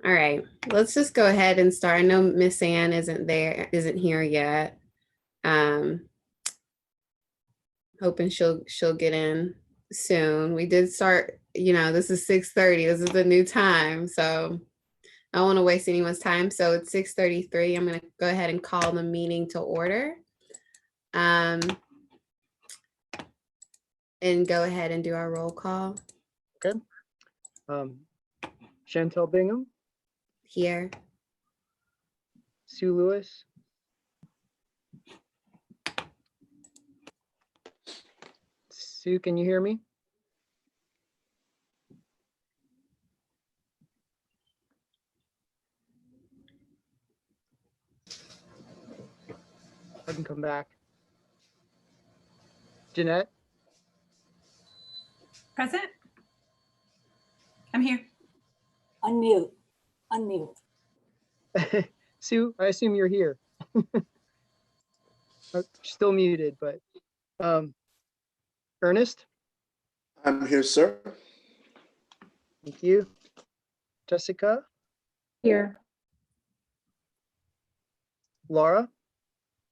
All right, let's just go ahead and start. I know Miss Ann isn't here yet. Hoping she'll get in soon. We did start, this is 6:30. This is the new time, so I don't want to waste anyone's time. So it's 6:33. I'm going to go ahead and call the meeting to order. And go ahead and do our roll call. Okay. Chantel Bingham. Here. Sue Lewis. Sue, can you hear me? I can come back. Jeanette? Present. I'm here. Unmute. Sue, I assume you're here. Still muted, but Ernest? I'm here, sir. Thank you. Jessica? Here. Laura?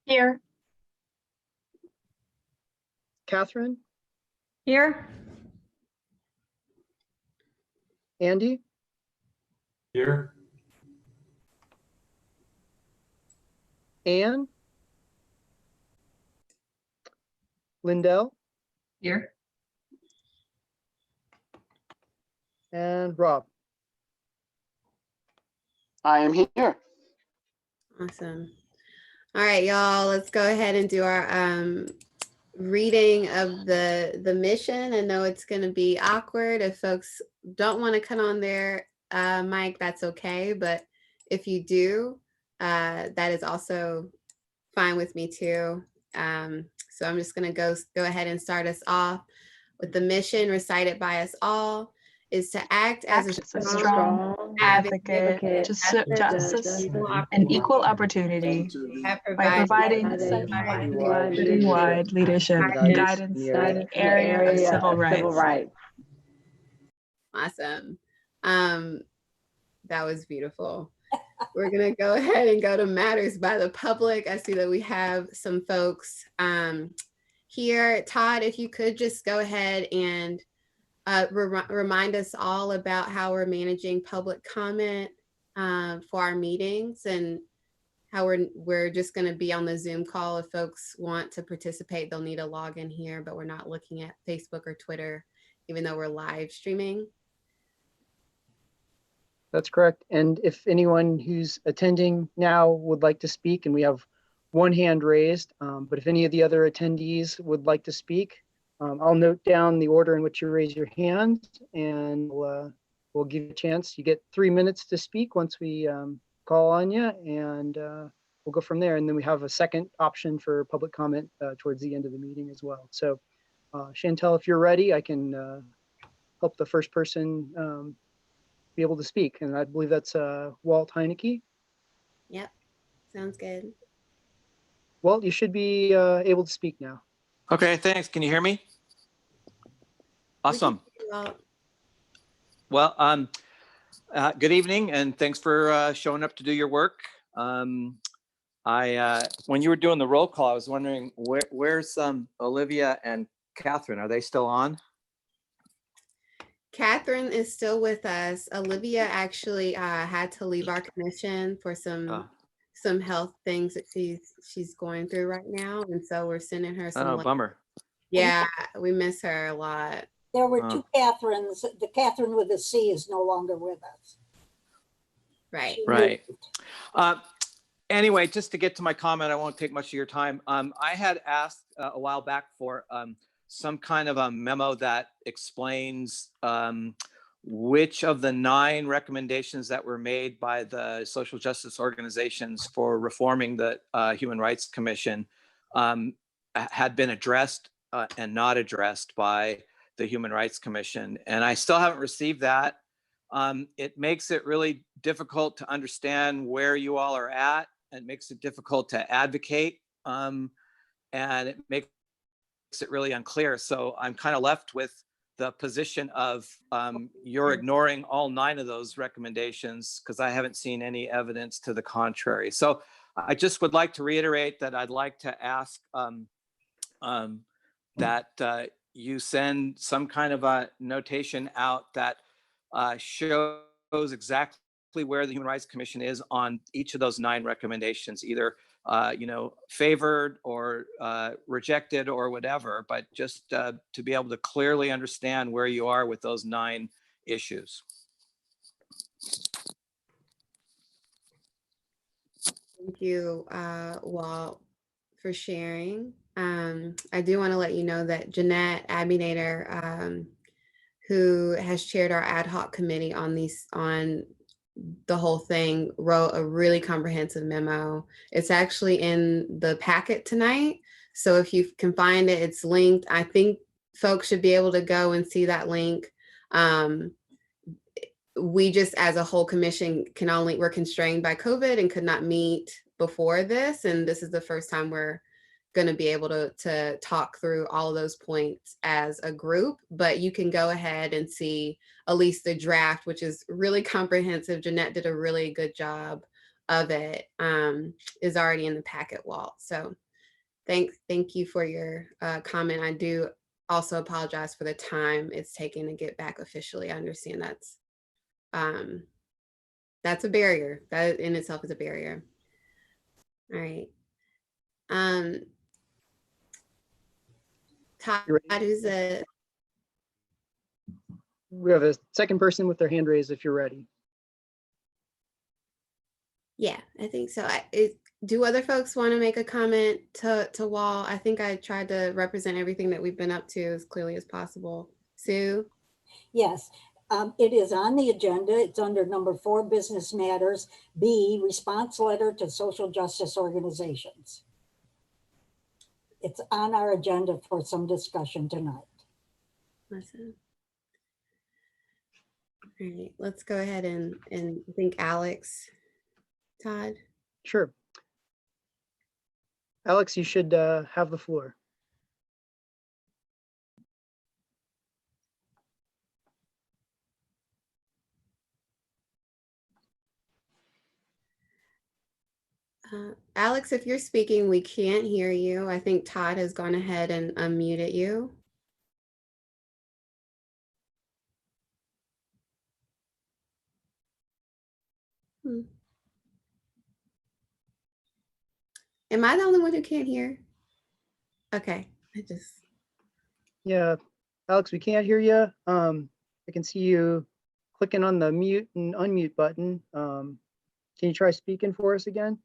Here. Catherine? Here. Andy? Here. Anne? Lindell? Here. And Rob? I am here. Awesome. All right, y'all, let's go ahead and do our reading of the mission. I know it's going to be awkward. If folks don't want to come on their mic, that's okay. But if you do, that is also fine with me too. So I'm just going to go ahead and start us off with the mission recited by us all is to act as a strong advocate to justice and equal opportunity by providing wide leadership and guidance in the area of civil rights. Awesome. That was beautiful. We're going to go ahead and go to matters by the public. I see that we have some folks here. Todd, if you could just go ahead and remind us all about how we're managing public comment for our meetings and how we're just going to be on the Zoom call. If folks want to participate, they'll need a login here, but we're not looking at Facebook or Twitter, even though we're live streaming. That's correct. And if anyone who's attending now would like to speak, and we have one hand raised, but if any of the other attendees would like to speak, I'll note down the order in which you raise your hand, and we'll give you a chance. You get 3 minutes to speak once we call on you, and we'll go from there. And then we have a second option for public comment towards the end of the meeting as well. So Chantel, if you're ready, I can help the first person be able to speak. And I believe that's Walt Heineke. Yep, sounds good. Walt, you should be able to speak now. Okay, thanks. Can you hear me? Awesome. Well, good evening, and thanks for showing up to do your work. When you were doing the roll call, I was wondering where's Olivia and Catherine? Are they still on? Catherine is still with us. Olivia actually had to leave our commission for some health things that she's going through right now, and so we're sending her some. Oh, bummer. Yeah, we miss her a lot. There were two Catherines. The Catherine with a C is no longer with us. Right. Right. Anyway, just to get to my comment, I won't take much of your time. I had asked a while back for some kind of a memo that explains which of the 9 recommendations that were made by the social justice organizations for reforming the Human Rights Commission had been addressed and not addressed by the Human Rights Commission. And I still haven't received that. It makes it really difficult to understand where you all are at. It makes it difficult to advocate. And it makes it really unclear. So I'm kind of left with the position of you're ignoring all 9 of those recommendations, because I haven't seen any evidence to the contrary. So I just would like to reiterate that I'd like to ask that you send some kind of a notation out that shows exactly where the Human Rights Commission is on each of those 9 recommendations, either favored or rejected or whatever, but just to be able to clearly understand where you are with those 9 issues. Thank you, Walt, for sharing. I do want to let you know that Jeanette Abinator, who has chaired our ad hoc committee on the whole thing, wrote a really comprehensive memo. It's actually in the packet tonight. So if you can find it, it's linked. I think folks should be able to go and see that link. We just, as a whole commission, we're constrained by COVID and could not meet before this. And this is the first time we're going to be able to talk through all of those points as a group, but you can go ahead and see at least the draft, which is really comprehensive. Jeanette did a really good job of it, is already in the packet, Walt. So thank you for your comment. I do also apologize for the time it's taking to get back officially. I understand that's a barrier. That in itself is a barrier. All right. Todd, who's We have a second person with their hand raised if you're ready. Yeah, I think so. Do other folks want to make a comment to Wall? I think I tried to represent everything that we've been up to as clearly as possible. Sue? Yes, it is on the agenda. It's under number 4, business matters. B, response letter to social justice organizations. It's on our agenda for some discussion tonight. Awesome. All right, let's go ahead and I think Alex, Todd. Sure. Alex, you should have the floor. Alex, if you're speaking, we can't hear you. I think Todd has gone ahead and unmuted you. Am I the only one who can't hear? Okay, Yeah, Alex, we can't hear you. I can see you clicking on the mute and unmute button. Can you try speaking for us again?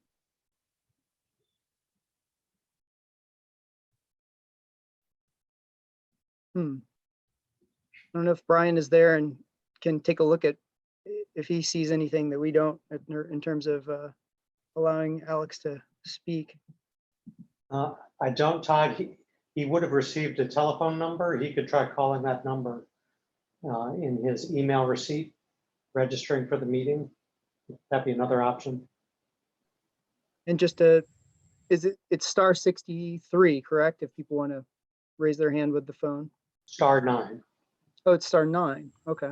I don't know if Brian is there and can take a look at if he sees anything that we don't in terms of allowing Alex to speak. I don't, Todd. He would have received a telephone number. He could try calling that number in his email receipt, registering for the meeting. That'd be another option. And just it's star 63, correct? If people want to raise their hand with the phone. Star 9. Oh, it's star 9. Okay.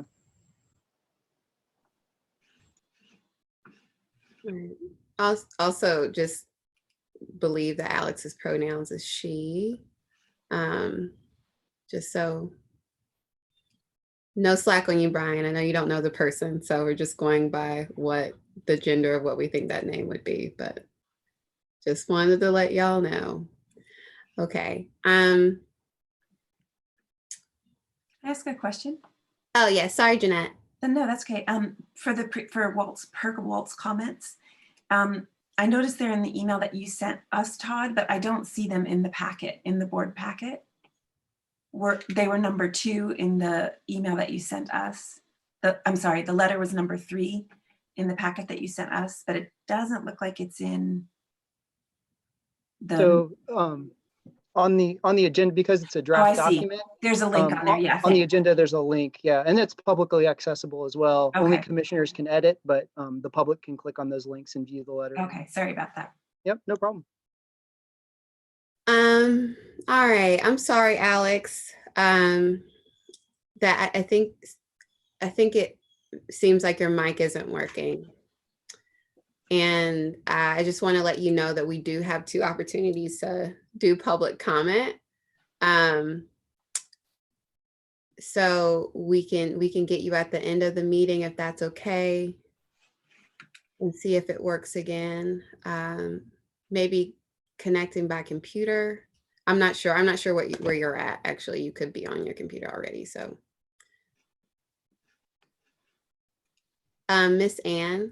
also just believe that Alex's pronouns is she. Just so no slack on you, Brian. I know you don't know the person, so we're just going by what the gender of what we think that name would be, but just wanted to let y'all know. Okay. Can I ask a question? Oh yeah, sorry, Jeanette. No, that's okay. For Walt's comments, I noticed they're in the email that you sent us, Todd, but I don't see them in the packet, in the board packet. They were number 2 in the email that you sent us. I'm sorry, the letter was number 3 in the packet that you sent us, but it doesn't look like it's in the. So on the agenda, because it's a draft document. There's a link on there, yeah. On the agenda, there's a link, yeah, and it's publicly accessible as well. Okay. Only commissioners can edit, but the public can click on those links and view the letter. Okay, sorry about that. Yep, no problem. All right, I'm sorry, Alex. that I think it seems like your mic isn't working. And I just want to let you know that we do have 2 opportunities to do public comment. So we can get you at the end of the meeting if that's okay, and see if it works again. Maybe connecting by computer. I'm not sure where you're at. Actually, you could be on your computer already. So, Miss Ann,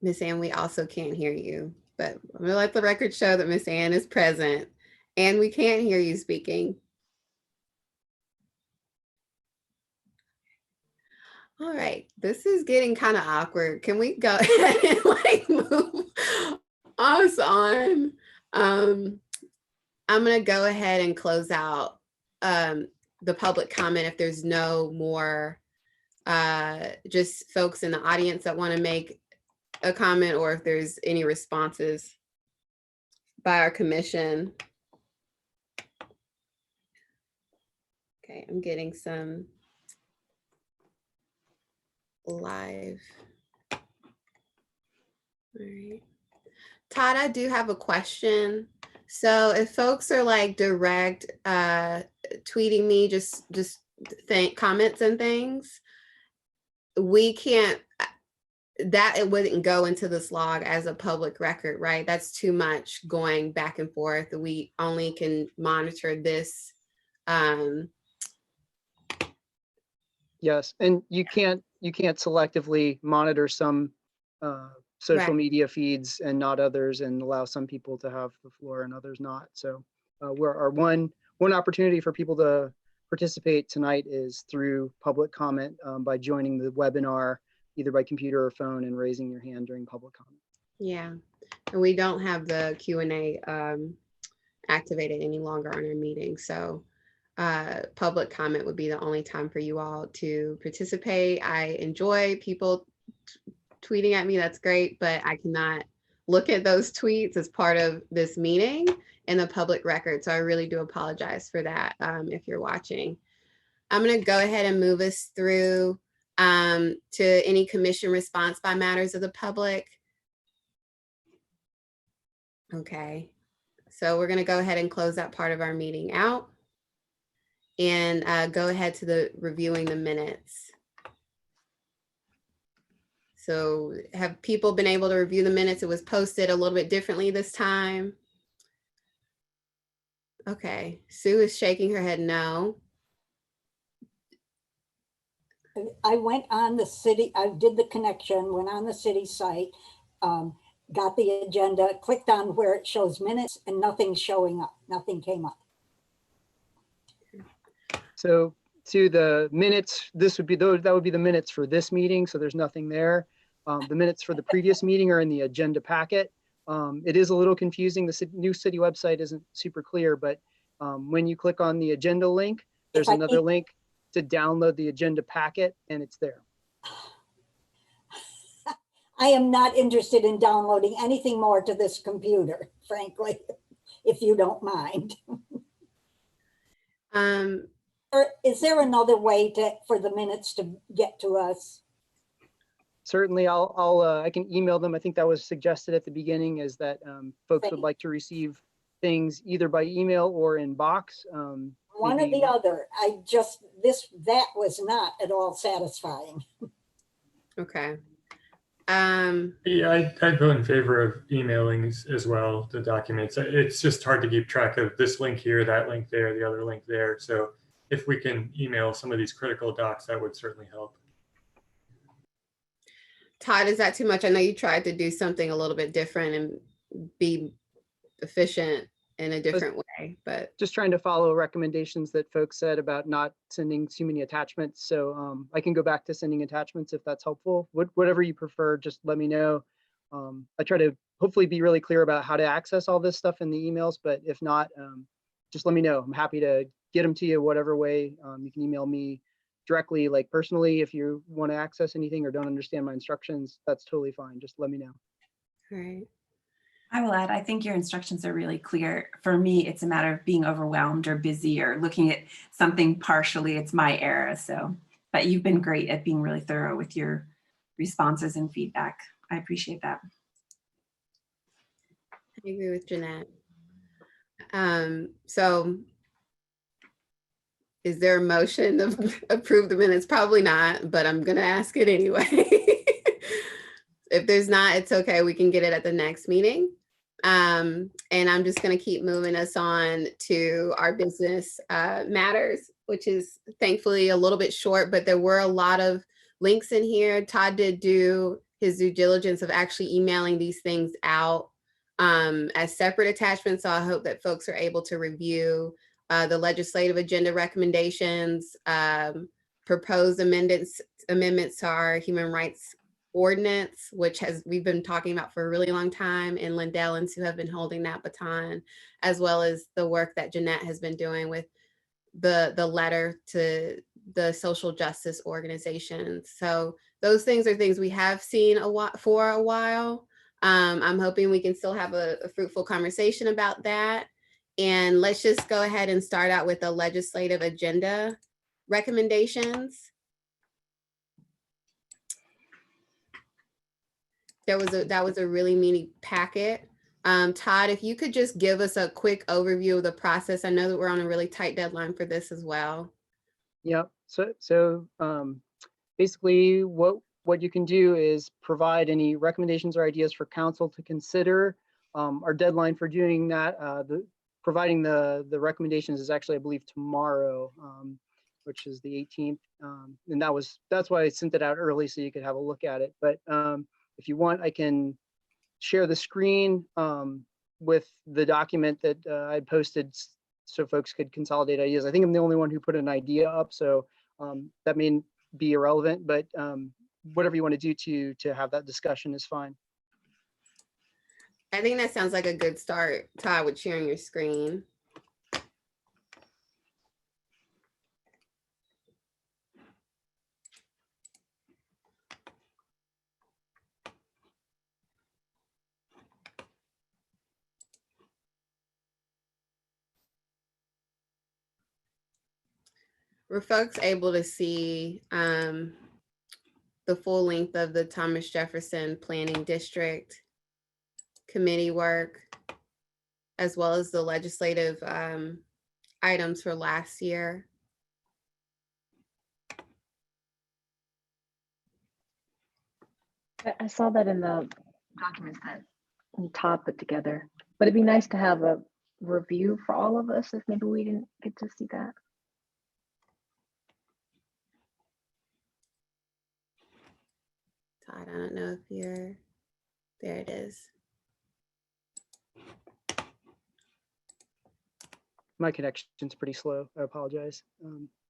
we also can't hear you, but I'm gonna let the record show that Miss Ann is present, and we can't hear you speaking. All right, this is getting kind of awkward. Can we go ahead and like move us on? I'm gonna go ahead and close out the public comment if there's no more just folks in the audience that want to make a comment, or if there's any responses by our commission. Okay, I'm getting some live. All right. Todd, I do have a question. So if folks are like direct tweeting me just comments and things, we can't, that it wouldn't go into this log as a public record, right? That's too much going back and forth. We only can monitor this. Yes, and you can't selectively monitor some social Right. media feeds and not others, and allow some people to have the floor and others not. So our one opportunity for people to participate tonight is through public comment by joining the webinar either by computer or phone and raising your hand during public comment. Yeah, and we don't have the Q&A activated any longer on our meeting. So public comment would be the only time for you all to participate. I enjoy people tweeting at me, that's great, but I cannot look at those tweets as part of this meeting in the public record. So I really do apologize for that if you're watching. I'm gonna go ahead and move us through to any commission response by matters of the public. Okay, so we're gonna go ahead and close that part of our meeting out and go ahead to the reviewing the minutes. So have people been able to review the minutes? It was posted a little bit differently this time. Okay, Sue is shaking her head no. I went on the city, I did the connection, went on the city site, got the agenda, clicked on where it shows minutes, and nothing's showing up. Nothing came up. So to the minutes, that would be the minutes for this meeting. So there's nothing there. The minutes for the previous meeting are in the agenda packet. It is a little confusing. The new city website isn't super clear, but when you click on the agenda link, there's another link to download the agenda packet, and it's there. I am not interested in downloading anything more to this computer, frankly, if you don't mind. Or is there another way for the minutes to get to us? Certainly, I can email them. I think that was suggested at the beginning, is that folks would like to receive things either by email or in box. One or the other. That was not at all satisfying. Okay. Yeah, I'd go in favor of emailing as well, the documents. It's just hard to keep track of this link here, that link there, the other link there. So if we can email some of these critical docs, that would certainly help. Todd, is that too much? I know you tried to do something a little bit different and be efficient in a different way, but just trying to follow recommendations that folks said about not sending too many attachments. So I can go back to sending attachments if that's helpful. Whatever you prefer, just let me know. I try to hopefully be really clear about how to access all this stuff in the emails, but if not, just let me know. I'm happy to get them to you whatever way. You can email me directly, like personally, if you want to access anything or don't understand my instructions, that's totally fine. Just let me know. all right. I will add, I think your instructions are really clear. For me, it's a matter of being overwhelmed or busy or looking at something partially. It's my error. So, but you've been great at being really thorough with your responses and feedback. I appreciate that. I agree with Jeanette. So is there a motion to approve the minutes? Probably not, but I'm gonna ask it anyway. If there's not, it's okay. We can get it at the next meeting. And I'm just gonna keep moving us on to our business matters, which is thankfully a little bit short, but there were a lot of links in here. Todd did do his due diligence of actually emailing these things out as separate attachments. So I hope that folks are able to review the legislative agenda recommendations, proposed amendments to our human rights ordinance, which we've been talking about for a really long time, and Lindellans who have been holding that baton, as well as the work that Jeanette has been doing with the letter to the social justice organizations. So those things are things we have seen for a while. I'm hoping we can still have a fruitful conversation about that. And let's just go ahead and start out with the legislative agenda recommendations. That was a really meaty packet. Todd, if you could just give us a quick overview of the process. I know that we're on a really tight deadline for this as well. Yep. So basically what you can do is provide any recommendations or ideas for council to consider. Our deadline for doing that, providing the recommendations is actually, I believe, tomorrow, which is the 18th. And that's why I sent it out early so you could have a look at it. But if you want, I can share the screen with the document that I posted so folks could consolidate ideas. I think I'm the only one who put an idea up, so that may be irrelevant, but whatever you want to do to have that discussion is fine. I think that sounds like a good start, Todd, with sharing your screen. Were folks able to see the full length of the Thomas Jefferson Planning District committee work, as well as the legislative items for last year? I saw that in the documents that Todd put together, but it'd be nice to have a review for all of us if maybe we didn't get to see that. Todd, I don't know if there it is. My connection's pretty slow. I apologize.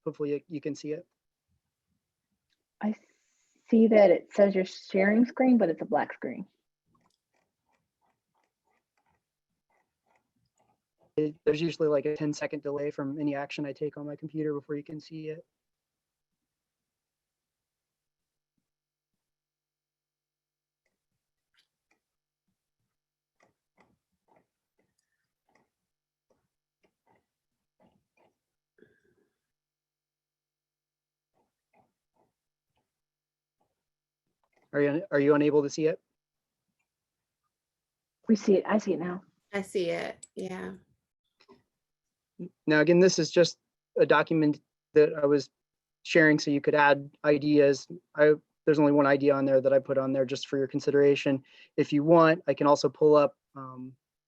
Hopefully you can see it. I see that it says you're sharing screen, but it's a black screen. There's usually like a 10-second delay from any action I take on my computer before you can see it. Are you unable to see it? We see it. I see it now. I see it. Yeah. Now, again, this is just a document that I was sharing so you could add ideas. There's only one idea on there that I put on there just for your consideration. If you want, I can also pull up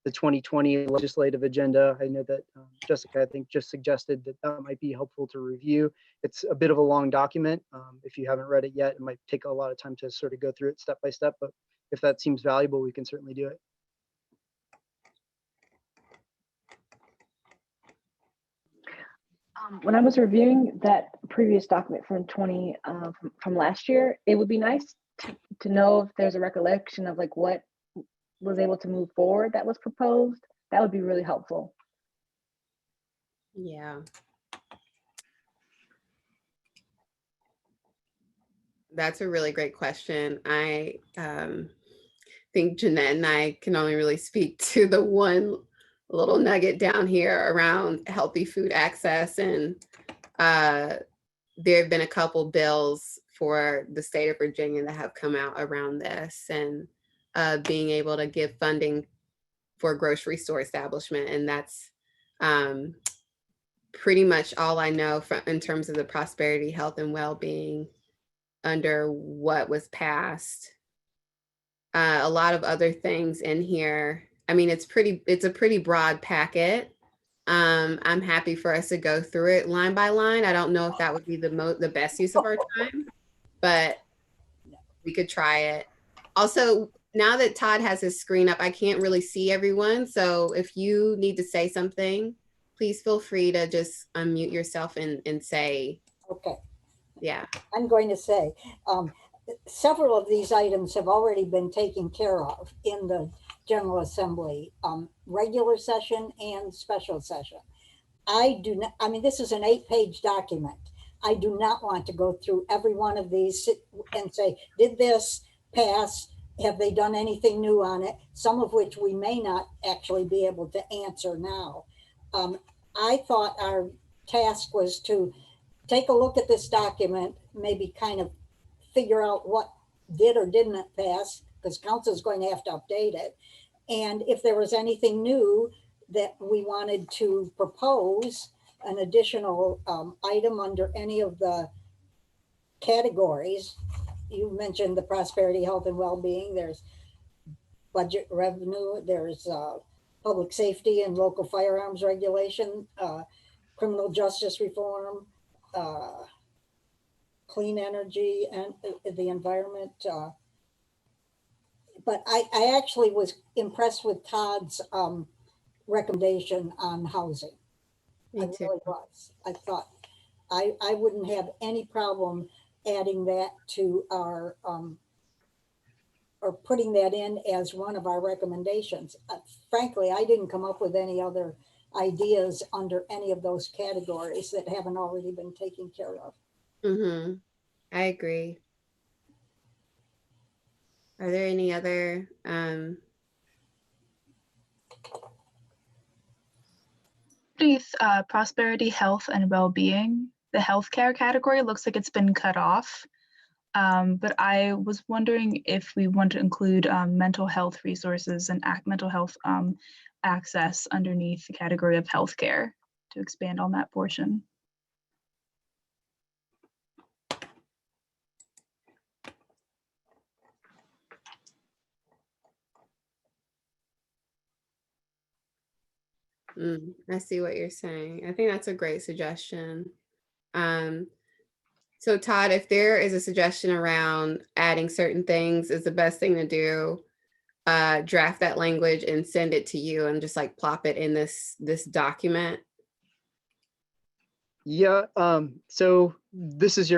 the 2020 legislative agenda. I know that Jessica, I think, just suggested that that might be helpful to review. It's a bit of a long document. If you haven't read it yet, it might take a lot of time to sort of go through it step by step, but if that seems valuable, we can certainly do it. When I was reviewing that previous document from from last year, it would be nice to know if there's a recollection of like what was able to move forward that was proposed. That would be really helpful. Yeah. That's a really great question. I think think Jeanette and I can only really speak to the one little nugget down here around healthy food access. And there have been a couple bills for the state of Virginia that have come out around this, and being able to give funding for grocery store establishment. And that's pretty much all I know in terms of the prosperity, health, and well-being under what was passed. A lot of other things in here. I mean, it's a pretty broad packet. I'm happy for us to go through it line by line. I don't know if that would be the best use of our time, but we could try it. Also, now that Todd has his screen up, I can't really see everyone. So if you need to say something, please feel free to just unmute yourself and say. Okay. Yeah. I'm going to say, several of these items have already been taken care of in the General Assembly, regular session and special session. I mean, this is an 8-page document. I do not want to go through every one of these and say, did this pass? Have they done anything new on it? Some of which we may not actually be able to answer now. I thought our task was to take a look at this document, maybe kind of figure out what did or didn't pass, because council is going to have to update it. And if there was anything new that we wanted to propose, an additional item under any of the categories. You mentioned the prosperity, health, and well-being. There's budget revenue. There's public safety and local firearms regulation, criminal justice reform, clean energy and the environment. But I actually was impressed with Todd's recommendation on housing. Me too. I really was. I thought I wouldn't have any problem adding that to our, or putting that in as one of our recommendations. Frankly, I didn't come up with any other ideas under any of those categories that haven't already been taken care of. Mm-hmm. I agree. Are there any other prosperity, health, and well-being? The healthcare category looks like it's been cut off, but I was wondering if we want to include mental health resources and mental health access underneath the category of healthcare to expand on that portion. I see what you're saying. I think that's a great suggestion. So Todd, if there is a suggestion around adding certain things, is the best thing to do draft that language and send it to you and just like plop it in this document? Yeah, so this is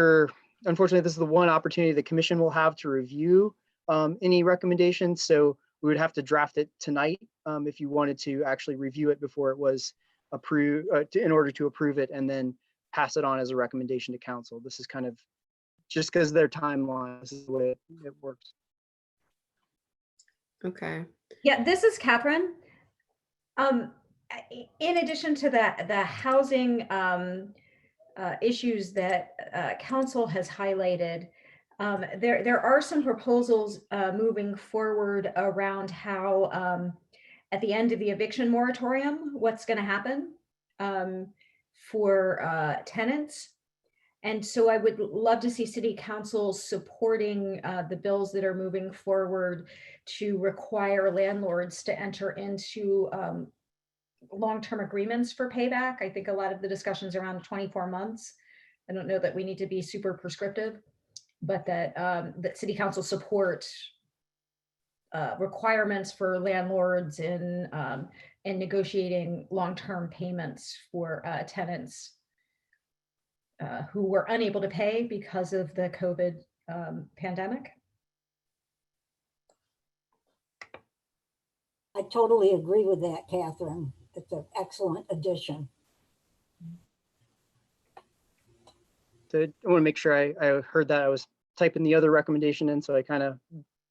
unfortunately, this is the one opportunity the commission will have to review any recommendations. So we would have to draft it tonight if you wanted to actually review it before it was approved, in order to approve it and then pass it on as a recommendation to council. This is kind of just because of their timeline. This is the way it works. Okay. Yeah, this is Catherine. In addition to the housing issues that council has highlighted, there are some proposals moving forward around how at the end of the eviction moratorium, what's going to happen for tenants. And so I would love to see city council supporting the bills that are moving forward to require landlords to enter into long-term agreements for payback. I think a lot of the discussions around 24 months. I don't know that we need to be super prescriptive, but that that city council support requirements for landlords in negotiating long-term payments for tenants who were unable to pay because of the COVID pandemic. I totally agree with that, Catherine. It's an excellent addition. So I want to make sure I heard that. I was typing the other recommendation in, so I kind of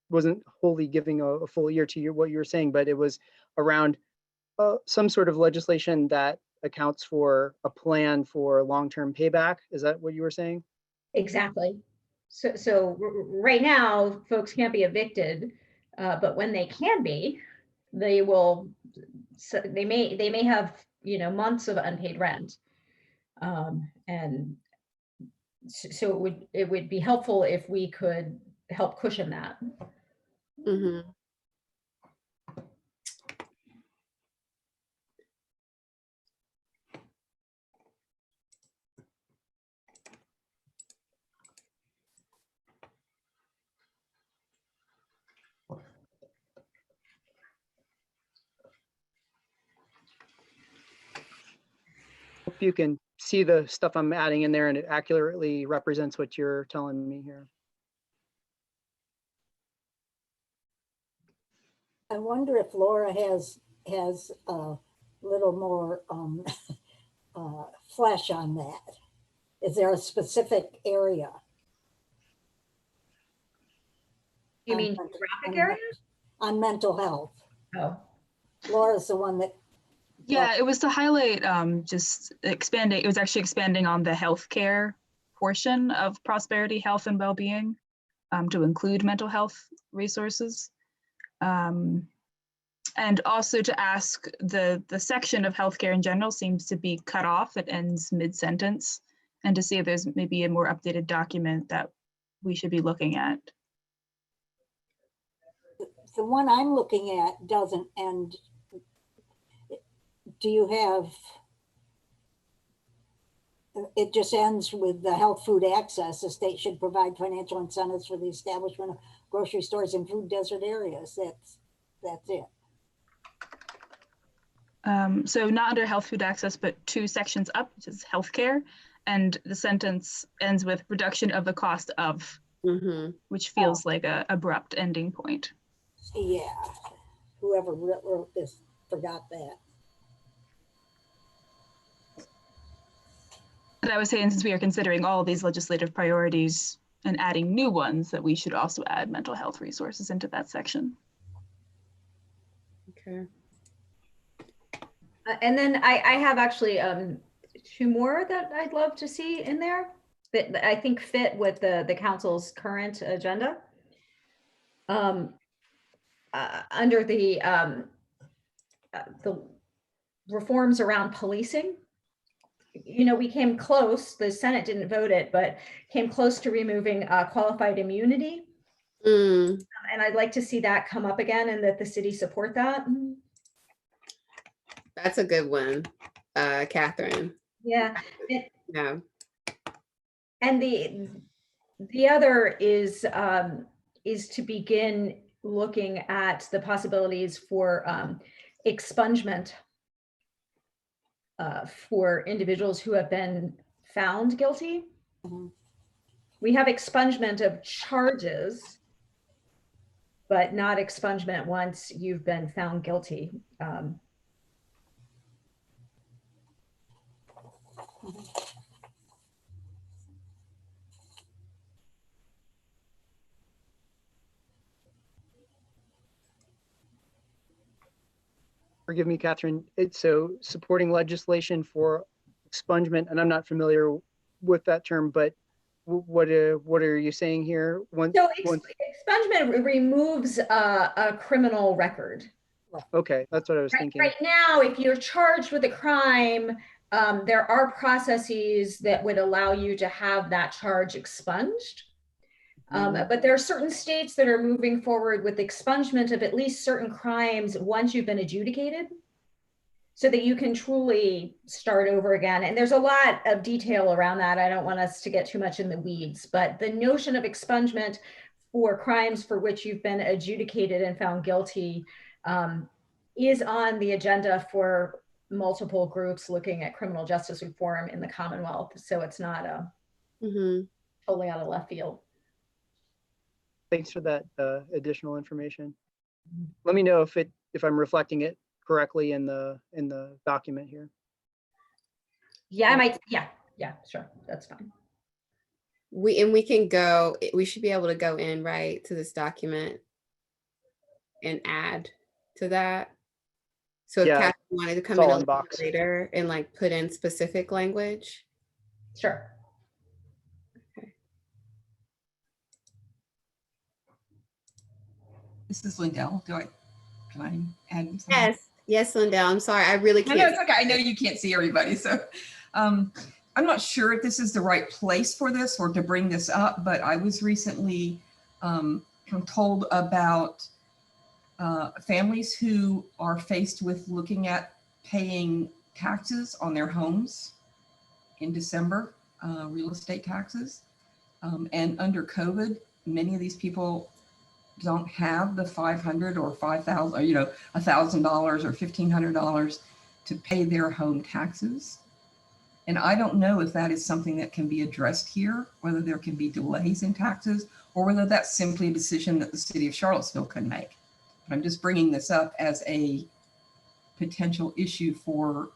wasn't wholly giving a full ear to what you were saying, but it was around some sort of legislation that accounts for a plan for long-term payback. Is that what you were saying? Exactly. So right now, folks can't be evicted, but when they can be, they will. So they may have, you know, months of unpaid rent, and so it would be helpful if we could help cushion that. Mm-hmm. Hope you can see the stuff I'm adding in there and it accurately represents what you're telling me here. I wonder if Laura has a little more flesh on that. Is there a specific area? You mean geographic areas? On mental health. Oh. Laura's the one that. Yeah, it was to highlight just expanding. It was actually expanding on the healthcare portion of prosperity, health, and well-being to include mental health resources. And also to ask the section of healthcare in general seems to be cut off. It ends mid-sentence, and to see if there's maybe a more updated document that we should be looking at. The one I'm looking at doesn't end. Do you have, it just ends with the health food access. The state should provide financial incentives for the establishment of grocery stores in food desert areas. That's it. So not under health food access, but 2 sections up, which is healthcare. And the sentence ends with reduction of the cost of, which feels like a abrupt ending point. Yeah, whoever wrote this forgot that. But I was saying, since we are considering all these legislative priorities and adding new ones, that we should also add mental health resources into that section. Okay. And then I have actually 2 more that I'd love to see in there that I think fit with the council's current agenda. Under the reforms around policing, you know, we came close, the Senate didn't vote it, but came close to removing qualified immunity. And I'd like to see that come up again and that the city support that. That's a good one, Catherine. Yeah. Yeah. And the other is to begin looking at the possibilities for expungement for individuals who have been found guilty. We have expungement of charges, but not expungement once you've been found guilty. Forgive me, Catherine. So supporting legislation for expungement, and I'm not familiar with that term, but what are you saying here? Expungement removes a criminal record. Okay, that's what I was thinking. Right now, if you're charged with a crime, there are processes that would allow you to have that charge expunged. But there are certain states that are moving forward with expungement of at least certain crimes once you've been adjudicated, so that you can truly start over again. And there's a lot of detail around that. I don't want us to get too much in the weeds, but the notion of expungement for crimes for which you've been adjudicated and found guilty is on the agenda for multiple groups looking at criminal justice reform in the Commonwealth. So it's not totally out of left field. Thanks for that additional information. Let me know if I'm reflecting it correctly in the document here. Yeah, I might. Yeah, sure, that's fine. We should be able to go in right to this document and add to that. So if Yeah, Catherine wanted to come it's in all a in little box. later and like put in specific language. Sure. This is Lindell. Can I add something? Yes, Lindell. I'm sorry, I really No, can't. it's okay. I know you can't see everybody, so I'm not sure if this is the right place for this or to bring this up, but I was recently told about families who are faced with looking at paying taxes on their homes in December, real estate taxes. And under COVID, many of these people don't have the $500 or $5,000, or, you know, $1,000 or $1,500 to pay their home taxes. And I don't know if that is something that can be addressed here, whether there can be delays in taxes, or whether that's simply a decision that the city of Charlottesville can make. But I'm just bringing this up as a potential issue for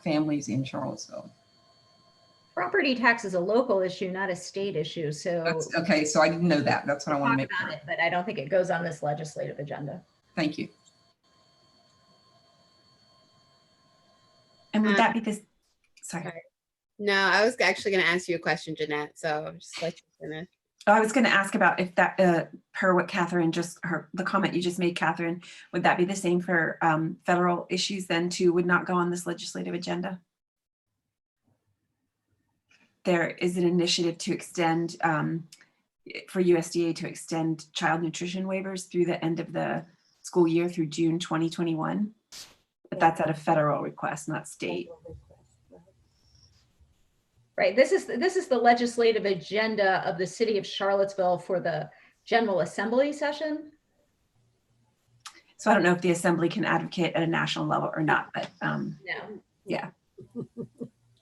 families in Charlottesville. Property tax is a local issue, not a state issue. So That's okay. So I didn't know that. That's what I want to make about sure. it, but I don't think it goes on this legislative agenda. Thank you. And would that be this? Sorry. No, I was actually going to ask you a question, Jeanette. So just let you finish. I was going to ask about if that, per what Catherine the comment you just made, Catherine, would that be the same for federal issues then too, would not go on this legislative agenda? There is an initiative to extend, for USDA to extend child nutrition waivers through the end of the school year through June 2021. But that's at a federal request, not state. Right. This is the legislative agenda of the city of Charlottesville for the General Assembly session. So I don't know if the assembly can advocate at a national level or not, but No. yeah.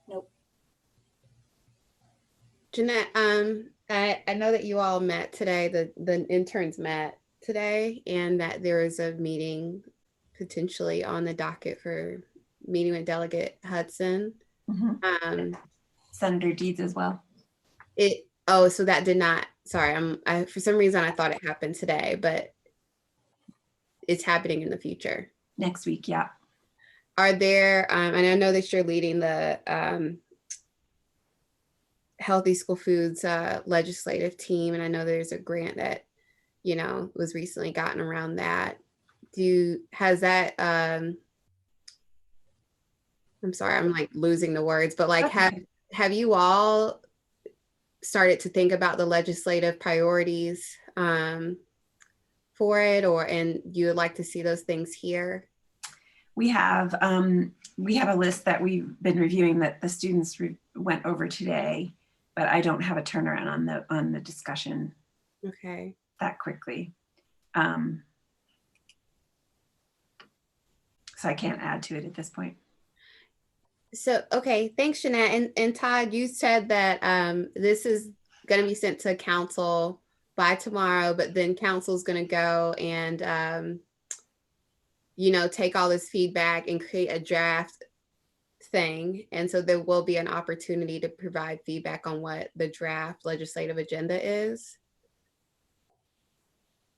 Nope. Jeanette, I know that you all met today, the interns met today, and that there is a meeting potentially on the docket for meeting with Delegate Hudson. Mm-hmm. Senator Deeds as well. So that did not, sorry, for some reason I thought it happened today, but it's happening in the future. Next week, yeah. Are there, and I know that you're leading the Healthy School Foods legislative team, and I know there's a grant that, you know, was recently gotten around that. Has that, I'm sorry, I'm like losing the words, but like have you all started to think about the legislative priorities for it, and you would like to see those things here? We have a list that we've been reviewing that the students went over today, but I don't have a turnaround on the discussion. Okay. That quickly. So I can't add to it at this point. So, okay, thanks, Jeanette. And Todd, you said that this is going to be sent to council by tomorrow, but then council's going to go and, you know, take all this feedback and create a draft thing. And so there will be an opportunity to provide feedback on what the draft legislative agenda is.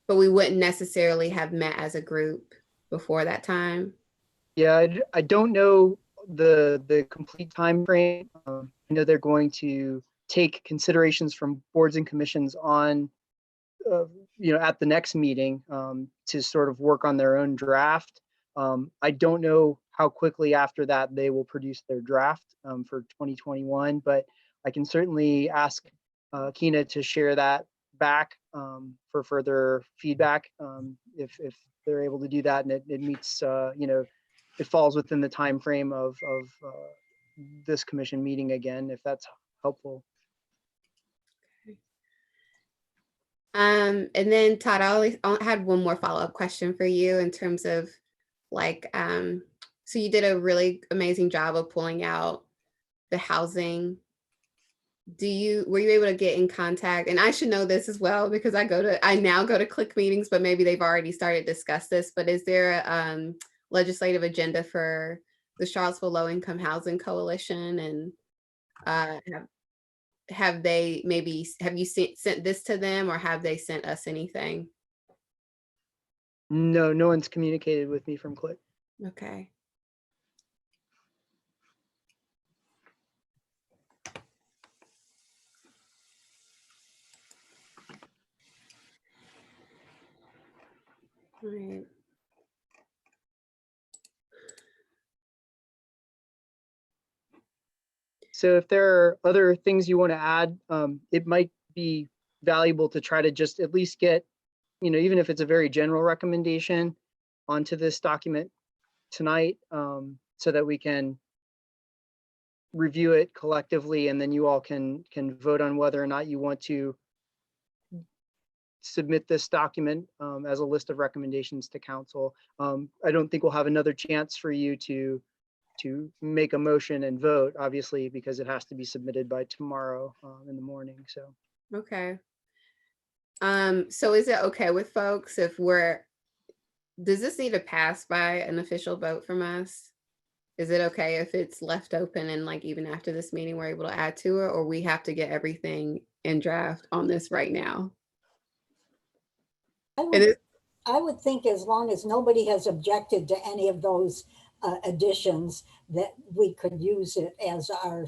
But we wouldn't necessarily have met as a group before that time. Yeah, I don't know the complete time frame. I know they're going to take considerations from boards and commissions on, you know, at the next meeting to sort of work on their own draft. I don't know how quickly after that they will produce their draft for 2021, but I can certainly ask Kina to share that back for further feedback if they're able to do that and it meets, you know, it falls within the time frame of this commission meeting again, if that's helpful. And then Todd, I had one more follow-up question for you in terms of like, so you did a really amazing job of pulling out the housing. Were you able to get in contact? And I should know this as well because I now go to click meetings, but maybe they've already started to discuss this, but is there a legislative agenda for the Charlottesville Low Income Housing Coalition? And have you sent this to them, or have they sent us anything? No, no one's communicated with me from Click. Okay. All right. So if there are other things you want to add, it might be valuable to try to just at least get, even if it's a very general recommendation onto this document tonight, so that we can review it collectively, and then you all can vote on whether or not you want to submit this document as a list of recommendations to council. I don't think we'll have another chance for you to make a motion and vote, obviously, because it has to be submitted by tomorrow in the morning. So Okay. So is it okay with folks if does this need to pass by an official vote from us? Is it okay if it's left open and like even after this meeting, we're able to add to it, or we have to get everything in draft on this right now? I would think as long as nobody has objected to any of those additions, that we could use it as our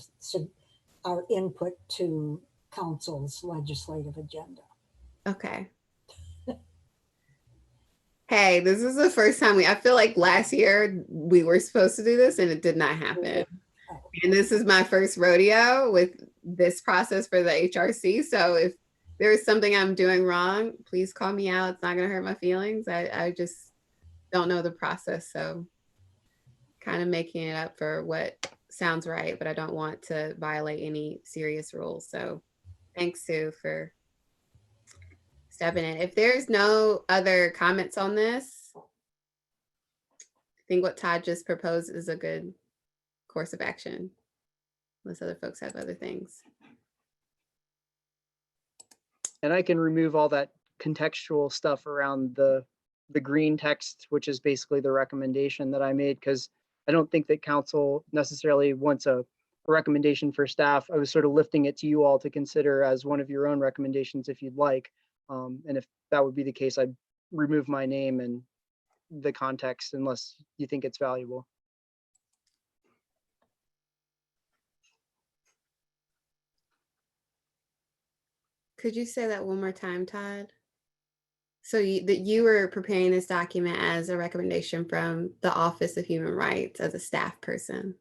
input to council's legislative agenda. Okay. Hey, this is the first time I feel like last year we were supposed to do this and it did not happen. And this is my first rodeo with this process for the HRC. So if there's something I'm doing wrong, please call me out. It's not going to hurt my feelings. I just don't know the process. So kind of making it up for what sounds right, but I don't want to violate any serious rules. So thanks, Sue, for stepping in. If there's no other comments on this, I think what Todd just proposed is a good course of action, unless other folks have other things. and I can remove all that contextual stuff around the green text, which is basically the recommendation that I made, because I don't think that council necessarily wants a recommendation for staff. I was sort of lifting it to you all to consider as one of your own recommendations if you'd like. And if that would be the case, I'd remove my name and the context unless you think it's valuable. Could you say that one more time, Todd? So that you were preparing this document as a recommendation from the Office of Human Rights as a staff person?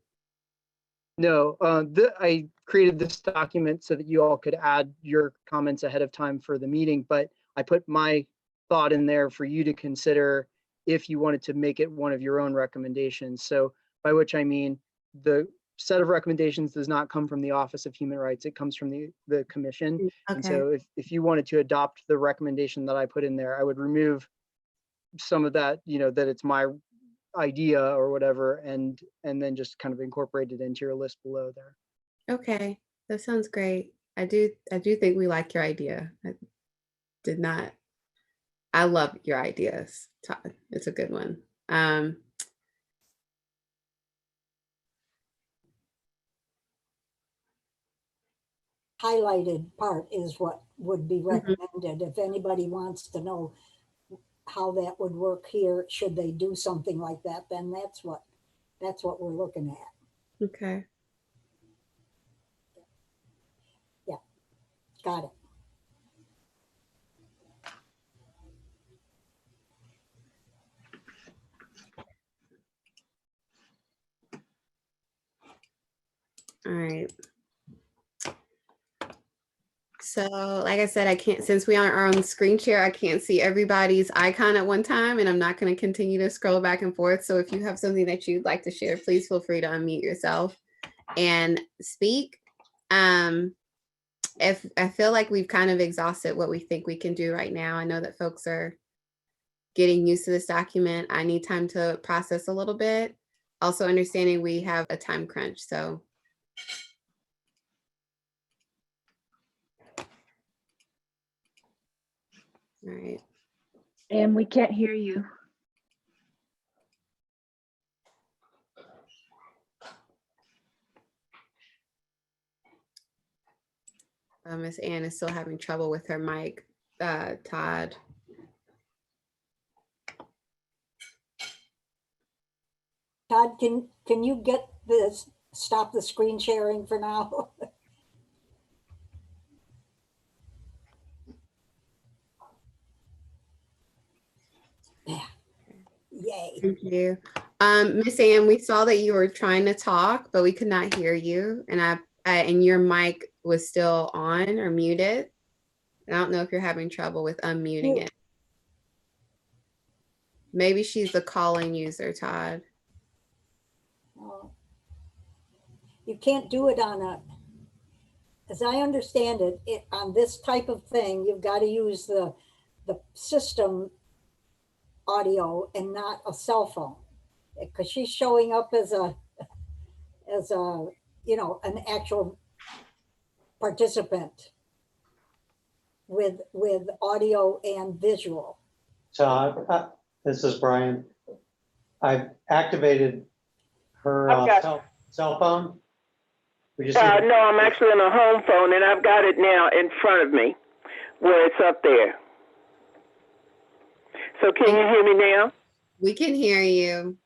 No, I created this document so that you all could add your comments ahead of time for the meeting, but I put my thought in there for you to consider if you wanted to make it one of your own recommendations. So by which I mean the set of recommendations does not come from the Office of Human Rights. It comes from the commission. Okay. And so if you wanted to adopt the recommendation that I put in there, I would remove some of that, that it's my idea or whatever, and then just kind of incorporate it into your list below there. Okay, that sounds great. I do think we like your idea. I love your ideas, Todd. It's a good one. Highlighted part is what would be recommended. If anybody wants to know how that would work here, should they do something like that, then that's what we're looking at. Okay. Yeah, got it. All right. So like I said, I can't, since we are on screen share, I can't see everybody's icon at one time, and I'm not going to continue to scroll back and forth. So if you have something that you'd like to share, please feel free to unmute yourself and speak. If I feel like we've kind of exhausted what we think we can do right now, I know that folks are getting used to this document. I need time to process a little bit. Also understanding we have a time crunch, so. All right. And we can't hear you. Miss Ann is still having trouble with her mic, Todd. Todd, can you get this, stop the screen sharing for now? Yeah. Yay. Thank you. Miss Ann, we saw that you were trying to talk, but we could not hear you. And and your mic was still on or muted. I don't know if you're having trouble with unmuting it. Maybe she's a calling user, Todd. You can't do it on a, as I understand it, on this type of thing, you've got to use the system audio and not a cell phone, because she's showing up as a an actual participant with audio and visual. So this is Brian. I've activated her cell phone. We just no, I'm actually on a home phone, and I've got it now in front of me where it's up there. So can you hear me now? We can hear you.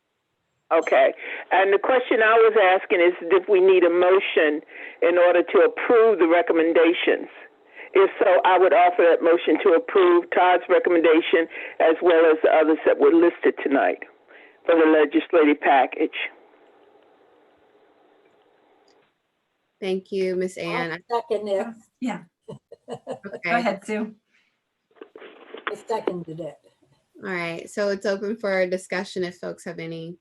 Okay. And the question I was asking is if we need a motion in order to approve the recommendations. If so, I would offer that motion to approve Todd's recommendation as well as the others that were listed tonight for the legislative package. Thank you, Miss Ann. Second it. Yeah. Okay. Go ahead, Sue. I seconded it. All right, so it's open for discussion if folks have any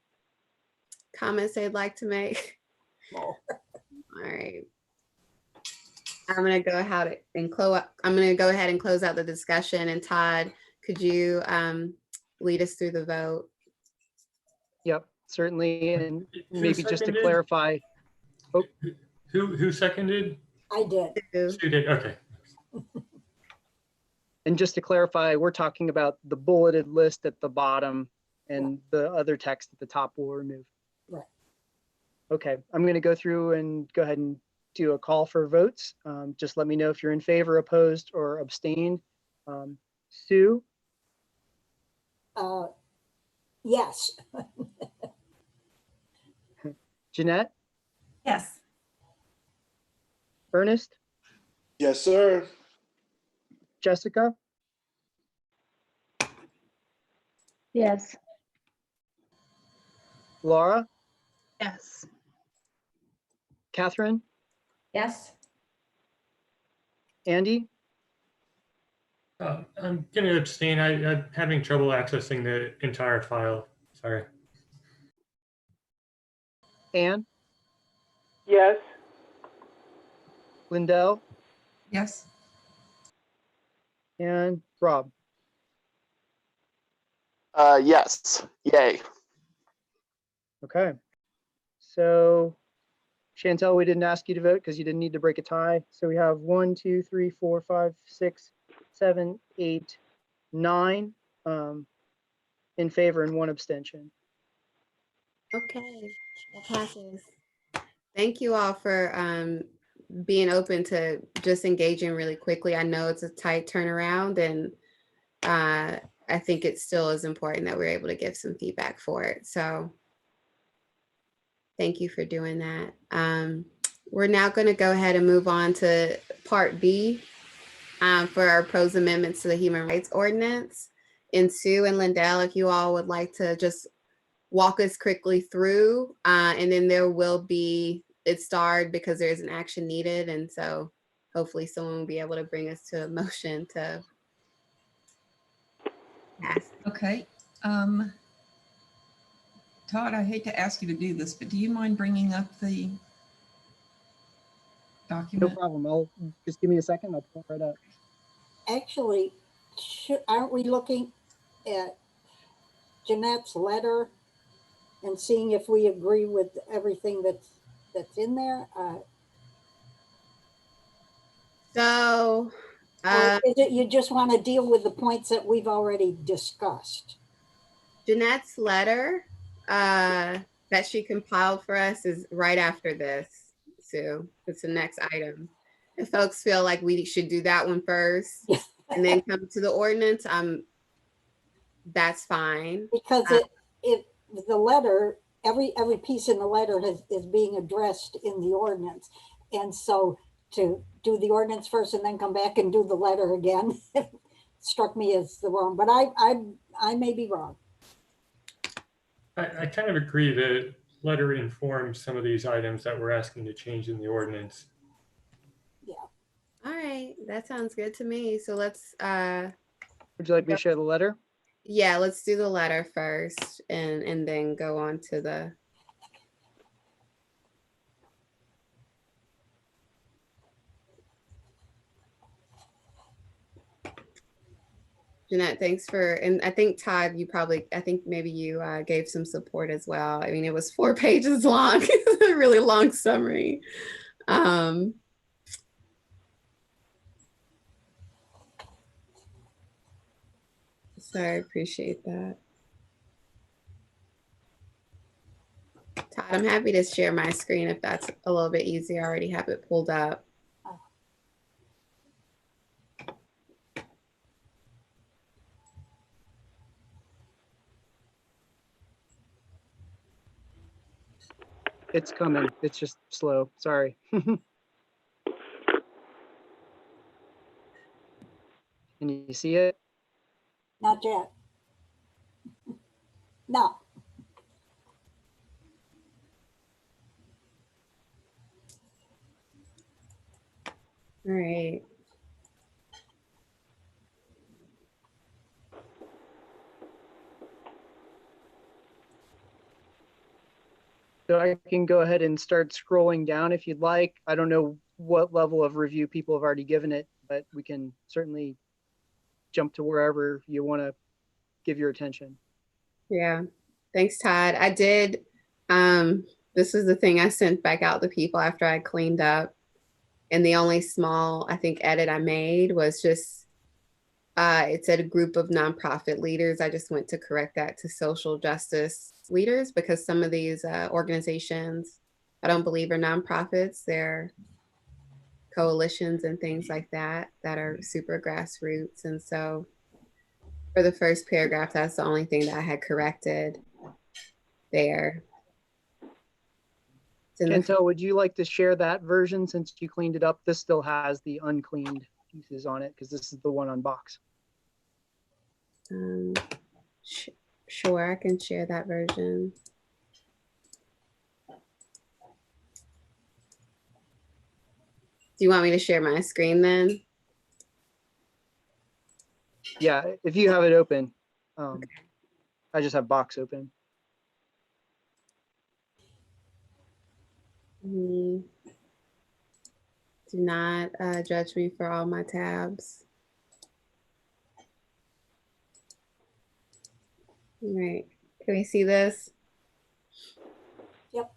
comments they'd like to make. No. All right. I'm gonna go ahead and close out the discussion. And Todd, could you lead us through the vote? Yep, certainly. And Who maybe just to seconded? clarify. Oh, Who seconded? I did. Sue did. Okay. and just to clarify, we're talking about the bulleted list at the bottom and the other text at the top we'll remove. Right. Okay, I'm going to go through and go ahead and do a call for votes. Just let me know if you're in favor, opposed, or abstained. Sue? Yes. Jeanette? Yes. Ernest? Yes, sir. Jessica? Yes. Laura? Yes. Catherine? Yes. Andy? I'm going to abstain. I'm having trouble accessing the entire file. Sorry. Anne? Yes. Lindell? Yes. And Rob? Yes. Yay. Okay. So Chantel, we didn't ask you to vote because you didn't need to break a tie. So we have 1, 2, 3, 4, 5, 6, 7, 8, 9 in favor and 1 abstention. Okay, that passes. Thank you all for being open to just engaging really quickly. I know it's a tight turnaround, and I think it still is important that we're able to give some feedback for it. So thank you for doing that. We're now going to go ahead and move on to Part B for our proposed amendments to the Human Rights Ordinance. And Sue and Lindell, if you all would like to just walk us quickly through, and then there will be, it starred because there is an action needed. And so hopefully someone will be able to bring us to a motion to pass. Okay. Todd, I hate to ask you to do this, but do you mind bringing up the document? No problem. I'll just give me a second. I'll pull it right up. Actually, aren't we looking at Jeanette's letter and seeing if we agree with everything that's in there? So Or is it you just want to deal with the points that we've already discussed? Jeanette's letter that she compiled for us is right after this, Sue. It's the next item. If folks feel like we should do that one first and then come to the ordinance, that's fine. Because the letter every piece in the letter is being addressed in the ordinance. And so to do the ordinance first and then come back and do the letter again struck me as the wrong, but I may be wrong. I kind of agree that letter informs some of these items that we're asking to change in the ordinance. Yeah. All right, that sounds good to me. So let's Would you like me to share the letter? yeah, let's do the letter first and then go on to the Jeanette, thanks for, and I think Todd, I think maybe you gave some support as well. I mean, it was 4 pages long, it's a really long summary. So I appreciate that. Todd, I'm happy to share my screen if that's a little bit easier. I already have it pulled up. It's coming. It's just slow. Sorry. Can you see it? Not yet. No. All right. So I can go ahead and start scrolling down if you'd like. I don't know what level of review people have already given it, but we can certainly jump to wherever you want to give your attention. Yeah, thanks, Todd. I did, this is the thing I sent back out to people after I cleaned up. And the only small, I think, edit I made was just, it said a group of nonprofit leaders. I just went to correct that to social justice leaders because some of these organizations, I don't believe are nonprofits. They're coalitions and things like that are super grassroots. And so for the first paragraph, that's the only thing that I had corrected there. Chantel, would you like to share that version since you cleaned it up? This still has the uncleaned pieces on it because this is the one on box. Sure, I can share that version. Do you want me to share my screen then? Yeah, if you have it open. I just have box open. Do not judge me for all my tabs. All right, can we see this? Yep.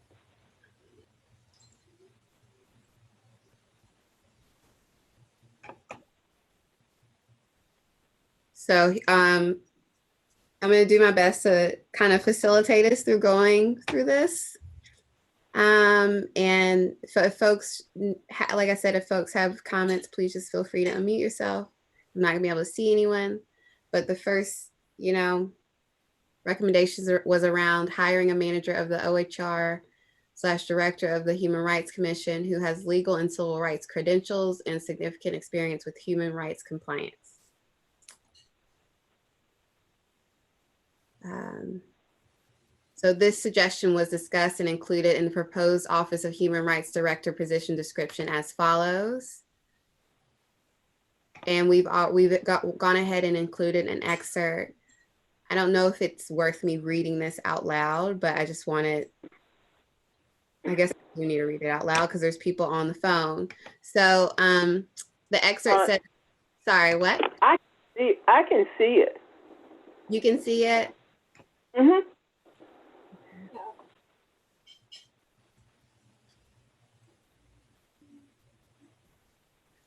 So I'm going to do my best to kind of facilitate us through going through this. And so if folks, like I said, if folks have comments, please just feel free to unmute yourself. I'm not gonna be able to see anyone, but the first, recommendations was around hiring a manager of the OHR/director of the Human Rights Commission who has legal and civil rights credentials and significant experience with human rights compliance. So this suggestion was discussed and included in the proposed Office of Human Rights Director position description as follows. And we've gone ahead and included an excerpt. I don't know if it's worth me reading this out loud, but I just wanted, I guess we need to read it out loud because there's people on the phone. So the excerpt said, sorry, what? I can see it. You can see it? Mm-hmm.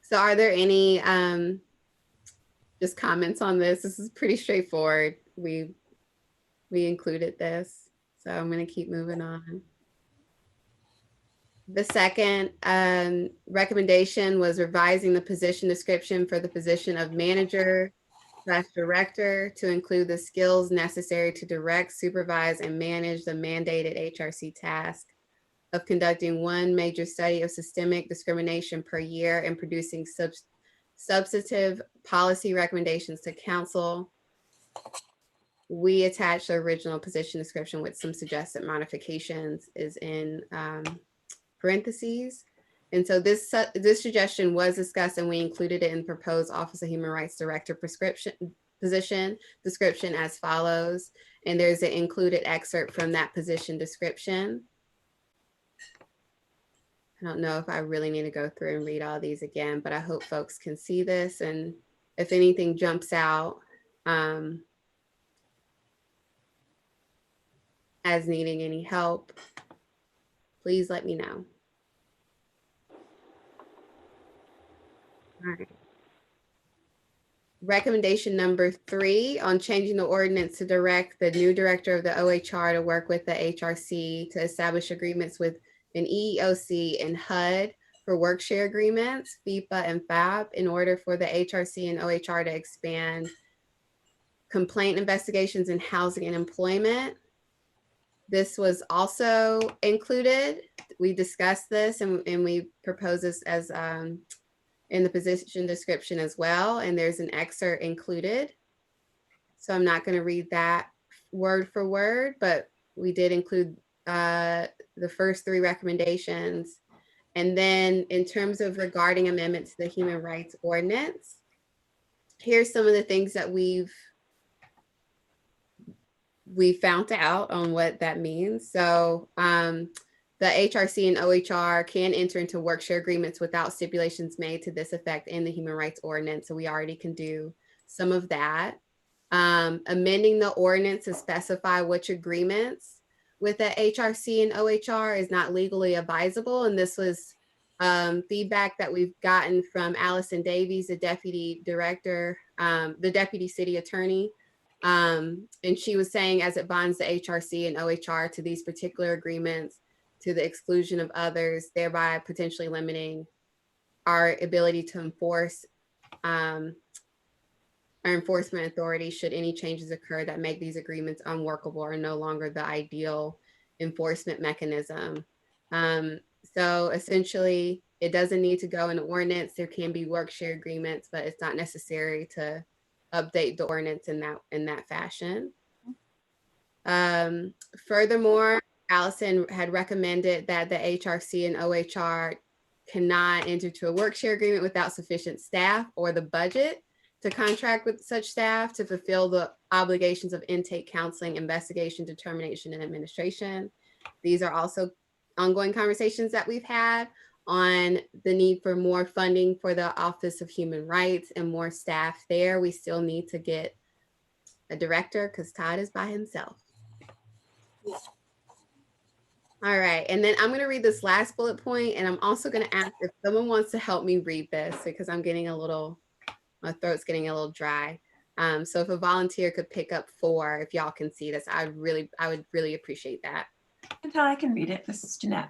So are there any just comments on this? This is pretty straightforward. We included this, so I'm going to keep moving on. The second recommendation was revising the position description for the position of manager director to include the skills necessary to direct, supervise, and manage the mandated HRC task of conducting one major study of systemic discrimination per year and producing substantive policy recommendations to council. We attached the original position description with some suggested modifications is in parentheses. And so this suggestion was discussed and we included it in proposed Office of Human Rights Director position description as follows. And there's an included excerpt from that position description. I don't know if I really need to go through and read all these again, but I hope folks can see this. And if anything jumps out as needing any help, please let me know. All right. Recommendation number 3 on changing the ordinance to direct the new director of the OHR to work with the HRC to establish agreements with an EEOC and HUD for work share agreements, FIPA and FAB, in order for the HRC and OHR to expand complaint investigations in housing and employment. This was also included. We discussed this and we proposed this as in the position description as well. And there's an excerpt included. So I'm not going to read that word for word, but we did include the first 3 recommendations. And then in terms of regarding amendments to the Human Rights Ordinance, here's some of the things that we found out on what that means. So the HRC and OHR can enter into work share agreements without stipulations made to this effect in the Human Rights Ordinance. So we already can do some of that. Amending the ordinance to specify which agreements with the HRC and OHR is not legally advisable. And this was feedback that we've gotten from Allison Davies, the deputy director, the deputy city attorney. And she was saying, as it binds the HRC and OHR to these particular agreements to the exclusion of others, thereby potentially limiting our ability to enforce our enforcement authority should any changes occur that make these agreements unworkable or no longer the ideal enforcement mechanism. So essentially, it doesn't need to go in the ordinance. There can be work share agreements, but it's not necessary to update the ordinance in that fashion. Furthermore, Allison had recommended that the HRC and OHR cannot enter into a work share agreement without sufficient staff or the budget to contract with such staff to fulfill the obligations of intake, counseling, investigation, determination, and administration. These are also ongoing conversations that we've had on the need for more funding for the Office of Human Rights and more staff there. We still need to get a director because Todd is by himself. All right, and then I'm going to read this last bullet point, and I'm also going to ask if someone wants to help me read this because I'm getting a little, my throat's getting a little dry. So if a volunteer could pick up 4, if y'all can see this, I would really appreciate that. Until I can read it. This is Jeanette.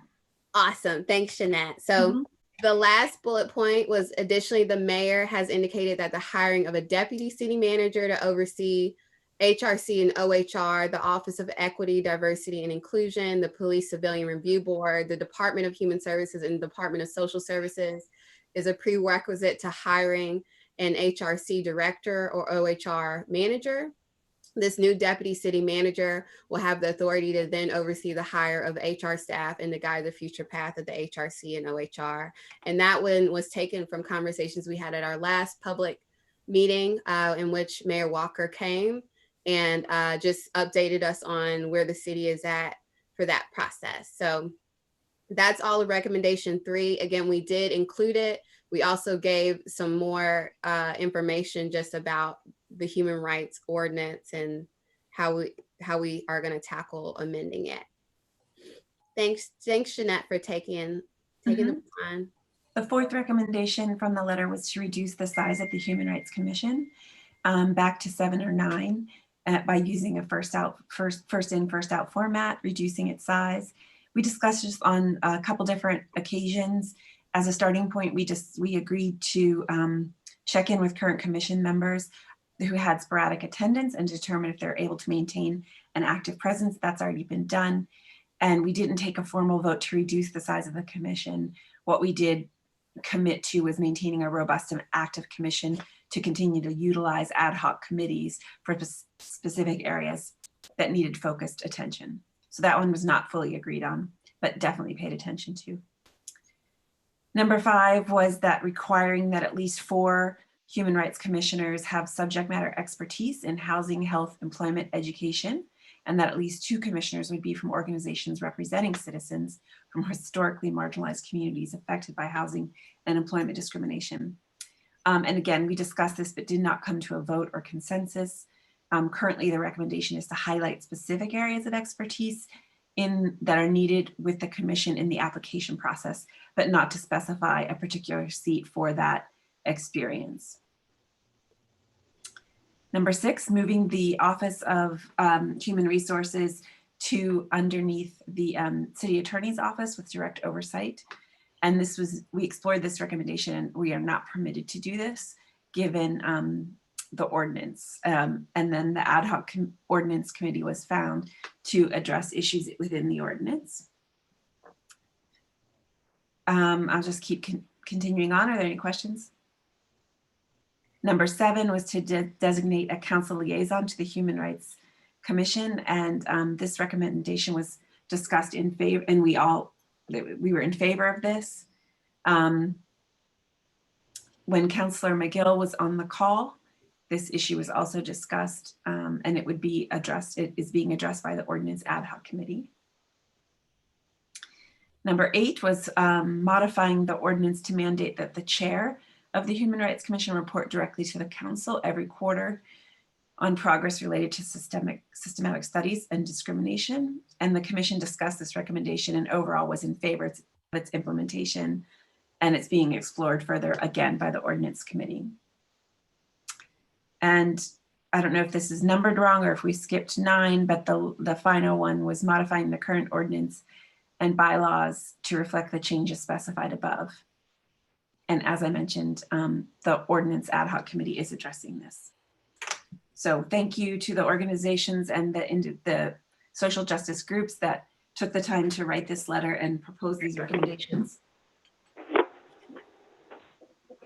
Awesome, thanks, Jeanette. So the last bullet point was additionally, the mayor has indicated that the hiring of a deputy city manager to oversee HRC and OHR, the Office of Equity, Diversity, and Inclusion, the Police Civilian Review Board, the Department of Human Services, and the Department of Social Services is a prerequisite to hiring an HRC director or OHR manager. This new deputy city manager will have the authority to then oversee the hire of HR staff and to guide the future path of the HRC and OHR. And that one was taken from conversations we had at our last public meeting in which Mayor Walker came and just updated us on where the city is at for that process. So that's all of recommendation 3. Again, we did include it. We also gave some more information just about the Human Rights Ordinance and how we are going to tackle amending it. Thanks, Jeanette, for taking the time. The 4th recommendation from the letter was to reduce the size of the Human Rights Commission back to 7 or 9 by using a first in, first out format, reducing its size. We discussed this on a couple different occasions. As a starting point, we agreed to check in with current commission members. who had sporadic attendance and determine if they're able to maintain an active presence. That's already been done. And we didn't take a formal vote to reduce the size of the commission. What we did commit to was maintaining a robust and active commission to continue to utilize ad hoc committees for specific areas that needed focused attention. So that one was not fully agreed on, but definitely paid attention to. Number 5 was that requiring that at least 4 human rights commissioners have subject matter expertise in housing, health, employment, education, and that at least 2 commissioners would be from organizations representing citizens from historically marginalized communities affected by housing and employment discrimination. And again, we discussed this, but did not come to a vote or consensus. Currently, the recommendation is to highlight specific areas of expertise that are needed with the commission in the application process, but not to specify a particular seat for that experience. Number 6, moving the Office of Human Resources to underneath the City Attorney's Office with direct oversight. And this was, we explored this recommendation, and we are not permitted to do this given the ordinance. And then the ad hoc ordinance committee was found to address issues within the ordinance. I'll just keep continuing on. Are there any questions? Number 7 was to designate a council liaison to the Human Rights Commission. And this recommendation was discussed in favor, and we were in favor of this. When Councillor McGill was on the call, this issue was also discussed, and it would be addressed, it is being addressed by the Ordinance Ad Hoc Committee. Number 8 was modifying the ordinance to mandate that the chair of the Human Rights Commission report directly to the council every quarter on progress related to systematic studies and discrimination. And the commission discussed this recommendation and overall was in favor of its implementation, and it's being explored further again by the Ordinance Committee. And I don't know if this is numbered wrong or if we skipped 9, but the final one was modifying the current ordinance and bylaws to reflect the changes specified above. And as I mentioned, the Ordinance Ad Hoc Committee is addressing this. So thank you to the organizations and the social justice groups that took the time to write this letter and propose these recommendations.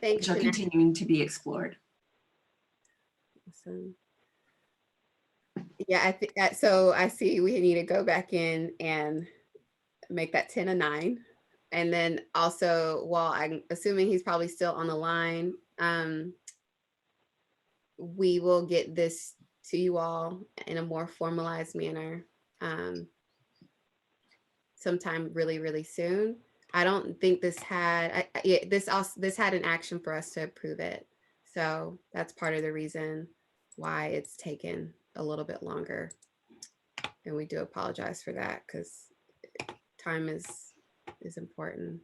Thanks, which are continuing to be explored. Awesome. Yeah, I think so. I see we need to go back in and make that 10 a 9. And then also, while I'm assuming he's probably still on the line, we will get this to you all in a more formalized manner sometime really soon. I don't think this had this had an action for us to approve it, so that's part of the reason why it's taken a little bit longer, and we do apologize for that because time is important.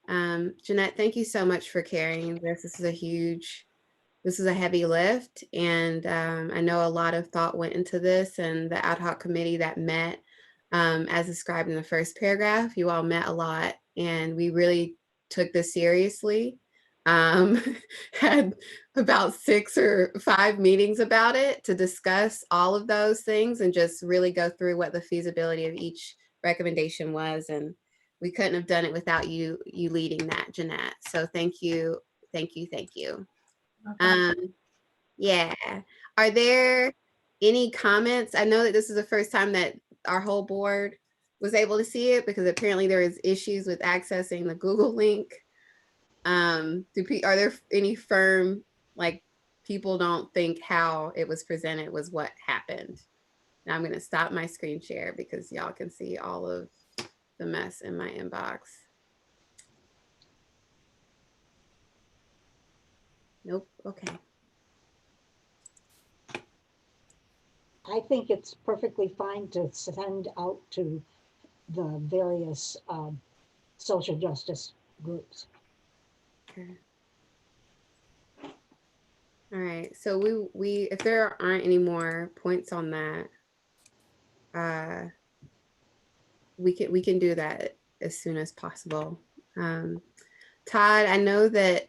Jeanette, thank you so much for carrying this. This is a heavy lift, and I know a lot of thought went into this, and the ad hoc committee that met, as described in the first paragraph, you all met a lot, and we really took this seriously. Had about 6 or 5 meetings about it to discuss all of those things and just really go through what the feasibility of each recommendation was, and we couldn't have done it without you leading that, Jeanette. So thank you. Okay. Yeah. Are there any comments? I know that this is the first time that our whole board was able to see it because apparently there is issues with accessing the Google link. Are there any firm, like, people don't think how it was presented was what happened? Now I'm going to stop my screen share because y'all can see all of the mess in my inbox. Nope. Okay. I think it's perfectly fine to send out to the various social justice groups. Okay. All right. So we if there aren't any more points on that, we can do that as soon as possible. Todd, I know that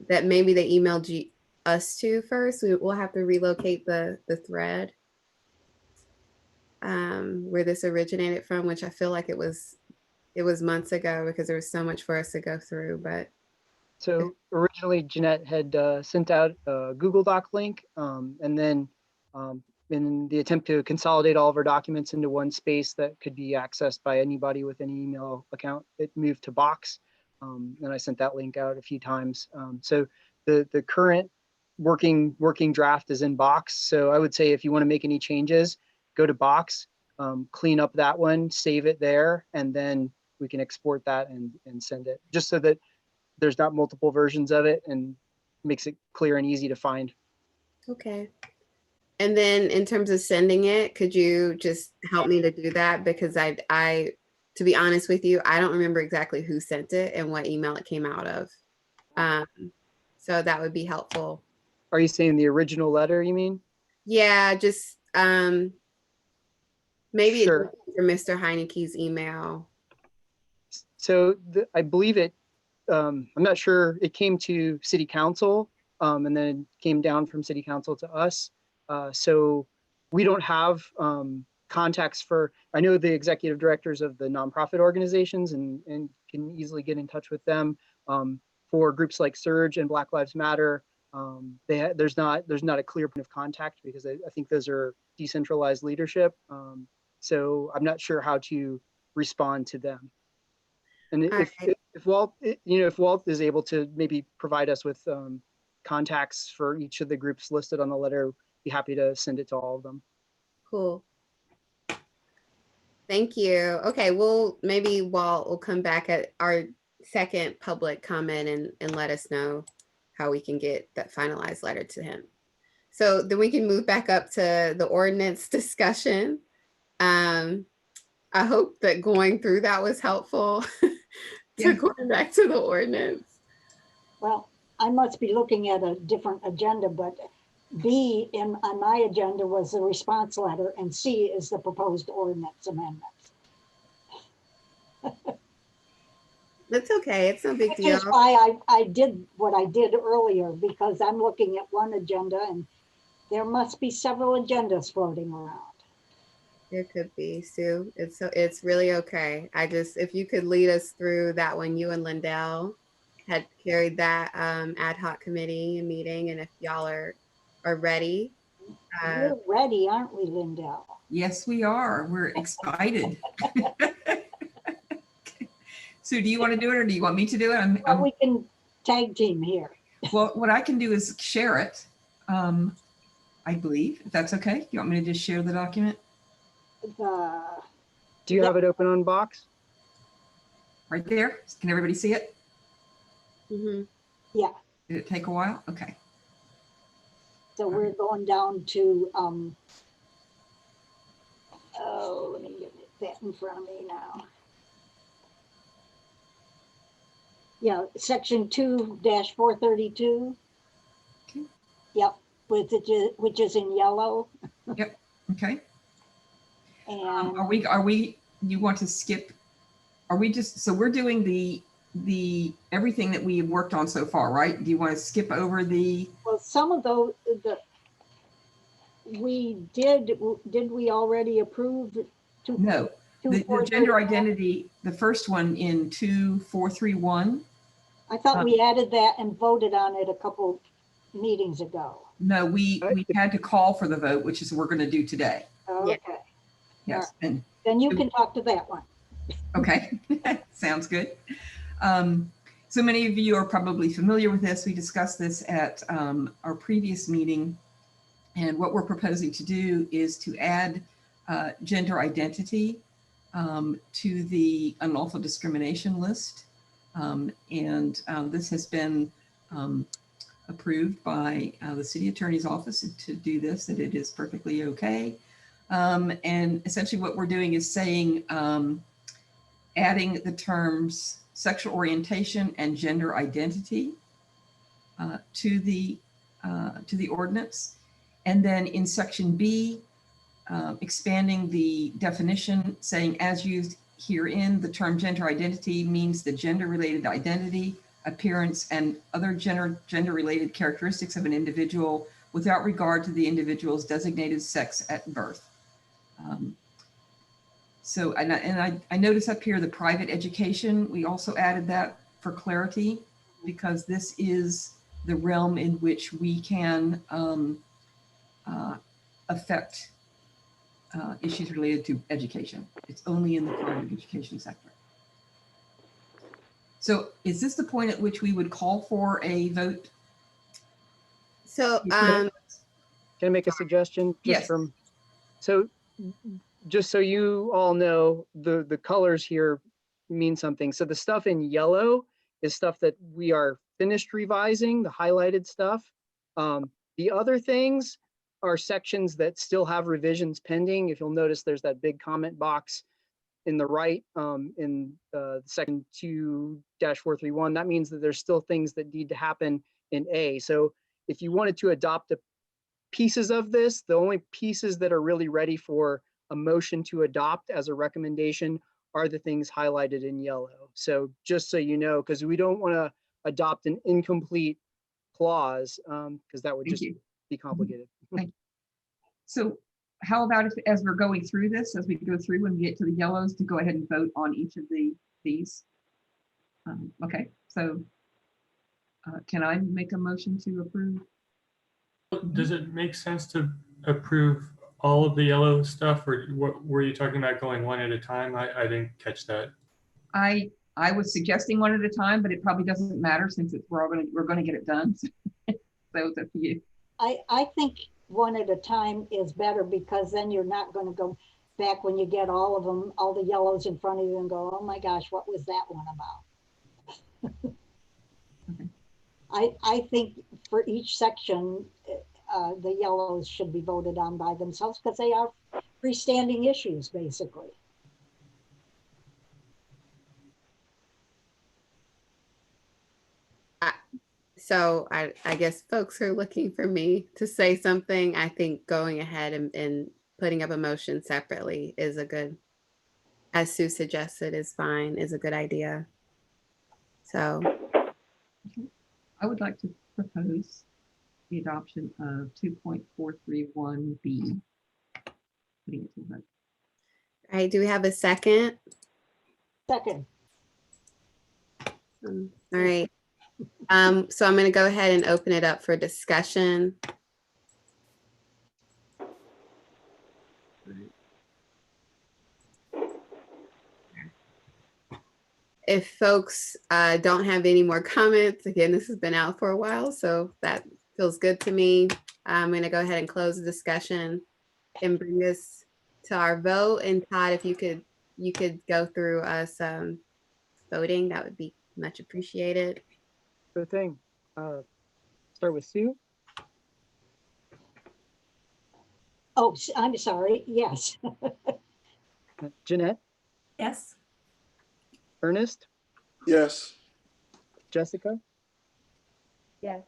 maybe they emailed you us to first. We'll have to relocate the thread where this originated from, which I feel like it was months ago because there was so much for us to go through. But so originally Jeanette had sent out a Google Doc link, and then in the attempt to consolidate all of our documents into one space that could be accessed by anybody with any email account, it moved to Box. And I sent that link out a few times. So the current working draft is in Box. So I would say if you want to make any changes, go to Box, clean up that one, save it there, and then we can export that and send it, just so that there's not multiple versions of it and makes it clear and easy to find. okay. And then in terms of sending it, could you just help me to do that? Because I, to be honest with you, I don't remember exactly who sent it and what email it came out of. So that would be helpful. Are you saying the original letter, you mean? Yeah, just maybe Sure. it's for Mr. Heineke's email. So I believe it, I'm not sure, it came to City Council and then came down from City Council to us. So we don't have contacts for, I know the executive directors of the nonprofit organizations and can easily get in touch with them. For groups like Surge and Black Lives Matter, there's not a clear point of contact because I think those are decentralized leadership. So I'm not sure how to respond to them. And if Walt, if Walt is able to maybe provide us with contacts for each of the groups listed on the letter, be happy to send it to all of them. Cool. Thank you. Okay, well, maybe Walt will come back at our second public comment and let us know how we can get that finalized letter to him. So then we can move back up to the ordinance discussion. I hope that going through that was helpful to going back to the ordinance. Well, I must be looking at a different agenda, but B on my agenda was the response letter and C is the proposed ordinance amendments. That's okay. It's no big deal. That's why I did what I did earlier, because I'm looking at one agenda and there must be several agendas floating around. There could be, Sue. It's really okay. If you could lead us through that one, you and Lindell had carried that ad hoc committee meeting, and if y'all are ready. We're ready, aren't we, Lindell? Yes, we are. We're excited. So do you want to do it or do you want me to do it? Well, we can tag team here. Well, what I can do is share it, I believe, if that's okay. You want me to just share the document? Do you have it open on Box? Right there. Can everybody see it? Mm-hmm. Yeah. Did it take a while? Okay. So we're going down to, let me get that in front of me now. Yeah, section 2-432. Okay. Yep, which is in yellow. Yep. Okay. And you want to skip? So we're doing the everything that we worked on so far, right? Do you want to skip over the? Well, some of those we did we already approve? No, the gender identity, the first one in 2431. I thought we added that and voted on it a couple meetings ago. No, we had to call for the vote, which is what we're going to do today. Okay. Yes. Right. And then you can talk to that one. Okay. Sounds good. So many of you are probably familiar with this. We discussed this at our previous meeting. And what we're proposing to do is to add gender identity to the unlawful discrimination list. This has been approved by the city attorney's office to do this, that it is perfectly okay. And essentially what we're doing is saying, adding the terms sexual orientation and gender identity to the ordinance. And then in section B, expanding the definition, saying as used herein, the term gender identity means the gender related identity appearance, and other gender-related characteristics of an individual without regard to the individual's designated sex at birth. So, I notice up here the private education, we also added that for clarity, because this is the realm in which we can affect issues related to education. It's only in the private education sector. So is this the point at which we would call for a vote? So, Can I make a suggestion? Just Yes. So just so you all know, the colors here mean something. So the stuff in yellow is stuff that we are finished revising, the highlighted stuff. The other things are sections that still have revisions pending. If you'll notice, there's that big comment box in the right in section 2-431. That means that there's still things that need to happen in A. So if you wanted to adopt the pieces of this, the only pieces that are really ready for a motion to adopt as a recommendation are the things highlighted in yellow. So just so you know, because we don't want to adopt an incomplete clause, because that would just be complicated. So how about if, as we're going through this, as we go through when we get to the yellows, to go ahead and vote on each of these? Okay, so can I make a motion to approve? Does it make sense to approve all of the yellow stuff, or what were you talking about going one at a time? I didn't catch that. I was suggesting one at a time, but it probably doesn't matter since we're going to get it done. So it's up to you. I think one at a time is better, because then you're not going to go back when you get all of them, all the yellows in front of you, and go, oh my gosh, what was that one about? Okay. I think for each section, the yellows should be voted on by themselves, because they are freestanding issues, basically. So I guess folks are looking for me to say something. I think going ahead and putting up a motion separately is a good, as Sue suggested, is fine, is a good idea. So I would like to propose the adoption of 2.431B. Putting it to the vote. all right, do we have a second? Second. All right. So I'm going to go ahead and open it up for discussion. If folks don't have any more comments, again, this has been out for a while, so that feels good to me. I'm going to go ahead and close the discussion and bring this to our vote. And Todd, if you could go through us voting, that would be much appreciated. Sure thing. Start with Sue. Oh, I'm sorry. Yes. Jeanette. Yes. Ernest. Yes. Jessica. Yes.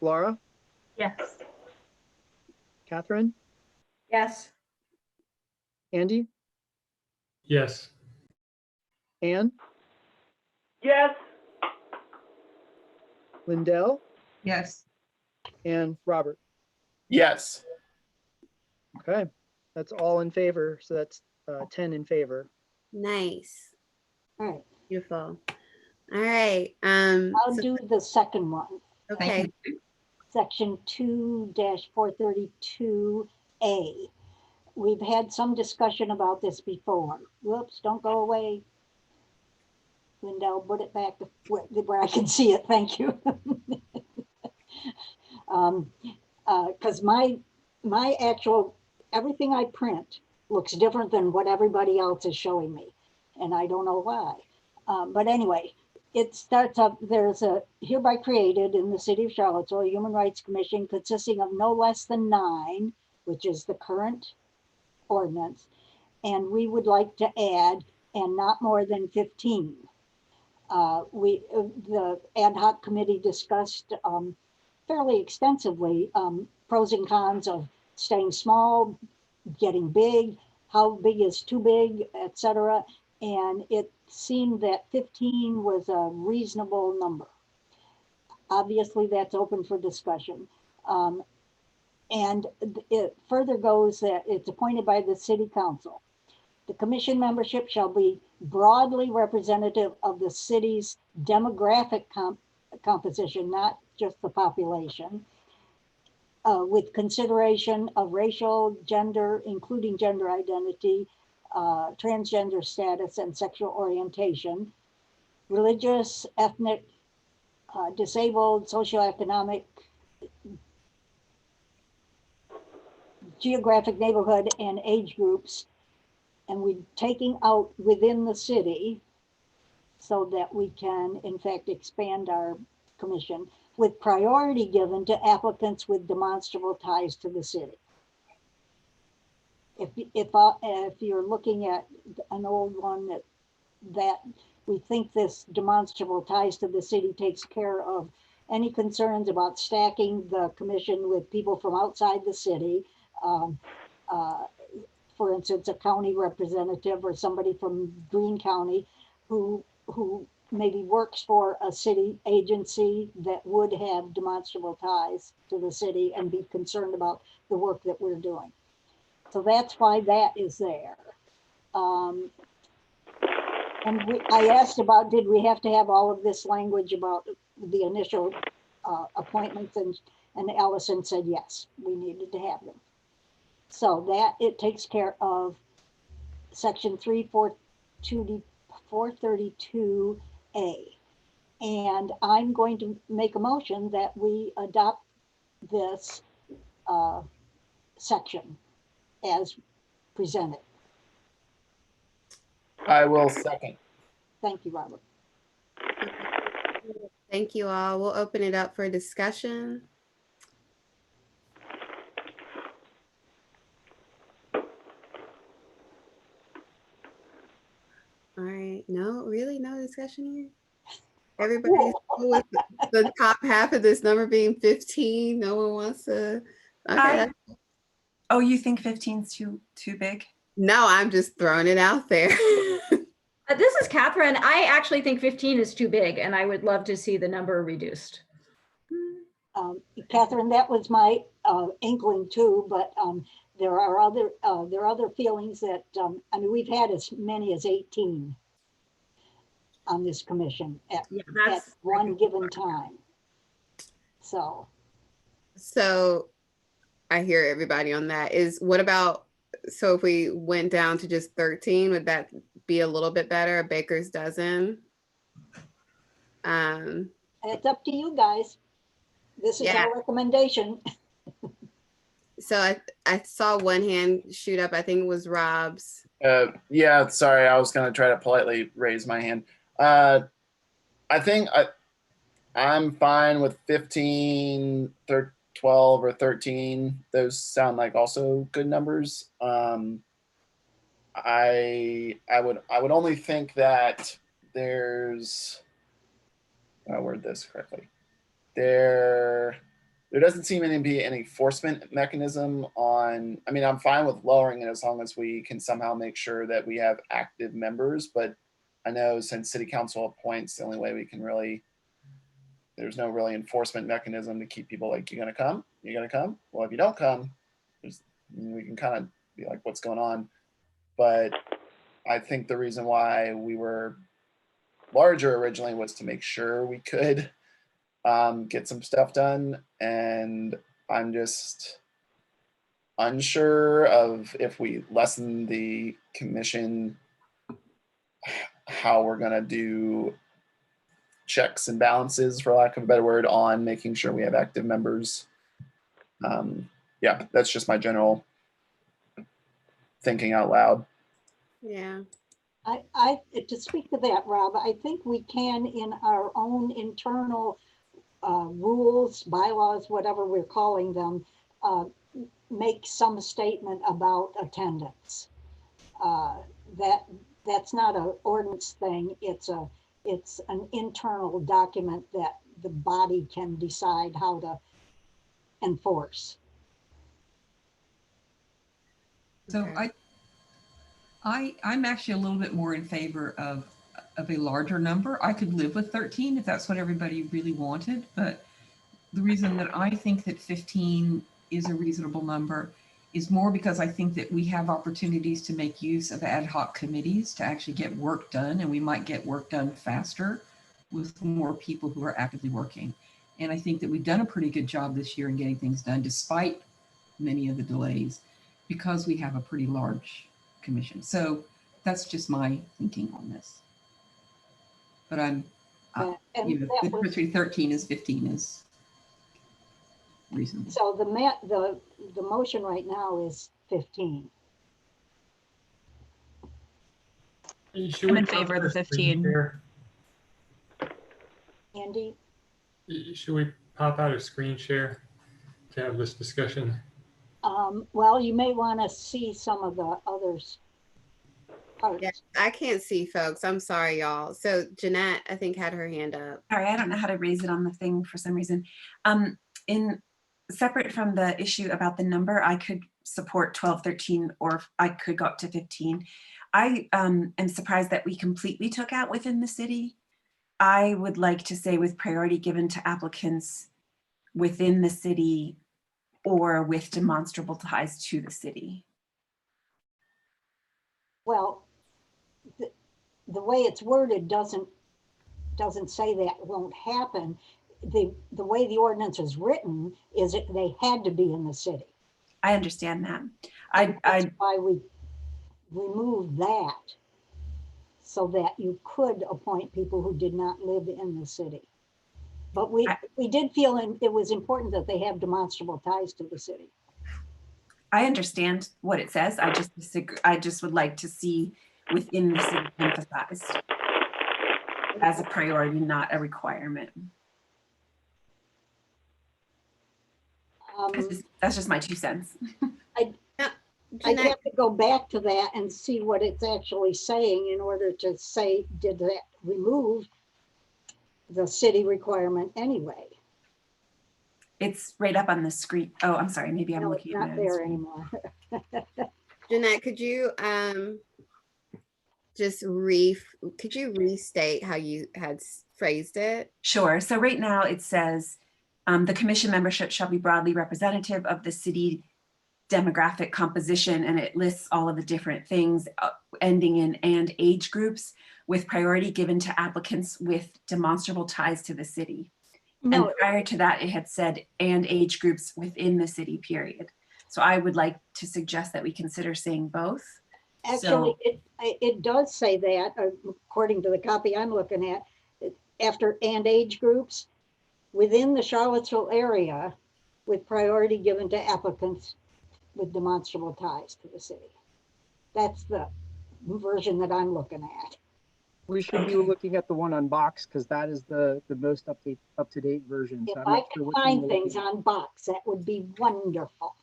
Laura. Yes. Catherine. Yes. Andy. Yes. Anne. Yes. Lindell. Yes. And Robert. Yes. Okay, that's all in favor. So that's 10 in favor. Nice. All right. Beautiful. All right. I'll So- do the second one. okay. Section 2-432A. We've had some discussion about this before. Whoops, don't go away. Lindell, put it back to where I can see it. Thank you. Because my actual, everything I print looks different than what everybody else is showing me. And I don't know why. But anyway, it starts up, there's a hereby created in the city of Charlottesville, a Human Rights Commission consisting of no less than 9, which is the current ordinance. And we would like to add, and not more than 15. The ad hoc committee discussed fairly extensively pros and cons of staying small, getting big, how big is too big, etc. And it seemed that 15 was a reasonable number. Obviously, that's open for discussion. And it further goes that it's appointed by the city council. The commission membership shall be broadly representative of the city's demographic composition, not just the population, with consideration of racial, gender, including gender identity, transgender status and sexual orientation, religious, ethnic, disabled, socioeconomic, geographic neighborhood, and age groups. And we're taking out within the city so that we can, in fact, expand our commission with priority given to applicants with demonstrable ties to the city. If you're looking at an old one that we think this demonstrable ties to the city takes care of any concerns about stacking the commission with people from outside the city. For instance, a county representative or somebody from Greene County who maybe works for a city agency that would have demonstrable ties to the city and be concerned about the work that we're doing. So that's why that is there. And I asked about, did we have to have all of this language about the initial appointments, and Allison said, yes, we needed to have them. So that it takes care of section 432A. And I'm going to make a motion that we adopt this section as presented. I will second. Thank you, Robert. Thank you all. We'll open it up for discussion. All right, no, really no discussion here? Everybody's cool with the top half of this number being 15. No one wants to. Okay. Oh, you think 15's too big? No, I'm just throwing it out there. This is Catherine. I actually think 15 is too big, and I would love to see the number reduced. Catherine, that was my inkling too, but there are other feelings that I mean, we've had as many as 18 on this commission at one given time. So I hear everybody on that. What about, so if we went down to just 13, would that be a little bit better? A baker's dozen? It's up to you guys. This is our recommendation. So I saw one hand shoot up. I think it was Rob's. Yeah, sorry. I was going to try to politely raise my hand. I think I'm fine with 15, 12 or 13. Those sound like also good numbers. I would only think that there's, I'll word this correctly. There doesn't seem to be any enforcement mechanism on, I mean, I'm fine with lowering it as long as we can somehow make sure that we have active members, but I know since city council appoints, the only way we can really, there's no really enforcement mechanism to keep people like, you're gonna come? You're gonna come? Well, if you don't come, we can kind of be like, what's going on? But I think the reason why we were larger originally was to make sure we could get some stuff done. And I'm just unsure of if we lessen the commission, how we're gonna do checks and balances, for lack of a better word, on making sure we have active members. Yeah, that's just my general thinking out loud. Yeah. I to speak to that, Rob, I think we can, in our own internal rules, bylaws, whatever we're calling them, make some statement about attendance. That's not an ordinance thing. It's an internal document that the body can decide how to enforce. So I'm actually a little bit more in favor of of a larger number. I could live with 13 if that's what everybody really wanted, but the reason that I think that 15 is a reasonable number is more because I think that we have opportunities to make use of ad hoc committees to actually get work done, and we might get work done faster with more people who are actively working. And I think that we've done a pretty good job this year in getting things done despite many of the delays because we have a pretty large commission. So that's just my thinking on this. But I'm, and you know, that the was- difference between 13 is 15 is reasonable. So the motion right now is 15. Should I'm we in pop favor of out the a screen 15. share? Andy? Should we pop out a screen share to have this discussion? Well, you may want to see some of the others. Parts. Yeah, I can't see folks. I'm sorry, y'all. So Jeanette, I think, had her hand up. Sorry, I don't know how to raise it on the thing for some reason. In separate from the issue about the number, I could support 12, 13, or I could go up to 15. I am surprised that we completely took out within the city. I would like to say with priority given to applicants within the city or with demonstrable ties to the city. Well, the way it's worded doesn't say that won't happen. The way the ordinance is written is that they had to be in the city. I understand that. That's why we removed that, so that you could appoint people who did not live in the city. But we did feel it was important that they have demonstrable ties to the city. I understand what it says. I just disagree. I just would like to see within the city emphasized as a priority, not a requirement. That's just my 2 cents. I'd have to go back to that and see what it's actually saying in order to say, did that remove the city requirement anyway? It's right up on the screen. Oh, I'm sorry. Maybe I'm No, it's looking at not it. there anymore. Jeanette, could you could you restate how you had phrased it? Sure. So right now it says the commission membership shall be broadly representative of the city demographic composition, and it lists all of the different things ending in and age groups with priority given to applicants with demonstrable ties to the city. No. And prior to that, it had said and age groups within the city, period. So I would like to suggest that we consider saying both. Actually, it does say that, according to the copy I'm looking at, after and age groups within the Charlottesville area with priority given to applicants with demonstrable ties to the city. That's the version that I'm looking at. We should be looking at the one on Box because that is the most up-to-date version. If So I'm I not sure could which find one things on Box, that would be wonderful.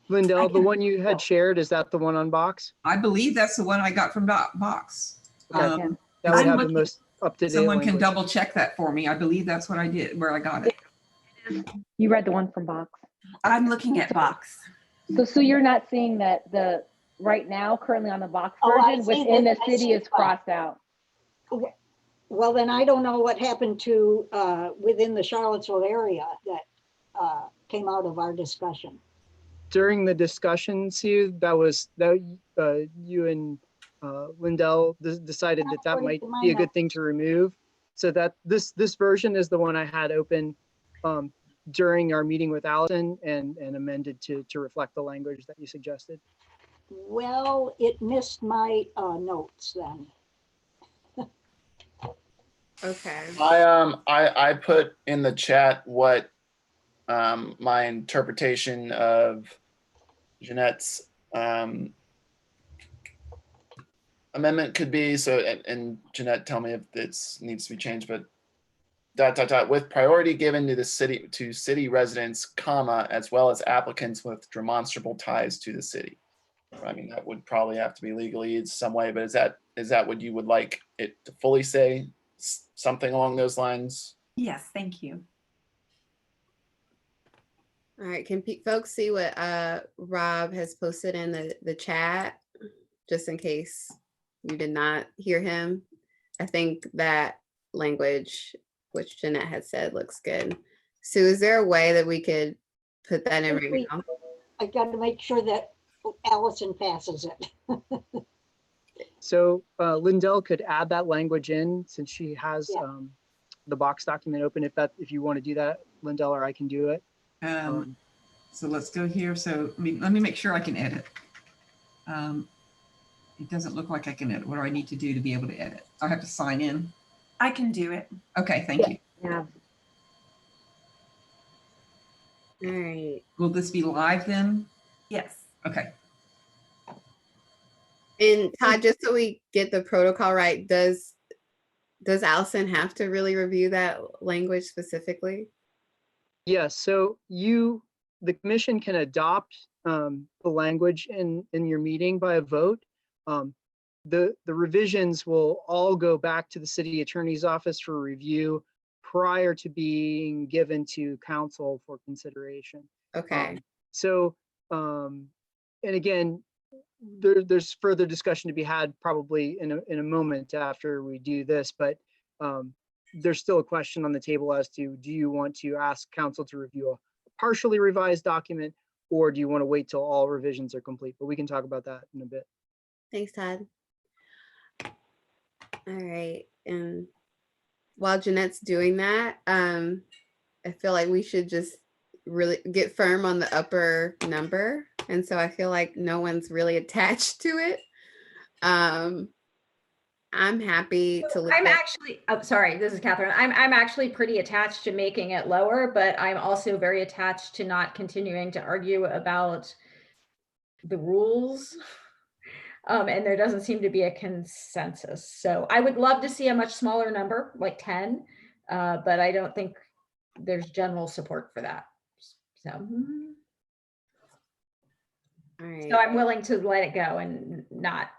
Lindell, the one you had shared, is that the one on Box? I believe that's the one I got from Box. Okay. That would have the most up-to-date Someone can language. double check that for me. I believe that's what I did, where I got it. You read the one from Box. I'm looking at Box. So you're not seeing that the right now currently on the Box Oh, I version see within that. the I city see is that. crossed out. Well, then I don't know what happened to within the Charlottesville area that came out of our discussion. During the discussion, Sue, you and Lindell decided that might be a good thing to remove. So that this version is the one I had open during our meeting with Allison and amended to reflect the language that you suggested. Well, it missed my notes then. Okay. I put in the chat what my interpretation of Jeanette's amendment could be. So, and Jeanette, tell me if this needs to be changed, but ... with priority given to city residents, comma, as well as applicants with demonstrable ties to the city. I mean, that would probably have to be legally in some way, but is that what you would like it to fully say? Something along those lines? Yes, thank you. All right, can folks see what Rob has posted in the chat, just in case you did not hear him I think that language, which Jeanette had said, looks good. Sue, is there a way that we could put that in right now? I got to make sure that Allison passes it. So Lindell could add that language in since she has Yeah. the box document open. If you want to do that, Lindell, or I can do it. So let's go here. So let me make sure I can edit. It doesn't look like I can edit. What do I need to do to be able to edit? I have to sign in. I can do it. Okay, thank you. Yeah. All right. Will this be live then? Yes. Okay. And Todd, just so we get the protocol right, does Allison have to really review that language specifically? Yes. So the commission can adopt the language in your meeting by a vote. The revisions will all go back to the city attorney's office for review prior to being given to council for consideration. Okay. And again, there's further discussion to be had probably in a moment after we do this, but there's still a question on the table as to, do you want to ask council to review a partially revised document, or do you want to wait till all revisions are complete? But we can talk about that in a bit. Thanks, Todd. All right. And while Jeanette's doing that, I feel like we should just really get firm on the upper number. And so I feel like no one's really attached to it. I'm happy to look I'm actually, oh, sorry, this is Catherine. I'm actually pretty attached to making it lower, but I'm also very attached to not continuing to argue about the rules. And there doesn't seem to be a consensus. So I would love to see a much smaller number, like 10, but I don't think there's general support for that. So, all right. So I'm willing to let it go and not.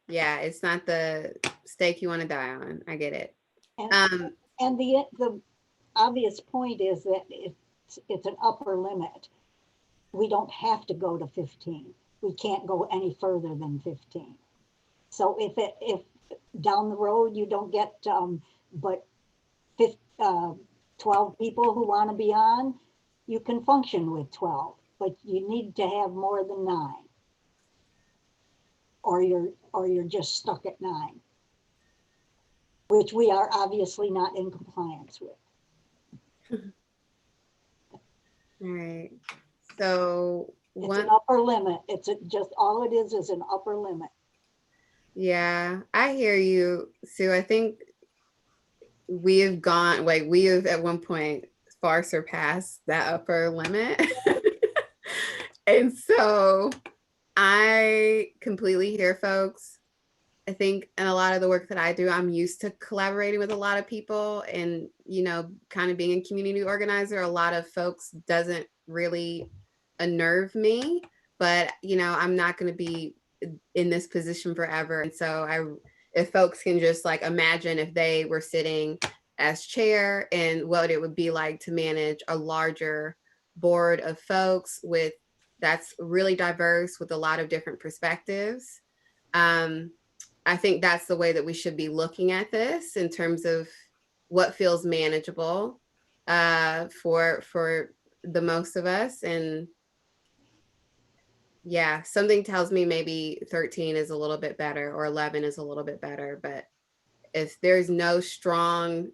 Yeah, it's not the stake you want to die on. I get it. And the obvious point is that it's an upper limit. We don't have to go to 15. We can't go any further than 15. So if down the road you don't get but 12 people who want to be on, you can function with 12, but you need to have more than 9, or you're just stuck at 9, which we are obviously not in compliance with. All right. So it's an upper limit. It's just all it is an upper limit. Yeah, I hear you, Sue. I think we have gone, like we have at one point far surpassed that upper limit. And so I completely hear folks. I think in a lot of the work that I do, I'm used to collaborating with a lot of people and, kind of being a community organizer. A lot of folks doesn't really unnerve me, but, I'm not going to be in this position forever. And so if folks can just like imagine if they were sitting as chair and what it would be like to manage a larger board of folks that's really diverse with a lot of different perspectives. I think that's the way that we should be looking at this in terms of what feels manageable for the most of us. And yeah, something tells me maybe 13 is a little bit better or 11 is a little bit better. But if there's no strong,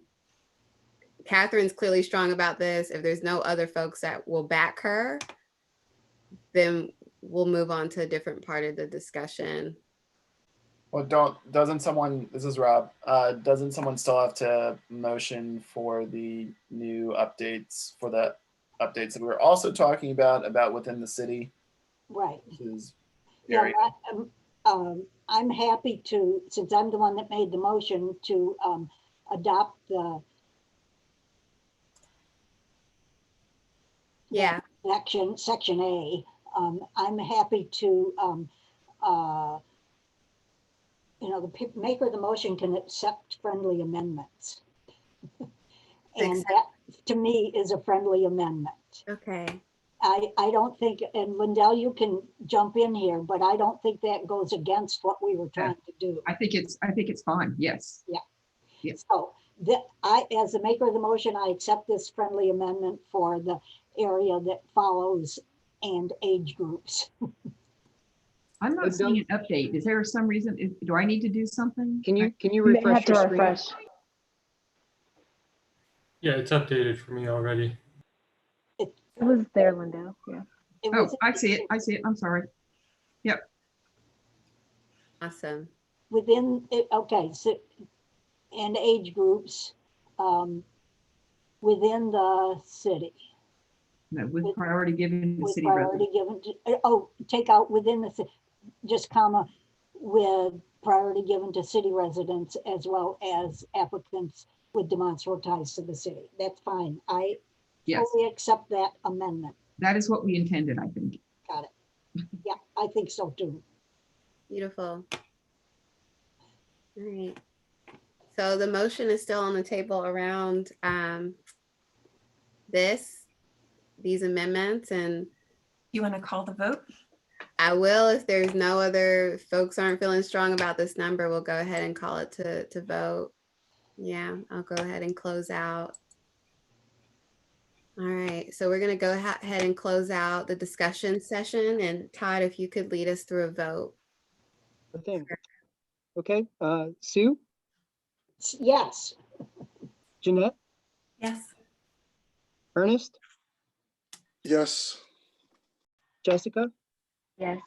Catherine's clearly strong about this. If there's no other folks that will back her, then we'll move on to a different part of the discussion. Well, this is Rob, doesn't someone still have to motion for the new updates, for the updates that we were also talking about within the city? Right. Yeah, I'm happy to, since I'm the one that made the motion, to adopt the section A. I'm happy to, the maker of the motion can accept friendly amendments. And that to me is a friendly amendment. Okay. I don't think, and Lindell, you can jump in here, but I don't think that goes against what we were trying to do. I think it's fine. Yes. Yeah. Yes. So as the maker of the motion, I accept this friendly amendment for the area that follows and age groups. I'm not seeing an update. Is there some reason? Do I need to do something? Can you You may refresh have to your screen? refresh. Yeah, it's updated for me already. It was there, Linda. Yeah. Oh, I see it. I see it. I'm sorry. Yep. Awesome. Within it, okay, so and age groups within the city. No, with priority given to With city priority residents. given to, take out within the, just comma, with priority given to city residents as well as applicants with demonstrable ties to the city. That's fine. I Yes, totally accept that amendment. that is what we intended, I think. Got it. Yeah, I think so too. Beautiful. All right. So the motion is still on the table around these amendments, and You want to call the vote? I will, if there's no other folks aren't feeling strong about this number, we'll go ahead and call it to vote. Yeah, I'll go ahead and close out. All right, so we're gonna go ahead and close out the discussion session, and Todd, if you could lead us through a vote. Okay. Okay. Sue, Yes. Jeanette, Yes. Ernest, Yes. Jessica, Yes.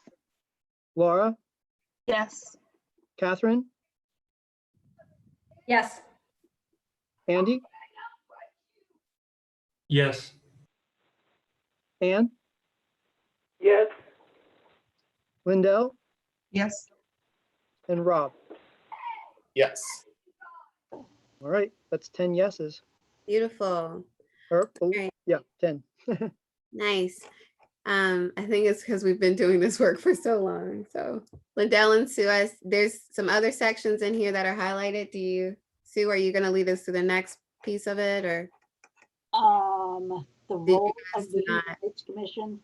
Laura, Yes. Catherine, Yes. Andy, Yes. Anne, Yes. Lindell, Yes. and Rob. Yes. All right, that's 10 yeses. Beautiful. Or, right. yeah, 10. Nice. I think it's because we've been doing this work for so long. So Lindell and Sue, there's some other sections in here that are highlighted. Sue, are you going to lead us to the next piece of it, or? The role of the Human Rights Commission.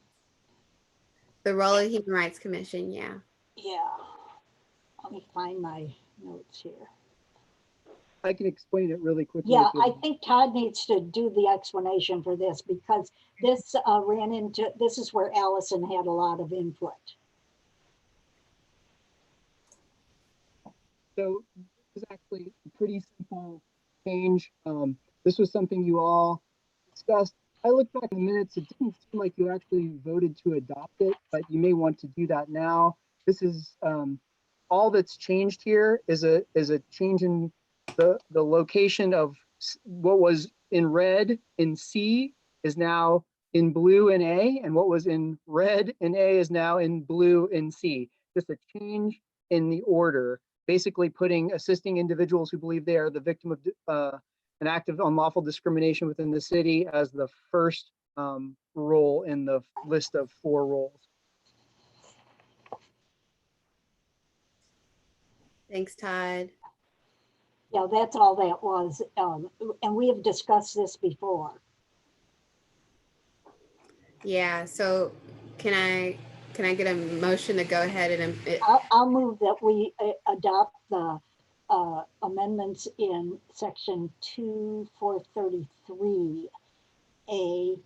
The role of Human Rights Commission, yeah. Yeah. Let me find my notes here. I can explain it really quickly. Yeah, I think Todd needs to do the explanation for this because this this is where Allison had a lot of input. So this is actually a pretty simple change. This was something you all discussed. I looked back in the minutes, it didn't seem like you actually voted to adopt it, but you may want to do that now. This is all that's changed here is a change in the location of what was in red in C is now in blue in A, and what was in red in A is now in blue in C. Just a change in the order, basically putting assisting individuals who believe they are the victim of an act of unlawful discrimination within the city as the first role in the list of 4 roles. Thanks, Todd. Yeah, that's all that was. And we have discussed this before. Yeah, so can I get a motion to go ahead and I'll move that we adopt the amendments in section 2433A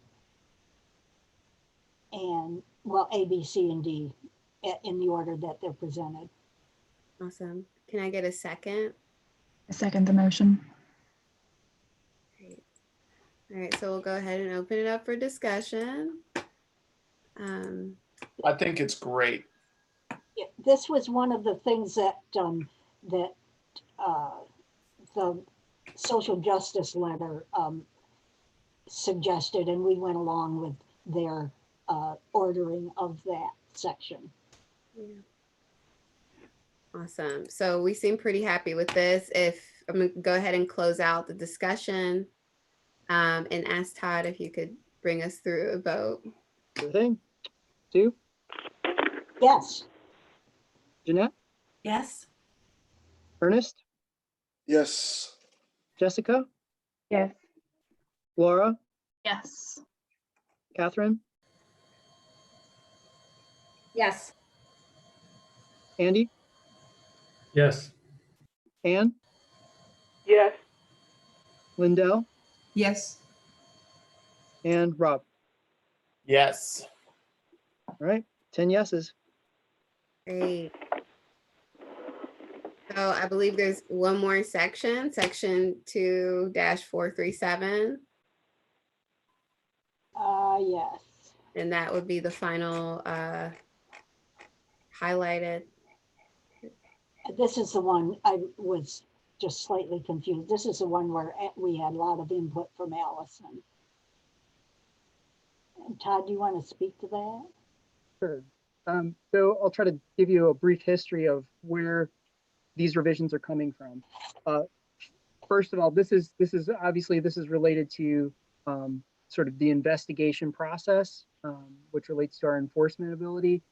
and well, A, B, C, and D in the order that they're presented. Awesome. Can I get a second? I second the motion. Great. All right, so we'll go ahead and open it up for discussion. I think it's great. Yeah, this was one of the things that the social justice letter suggested, and we went along with their ordering of that section. Yeah. Awesome. So we seem pretty happy with this. If I'm gonna go ahead and close out the discussion and ask Todd if you could bring us through a vote. Sure thing. Sue, Yes. Jeanette, Yes. Ernest, Yes. Yes. Laura, Yes. Catherine, Yes. Andy, Yes. Anne, Yes. Lindell, Yes. and Rob. Yes. All right, 10 yeses. Great. So I believe there's one more section, section 2-437, Yes. and that would be the final highlighted. This is the one I was just slightly confused. This is the one where we had a lot of input from Allison. And Todd, do you want to speak to that? Sure. So I'll try to give you a brief history of where these revisions are coming from. First of all, this is obviously related to sort of the investigation process, which relates to our enforcement ability.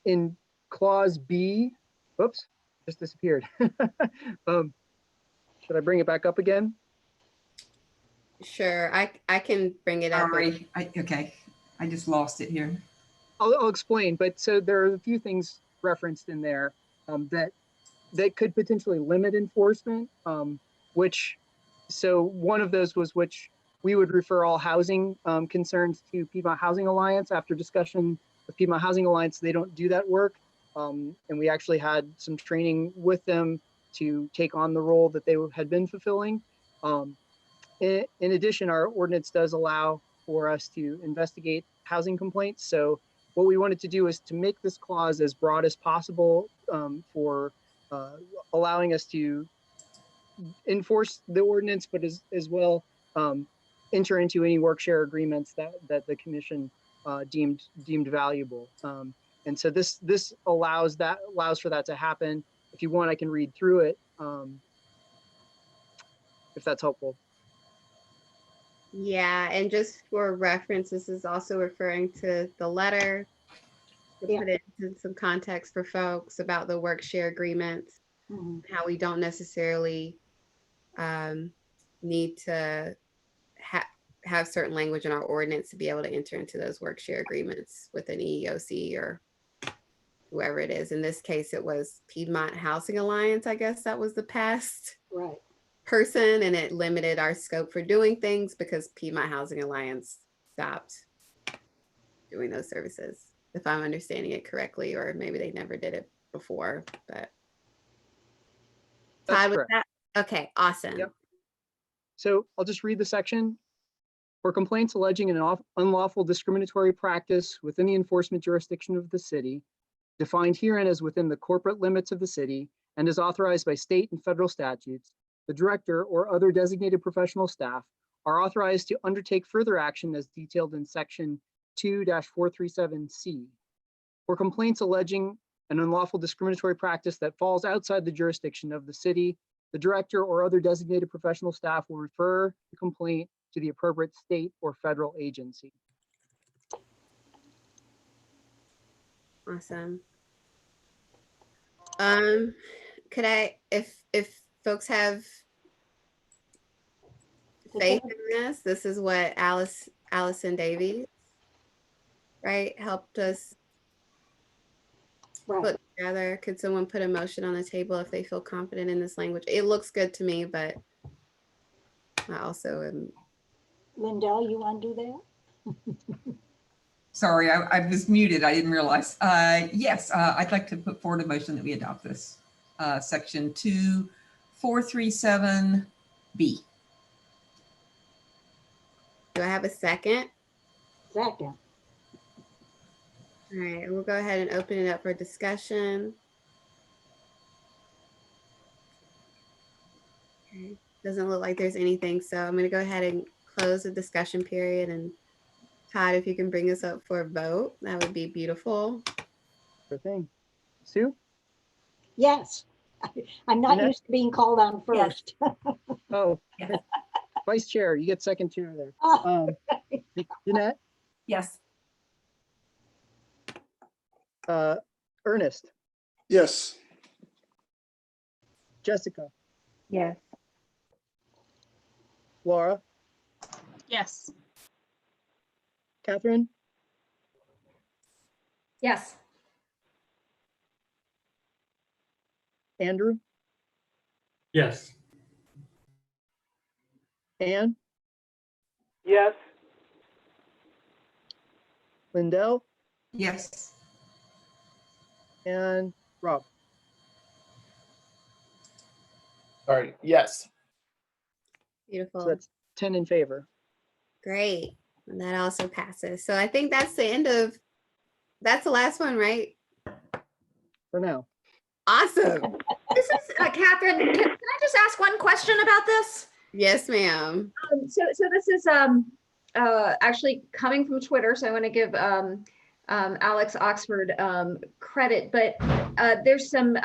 In clause B, whoops, just disappeared. Should I bring it back up again? Sure, I can bring it up. Sorry. Okay. I just lost it here. I'll explain, but so there are a few things referenced in there that could potentially limit enforcement, so one of those was which we would refer all housing concerns to Piedmont Housing Alliance. After discussion with Piedmont Housing Alliance, they don't do that work. And we actually had some training with them to take on the role that they had been fulfilling. In addition, our ordinance does allow for us to investigate housing complaints. So what we wanted to do is to make this clause as broad as possible for allowing us to enforce the ordinance, but as well enter into any work share agreements that the commission deemed valuable. And so this allows for that to happen. If you want, I can read through it if that's helpful. Yeah, and just for reference, this is also referring to the letter to put it into some context for folks about the work share agreements, how we don't necessarily need to have certain language in our ordinance to be able to enter into those work share agreements with an EEOC or whoever it is. In this case, it was Piedmont Housing Alliance. I guess that was the past person, and it limited our scope for doing things because Piedmont Housing Alliance stopped doing those services, if I'm understanding it correctly, or maybe they never did it before. But Todd, was that okay? Awesome. Yep. So I'll just read the section. For complaints alleging an unlawful discriminatory practice within the enforcement jurisdiction of the city, defined herein as within the corporate limits of the city and is authorized by state and federal statutes, the director or other designated professional staff are authorized to undertake further action as detailed in section 2-437C. For complaints alleging an unlawful discriminatory practice that falls outside the jurisdiction of the city, the director or other designated professional staff will refer the complaint to the appropriate state or federal agency. Awesome. Could I, if folks have faith in this is what Allison Davies, right, helped us put together. Could someone put a motion on the table if they feel confident in this language? It looks good to me, but I also am. Lindell, you want to do that? Sorry, I was muted. I didn't realize. Yes, I'd like to put forward a motion that we adopt this. Section 2-437B. Do I have a second? Second. All right, we'll go ahead and open it up for discussion. Okay. Doesn't look like there's anything, so I'm going to go ahead and close the discussion period. And Todd, if you can bring us up for a vote, that would be beautiful. Sure thing. Sue? Yes. I'm not used to being called on first. Yes. Oh, yes. Vice Chair, you get second chair there. Jeanette? Yes. Ernest? Yes. Jessica? Yes. Laura? Yes. Catherine? Yes. Andrew, Yes. Anne, Yes. Lindell, Yes. and Rob. All right, yes. Beautiful. So that's 10 in favor. Great. And that also passes. So I think that's the end of, that's the last one, right? For now. Awesome. This is Catherine. Can I just ask one question about this? Yes, ma'am. So this is actually coming from Twitter, so I want to give Alex Oxford credit, but there's some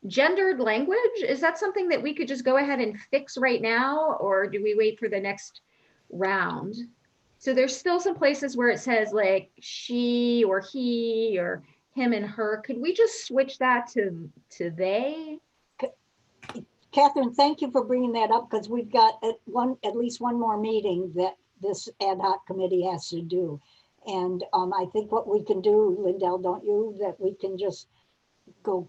gendered language. Is that something that we could just go ahead and fix right now, or do we wait for the next round? So there's still some places where it says like she or he or him and her. Could we just switch that to they? Catherine, thank you for bringing that up, because we've got at least one more meeting that this ad hoc committee has to do. And I think what we can do, Lindell, don't you, that we can just go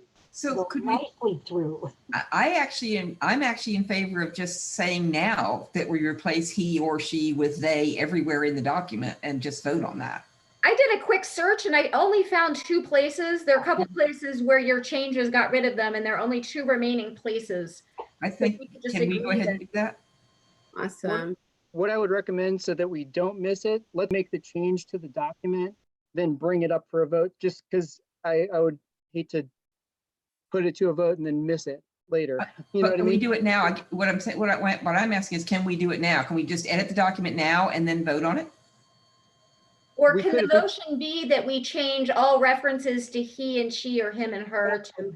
nicely through. I'm actually in favor of just saying now that we replace he or she with they everywhere in the document and just vote on that. I did a quick search and I only found 2 places. There are a couple places where your changes got rid of them, and there are only 2 remaining places. I think, can we go ahead and do that? Awesome. What I would recommend, so that we don't miss it, let's make the change to the document, then bring it up for a vote, just because I would hate to put it to a vote and then miss it later. You know what I Can mean? we do it now? What I'm saying, what I'm asking is, can we do it now? Can we just edit the document now and then vote on it? Or can the motion be that we change all references to he and she or him and her to?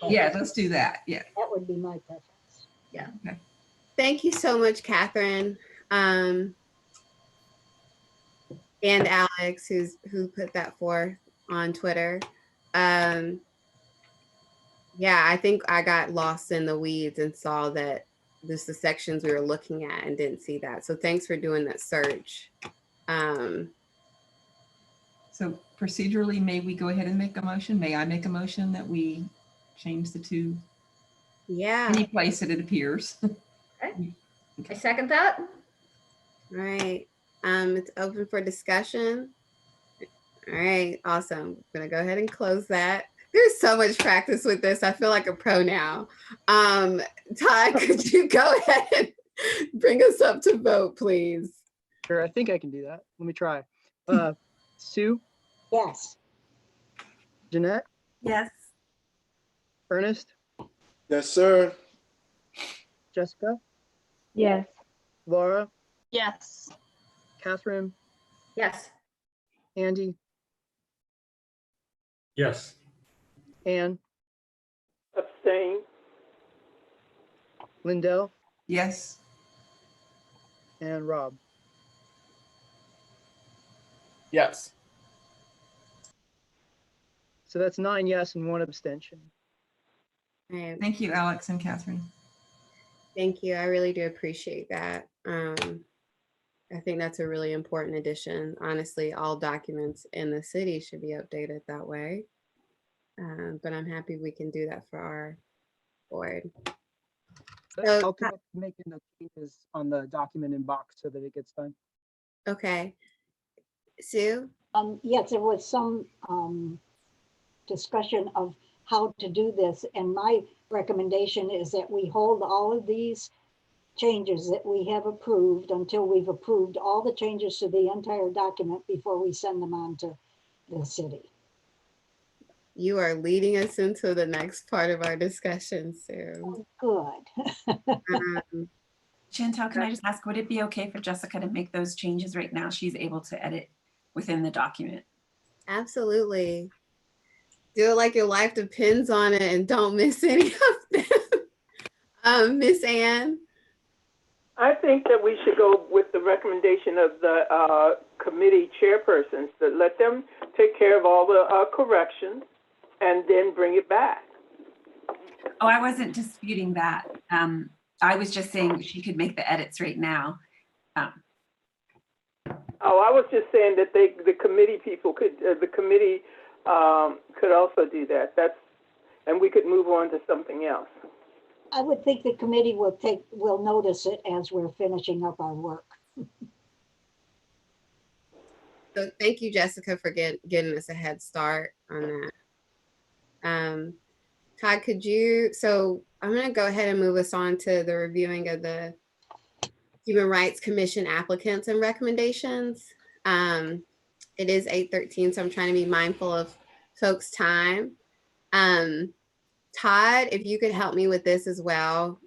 Yeah, let's do that. Yeah. That would be my preference. Yeah. Okay. Thank you so much, Catherine. And Alex, who put that forth on Twitter. Yeah, I think I got lost in the weeds and saw that this is the sections we were looking at and didn't see that. So thanks for doing that search. So procedurally, may we go ahead and make a motion? May I make a motion that we change the 2? Yeah. Any place that it appears. Okay. I second that. All right. It's open for discussion. All right, awesome. I'm gonna go ahead and close that. There's so much practice with this. I feel like a pro now. Todd, could you go ahead and bring us up to vote, please? Sure, I think I can do that. Let me try. Sue? Yes. Jeanette? Yes. Ernest? Yes, sir. Jessica? Yes. Laura? Yes. Catherine? Yes. Andy? Yes. Anne? Abstain. Lindell? Yes. And Rob? Yes. So that's 9 yes and 1 abstention. All right. Thank you, Alex and Catherine. Thank you. I really do appreciate that. I think that's a really important addition. Honestly, all documents in the city should be updated that way. But I'm happy we can do that for our board. So, I'll commit to making the changes on the document in box so that it gets done. okay. Sue? Yes, there was some discussion of how to do this, and my recommendation is that we hold all of these changes that we have approved until we've approved all the changes to the entire document before we send them on to the city. You are leading us into the next part of our discussion, Sue. Good. Chantal, can I just ask, would it be okay for Jessica to make those changes right now? She's able to edit within the document. Absolutely. Do it like your life depends on it and don't miss any of them. Miss Ann? I think that we should go with the recommendation of the committee chairpersons, to let them take care of all the corrections and then bring it back. Oh, I wasn't disputing that. I was just saying she could make the edits right now. Oh, I was just saying that the committee people could, the committee could also do that. And we could move on to something else. I would think the committee will notice it as we're finishing up our work. So thank you, Jessica, for getting us a head start on that. Todd, could you, so I'm going to go ahead and move us on to the reviewing of the Human Rights Commission applicants and recommendations. It is 8:13, so I'm trying to be mindful of folks' time. Todd, if you could help me with this as well,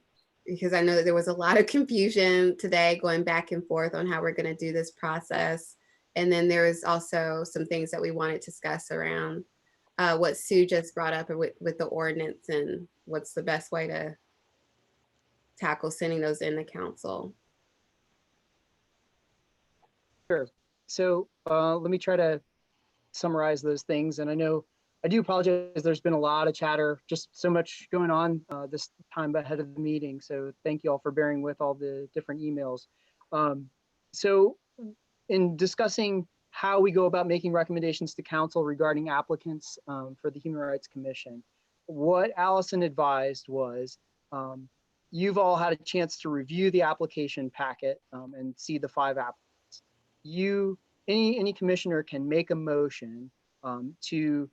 because I know that there was a lot of confusion today going back and forth on how we're going to do this process. And then there was also some things that we wanted to discuss around what Sue just brought up with the ordinance and what's the best way to tackle sending those in to council. Sure. So let me try to summarize those things. And I do apologize. There's been a lot of chatter, just so much going on this time ahead of the meeting. So thank you all for bearing with all the different emails. So in discussing how we go about making recommendations to council regarding applicants for the Human Rights Commission, what Allison advised was you've all had a chance to review the application packet and see the 5 applicants. Any commissioner can make a motion to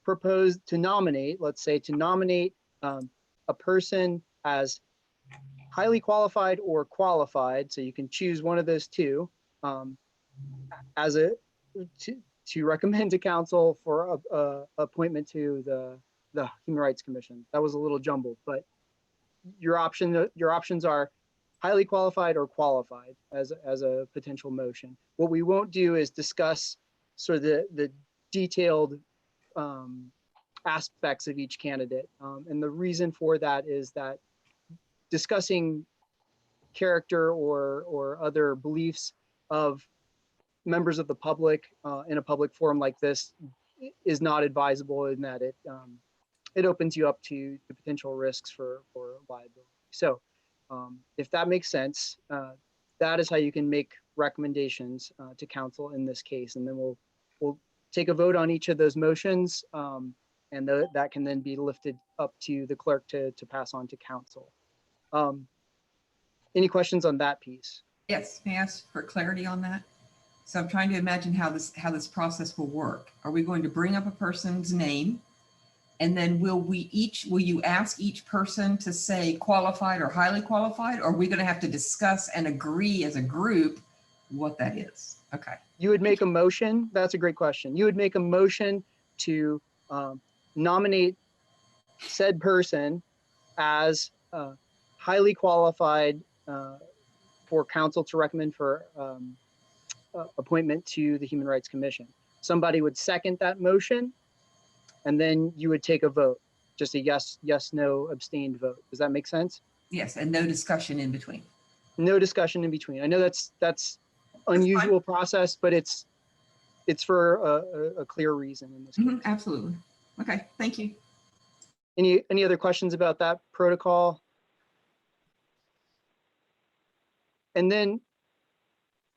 propose to nominate, let's say, to nominate a person as highly qualified or qualified, so you can choose one of those two, to recommend to council for a appointment to the Human Rights Commission. That was a little jumbled, but your options are highly qualified or qualified as a potential motion. What we won't do is discuss sort of the detailed aspects of each candidate. And the reason for that is that discussing character or other beliefs of members of the public in a public forum like this is not advisable, in that it opens you up to the potential risks for liability. So if that makes sense, that is how you can make recommendations to council in this case. And then we'll take a vote on each of those motions, and that can then be lifted up to the clerk to pass on to council. Any questions on that piece? Yes, may I ask for clarity on that? So I'm trying to imagine how this process will work. Are we going to bring up a person's name, and then will you ask each person to say qualified or highly qualified, or are we going to have to discuss and agree as a group what that is? Okay. You would make a motion. That's a great question. You would make a motion to nominate said person as highly qualified for council to recommend for appointment to the Human Rights Commission. Somebody would second that motion, and then you would take a vote, just a yes, no, abstained vote. Does that make sense? Yes, and no discussion in between. No discussion in between. I know that's unusual process, but it's for a clear reason in this case. Absolutely. Okay, thank you. Any other questions about that protocol? And then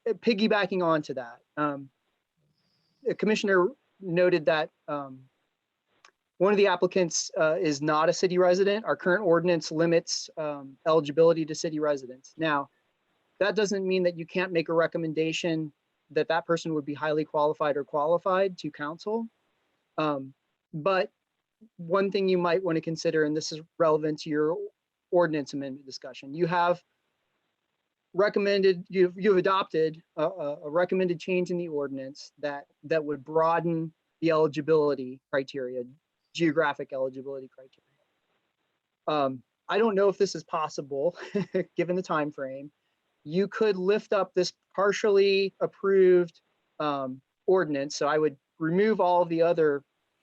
piggybacking onto that, the commissioner noted that one of the applicants is not a city resident. Our current ordinance limits eligibility to city residents. Now, that doesn't mean that you can't make a recommendation that that person would be highly qualified or qualified to council. But one thing you might want to consider, and this is relevant to your ordinance amendment discussion, you have recommended, you've adopted a recommended change in the ordinance that would broaden the eligibility criteria, geographic eligibility criteria. I don't know if this is possible given the time frame. You could lift up this partially approved ordinance. So I would remove all of the other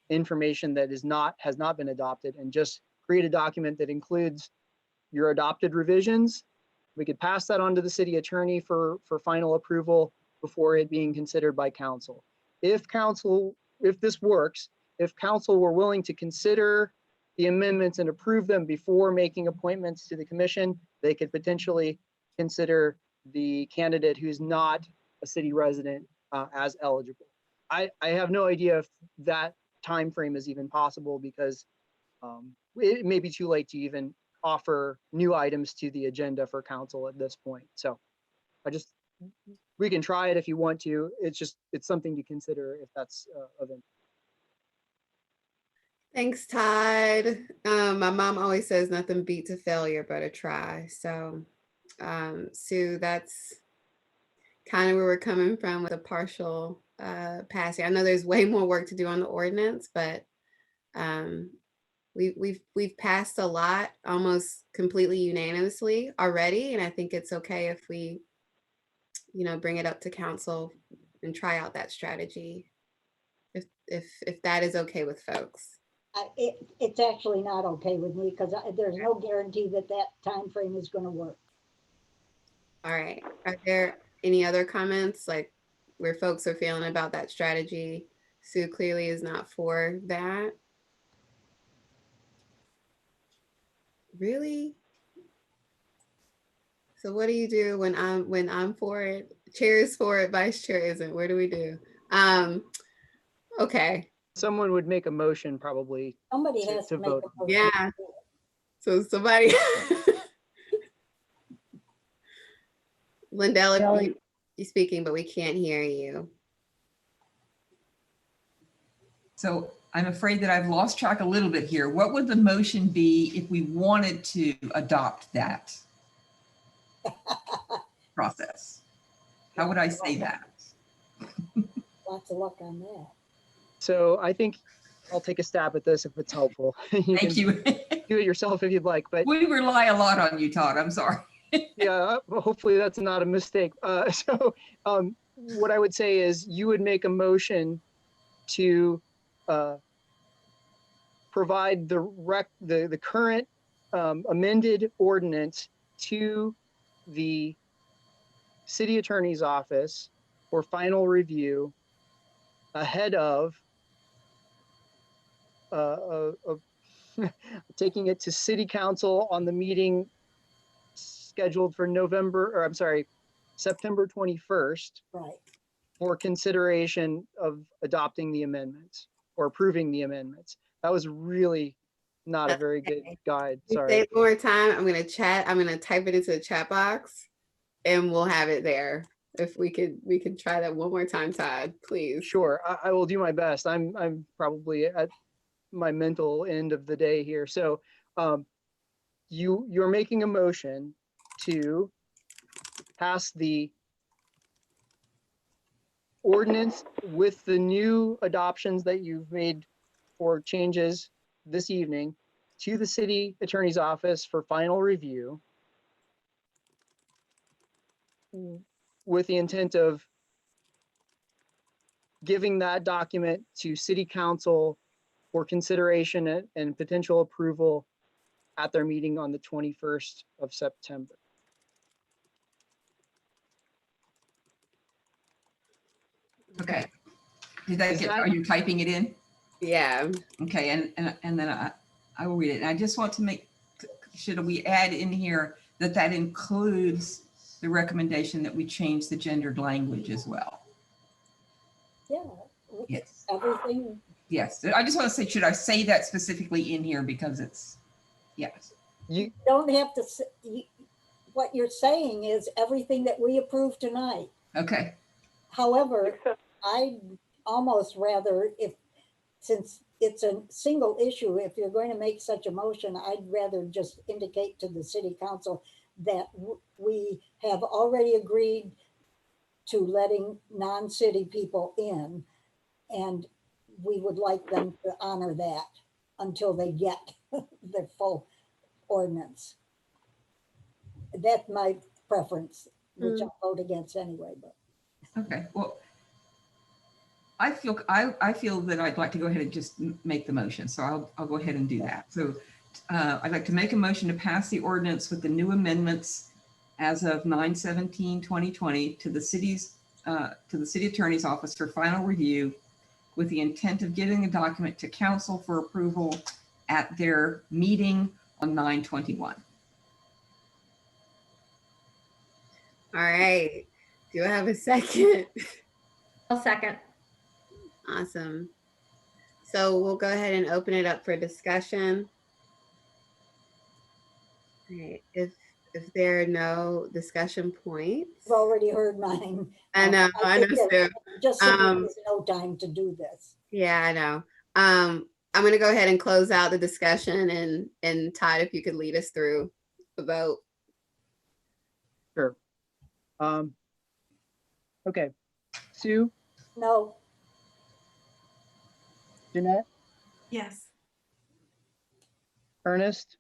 information that has not been adopted and just create a document that includes your adopted revisions. We could pass that on to the city attorney for final approval before it being considered by council. If this works, if council were willing to consider the amendments and approve them before making appointments to the commission, they could potentially consider the candidate who's not a city resident as eligible. I have no idea if that time frame is even possible, because it may be too late to even offer new items to the agenda for council at this point. So we can try it if you want to. It's something to consider if that's of interest. Thanks, Todd. My mom always says nothing beats a failure but a try. So, Sue, that's kind of where we're coming from with a partial passing. I know there's way more work to do on the ordinance, but we've passed a lot almost completely unanimously already, and I think it's okay if we, bring it up to council and try out that strategy, if that is okay with folks. It's actually not okay with me, because there's no guarantee that time frame is going to work. All right. Are there any other comments, like where folks are feeling about that strategy? Sue clearly is not for that. Really? So what do you do when I'm for it? Chair is for it, vice chair isn't. What do we do? Okay. Someone would make a motion probably. Somebody has to make vote. a motion. Yeah. So somebody. Lindell, you're speaking, but we can't hear you. So I'm afraid that I've lost track a little bit here. What would the motion be if we wanted to adopt that process? How would I say that? Lots of luck on that. So I think I'll take a stab at this if it's helpful. Thank you. Do it yourself if you'd like, but we rely a lot on you, Todd. I'm sorry. Yeah, well, hopefully that's not a mistake. What I would say is you would make a motion to provide the current amended ordinance to the city attorney's office for final review ahead of taking it to city council on the meeting scheduled for September 21st, right, for consideration of adopting the amendments or approving the amendments. That was really not a very good guide. Sorry. Say it one more time. I'm gonna type it into the chat box, and we'll have it there. If we could try that one more time, Todd, please. Sure, I will do my best. I'm probably at my mental end of the day here. So you're making a motion to pass the ordinance with the new adoptions that you've made for changes this evening to the city attorney's office for final review, with the intent of giving that document to city council for consideration and potential approval at their meeting on the 21st of September. Okay. Are you typing it in? Yeah. Okay, and then I will read it. And I just want to should we add in here that includes the recommendation that we change the gendered language as well? Yeah. Yes. Everything. Yes. I just want to say, should I say that specifically in here, because it's, yes. You don't have to say, what you're saying is everything that we approve tonight. Okay. However, I'd almost rather, since it's a single issue, if you're going to make such a motion, I'd rather just indicate to the city council that we have already agreed to letting non-city people in, and we would like them to honor that until they get their full ordinance. That's my preference, which I'll vote against anyway. But okay, well, I feel that I'd like to go ahead and just make the motion, so I'll go ahead and do that. So I'd like to make a motion to pass the ordinance with the new amendments as of 9/17/2020 to the city attorney's office for final review, with the intent of getting the document to council for approval at their meeting on 9/21. All right. Do I have a second? I'll second. Awesome. So we'll go ahead and open it up for discussion. All right. If there are no discussion points. I've already heard mine. I know, I know, Sue. Just so there's no time to do this. Yeah, I know. I'm going to go ahead and close out the discussion, and Todd, if you could lead us through the vote. Sure. Okay. Sue, No. Jeanette, Yes. Ernest,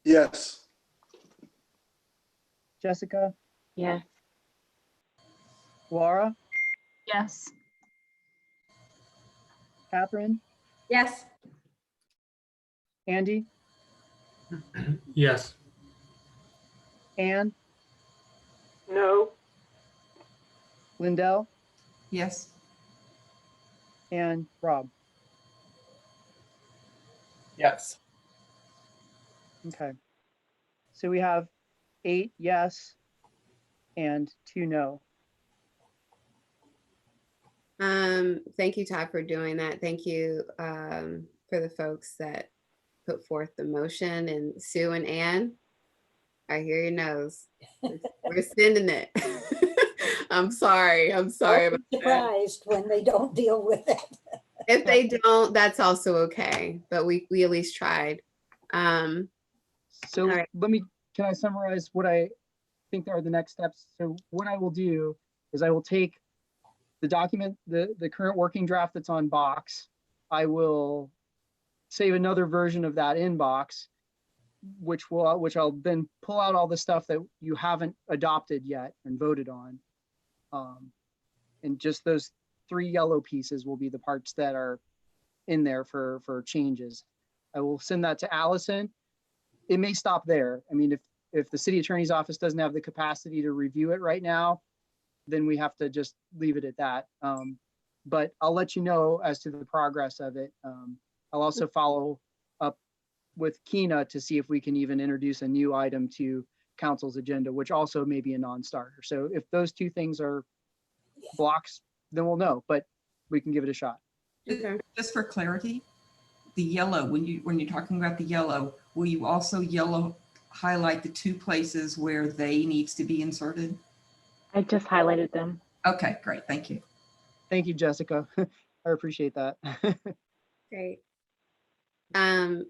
Yes. Jessica, Yes. Laura, Yes. Catherine, Yes. Andy, Yes. Anne, No. Lindell, Yes. and Rob. Yes. Okay. So we have 8 yes and 2 no. Thank you, Todd, for doing that. Thank you for the folks that put forth the motion, and Sue and Ann, I hear your nose. We're sending it. I'm sorry. I'm sorry about that. Surprised when they don't deal with it. If they don't, that's also okay. But we at least tried. So all right. can I summarize what I think are the next steps? So what I will do is I will take the document, the current working draft that's on Box. I will save another version of that in Box, which I'll then pull out all the stuff that you haven't adopted yet and voted on. And just those 3 yellow pieces will be the parts that are in there for changes. I will send that to Allison. It may stop there. I mean, if the city attorney's office doesn't have the capacity to review it right now, then we have to just leave it at that. But I'll let you know as to the progress of it. I'll also follow up with Kina to see if we can even introduce a new item to council's agenda, which also may be a non-starter. So if those 2 things are blocks, then we'll know, but we can give it a shot. Okay. Just for clarity, the yellow, when you're talking about the yellow, will you also yellow highlight the 2 places where they needs to be inserted? I just highlighted them. Okay, great. Thank you. Thank you, Jessica. I appreciate that. Great. And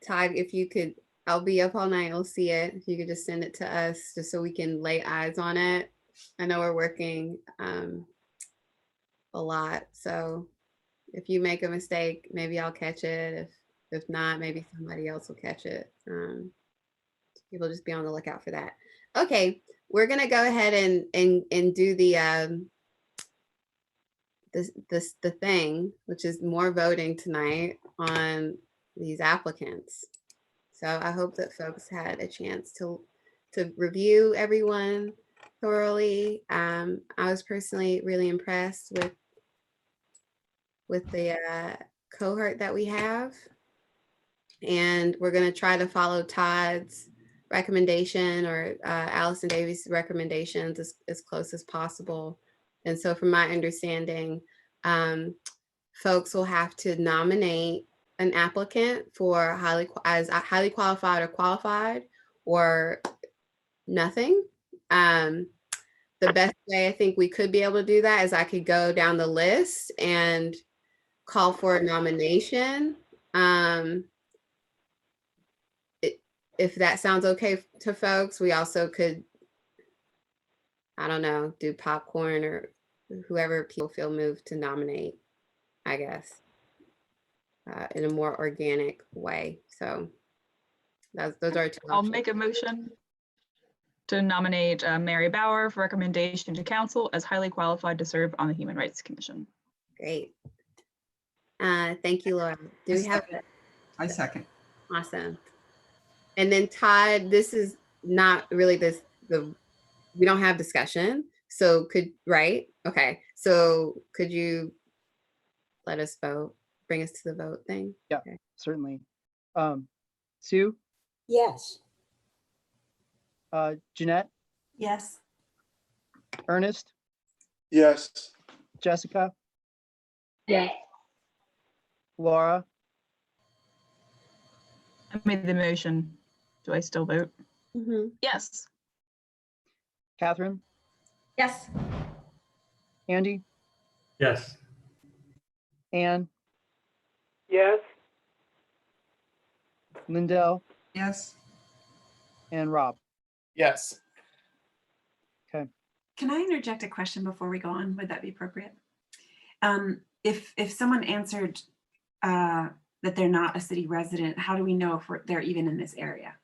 Todd, if you could, I'll be up all night. I'll see it. If you could just send it to us just so we can lay eyes on it. I know we're working a lot. So if you make a mistake, maybe I'll catch it. If not, maybe somebody else will catch it. People just be on the lookout for that. Okay, we're gonna go ahead and do the the thing, which is more voting tonight on these applicants. So I hope that folks had a chance to review everyone thoroughly. I was personally really impressed with the cohort that we have. And we're going to try to follow Todd's recommendation or Allison Davies' recommendations as close as possible. And so from my understanding, folks will have to nominate an applicant for highly qualified or nothing. The best way I think we could be able to do that is I could go down the list and call for a nomination. If that sounds okay to folks, we also could, I don't know, do popcorn or whoever people feel moved to nominate, I guess, in a more organic way. So those are 2 I'll options. make a motion to nominate Mary Bauer for recommendation to council as highly qualified to serve on the Human Rights Commission. Great. Thank you, Laura. Do we have it? I second. Awesome. And then Todd, this is not really we don't have discussion. So right? Okay. So could you let us vote, bring us to the vote thing? Yeah, okay. Certainly. Sue, Yes. Jeanette, Yes. Ernest, Yes. Jessica, Yes. Laura, I made the motion. Do I still vote? Mhm. Yes. Catherine, Yes. Andy, Yes. Anne, Yes. Lindell, Yes. and Rob. Yes. Can I interject a question before we go on? Would that be appropriate? If someone answered that they're not a city resident, how do we know if they're even in this area?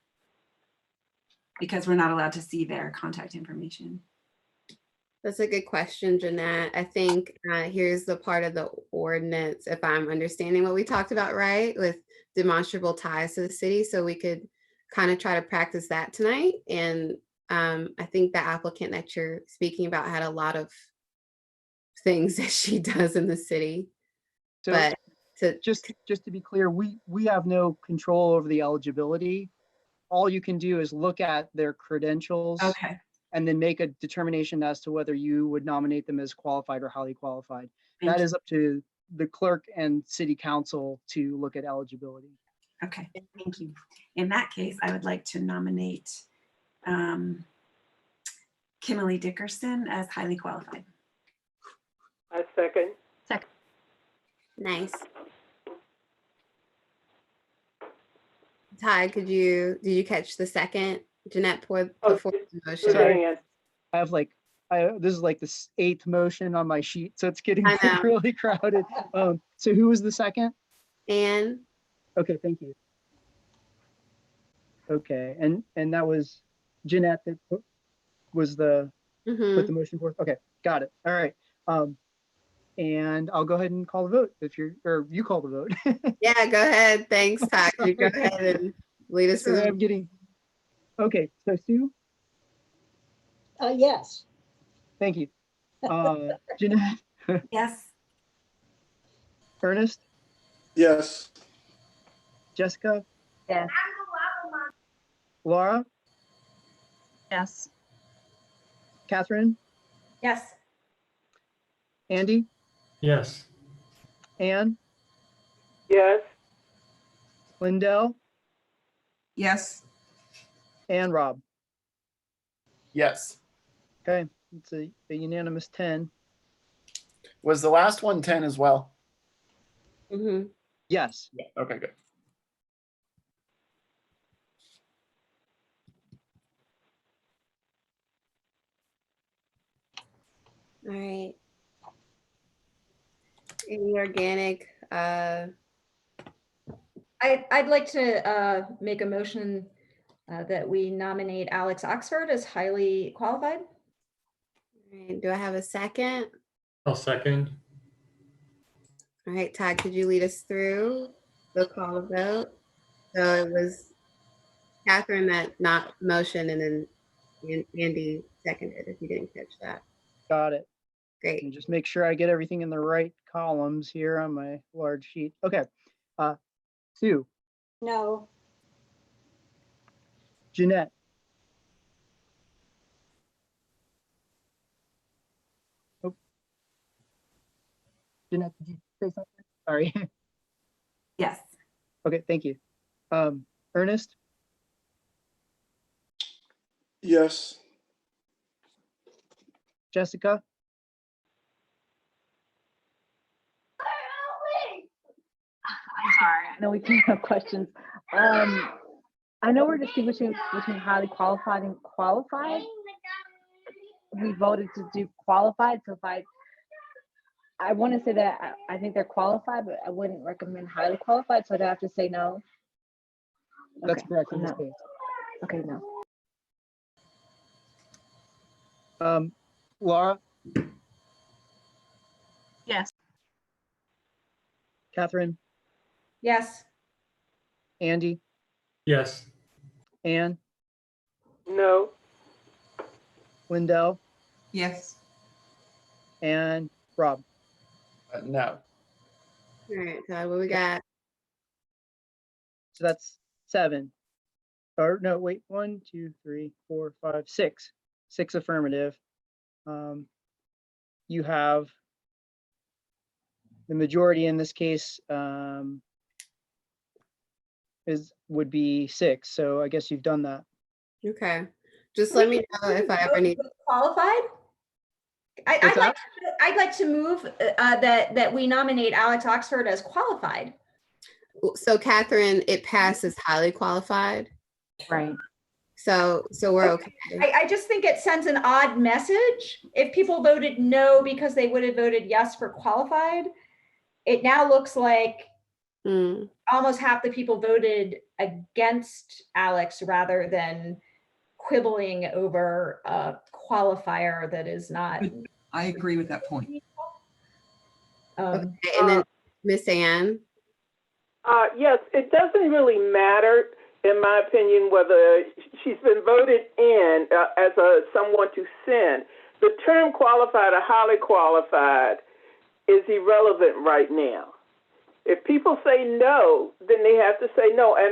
Because we're not allowed to see their contact information. That's a good question, Jeanette. I think here's the part of the ordinance, if I'm understanding what we talked about, right, with demonstrable ties to the city. So we could kind of try to practice that tonight. And I think the applicant that you're speaking about had a lot of things that she does in the city. So But just to be clear, we have no control over the eligibility. All you can do is look at their credentials. Okay. And then make a determination as to whether you would nominate them as qualified or highly qualified. Thank That you. is up to the clerk and city council to look at eligibility. Okay, thank you. In that case, I would like to nominate Kimberly Dickerson as highly qualified. I second. nice. Ty, did you catch the second? Jeanette put forth the motion. Sorry. I have like, this is like the 8th motion on my sheet, so it's getting I know. really crowded. So who was the second? Anne? Okay, thank you. Okay, and that was Jeanette that was the put the motion forth. Okay, got it. All right. And I'll go ahead and call the vote if you call the vote. Yeah, go ahead. Thanks, Ty. You go ahead and lead us Sorry, through. I'm getting. Okay, so Sue, Yes. thank you. Jeanette, Yes. Ernest, Yes. Jessica, Yes. Laura, Yes. Catherine, Yes. Andy, Yes. Anne, Yes. Lindell, Yes. and Rob. Yes. Okay, it's a unanimous 10. Was the last one 10 as well? Yes. Okay, good. All right. Any organic, I'd like to make a motion that we nominate Alex Oxford as highly qualified. all right, do I have a second? I'll second. All right, Todd, could you lead us through the call of vote? So it was Catherine that not motion, and then Andy seconded, if you didn't catch that. Got it. Great. And just make sure I get everything in the right columns here on my large sheet. Okay. Sue, No. Jeanette, oh, Jeanette, did you say something? Sorry. Yes. Okay, thank you. Ernest, Yes. Jessica, I'm sorry. I know we can have questions. I know we're distinguishing between highly qualified and qualified. We voted to do qualified, so if I want to say that I think they're qualified, but I wouldn't recommend highly qualified, so I'd have to say no. that's Okay, correct so in this no. case. Okay, no. Laura, Yes. Catherine, Yes. Andy, Yes. Anne, No. Lindell, Yes. and Rob. No. All right, Todd, what we got? So that's 7. Or no, wait, 1, 2, 3, 4, 5, 6. 6 affirmative. You have the majority in this case would be 6. So I guess you've done that. Okay. Just let me know if I ever need. Qualified? I'd like to move that we nominate Alex Oxford as qualified. So Catherine, it passes highly qualified. Right. So we're okay. I just think it sends an odd message. If people voted no because they would have voted yes for qualified, it now looks like almost half the people voted against Alex rather than quibbling over a qualifier that is not. I agree with that point. Okay, and then Miss Ann. Yes, it doesn't really matter, in my opinion, whether she's been voted in as someone to send. The term qualified or highly qualified is irrelevant right now. If people say no, then they have to say no. And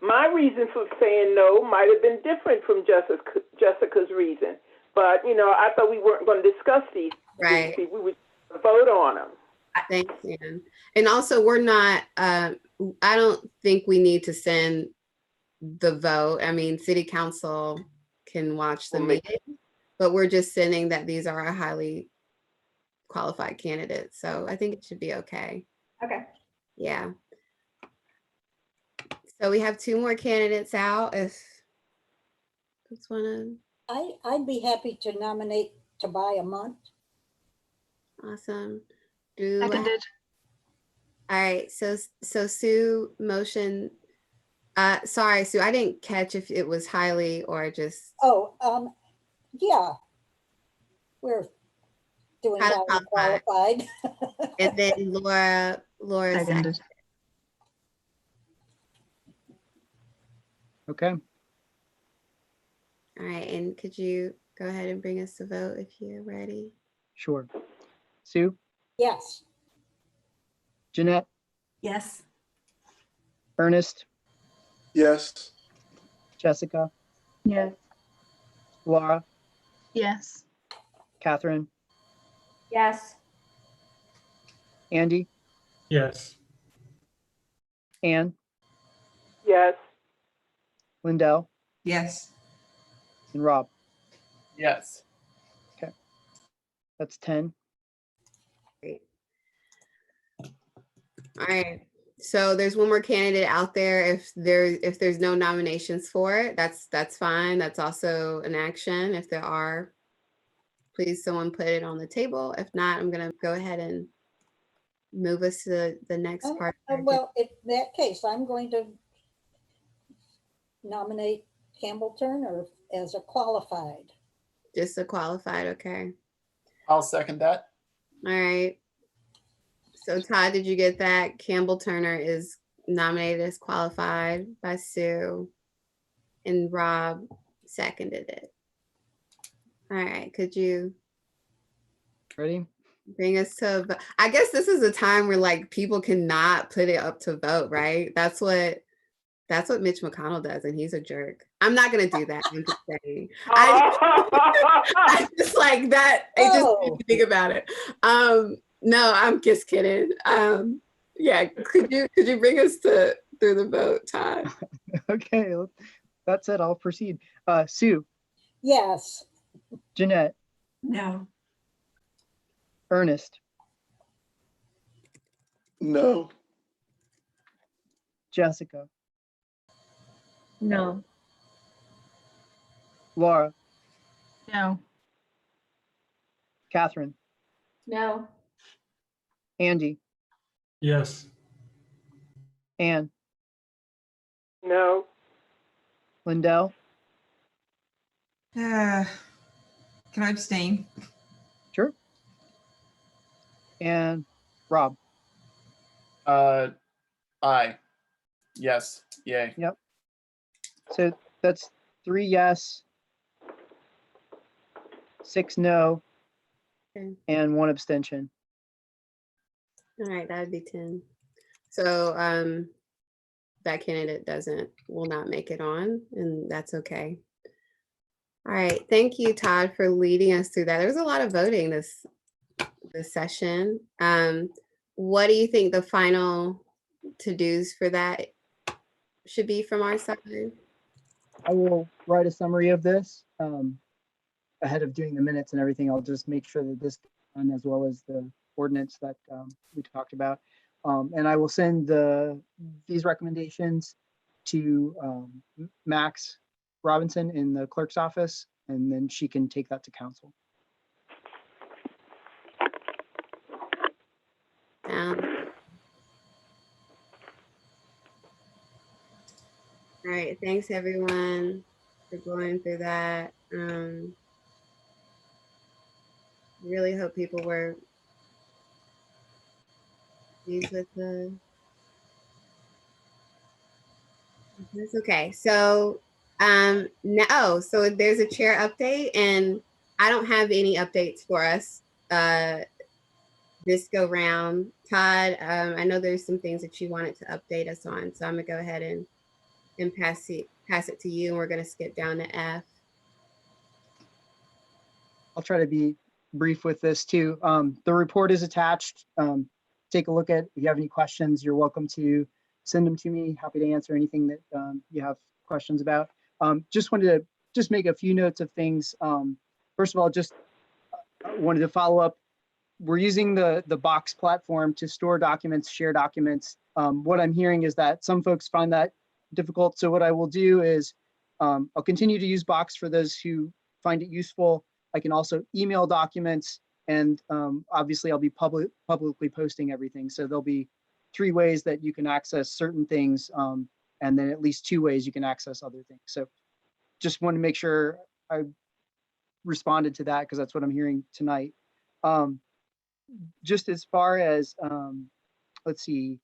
my reason for saying no might have been different from Jessica's reason. But, I thought we weren't going to discuss these. Right. We would vote on them. Thanks, Ann. And also, we're not, I don't think we need to send the vote. I mean, City Council can watch the meeting, but we're just sending that these are a highly qualified candidates. So I think it should be okay. Okay. Yeah. So we have 2 more candidates out. If that's one of. I'd be happy to nominate Tobiah Munt. Awesome. Seconded. All right. So Sue motion. Sorry, Sue, I didn't catch if it was highly or just. Oh, yeah. We're doing highly qualified. And then Laura seconded. Okay. All right, and could you go ahead and bring us to vote if you're ready? Sure. Sue? Yes. Jeanette? Yes. Ernest? Yes. Jessica? Yes. Laura? Yes. Catherine? Yes. Andy? Yes. Ann? Yes. Lindell? Yes. And Rob? Yes. Okay. That's 10. Great. All right. So there's one more candidate out there. If there's no nominations for it, that's fine. That's also an action. If there are, please someone put it on the table. If not, I'm gonna go ahead and move us to the next part. Well, in that case, I'm going to nominate Campbell Turner as a qualified. Just a qualified, okay. I'll second that. All right. So Todd, did you get that? Campbell Turner is nominated as qualified by Sue, and Rob seconded it. All right, could you Ready? bring us to, I guess this is a time where like people cannot put it up to vote, right? That's what Mitch McConnell does, and he's a jerk. I'm not gonna do that. I'm just saying. I just like that. It just made me think about it. No, I'm just kidding. Yeah, could you bring us through the vote, Todd? Okay, that's it. I'll proceed. Sue? Yes. Jeanette? No. Ernest? No. Jessica? No. Laura? No. Catherine? No. Andy? Yes. Ann? No. Lindell? Can I abstain? Sure. And Rob? Aye. Yes. Yay. Yep. So that's 3 yes, 6 no, Okay. and 1 abstention. All right, that would be 10. So that candidate will not make it on, and that's okay. All right, thank you, Todd, for leading us through that. There was a lot of voting this the session. What do you think the final to-dos for that should be from our side? I will write a summary of this ahead of doing the minutes and everything. I'll just make sure that this is done, as well as the ordinance that we talked about. And I will send these recommendations to Max Robinson in the clerk's office, and then she can take that to council. All right, thanks everyone for going through that. Really hope people were pleased with the. That's okay. So no, so there's a chair update, and I don't have any updates for us this go round. Todd, I know there's some things that you wanted to update us on, so I'm gonna go ahead and pass it to you, and we're gonna skip down to F. I'll try to be brief with this too. The report is attached. Take a look at it. If you have any questions, you're welcome to send them to me. Happy to answer anything that you have questions about. Just wanted to make a few notes of things. First of all, just wanted to follow up. We're using the Box platform to store documents, share documents. What I'm hearing is that some folks find that difficult. So what I will do is I'll continue to use Box for those who find it useful. I can also email documents, and obviously I'll be publicly posting everything. So there'll be 3 ways that you can access certain things, and then at least 2 ways you can access other things. So just want to make sure I responded to that, because that's what I'm hearing tonight. Just as far as, let's see,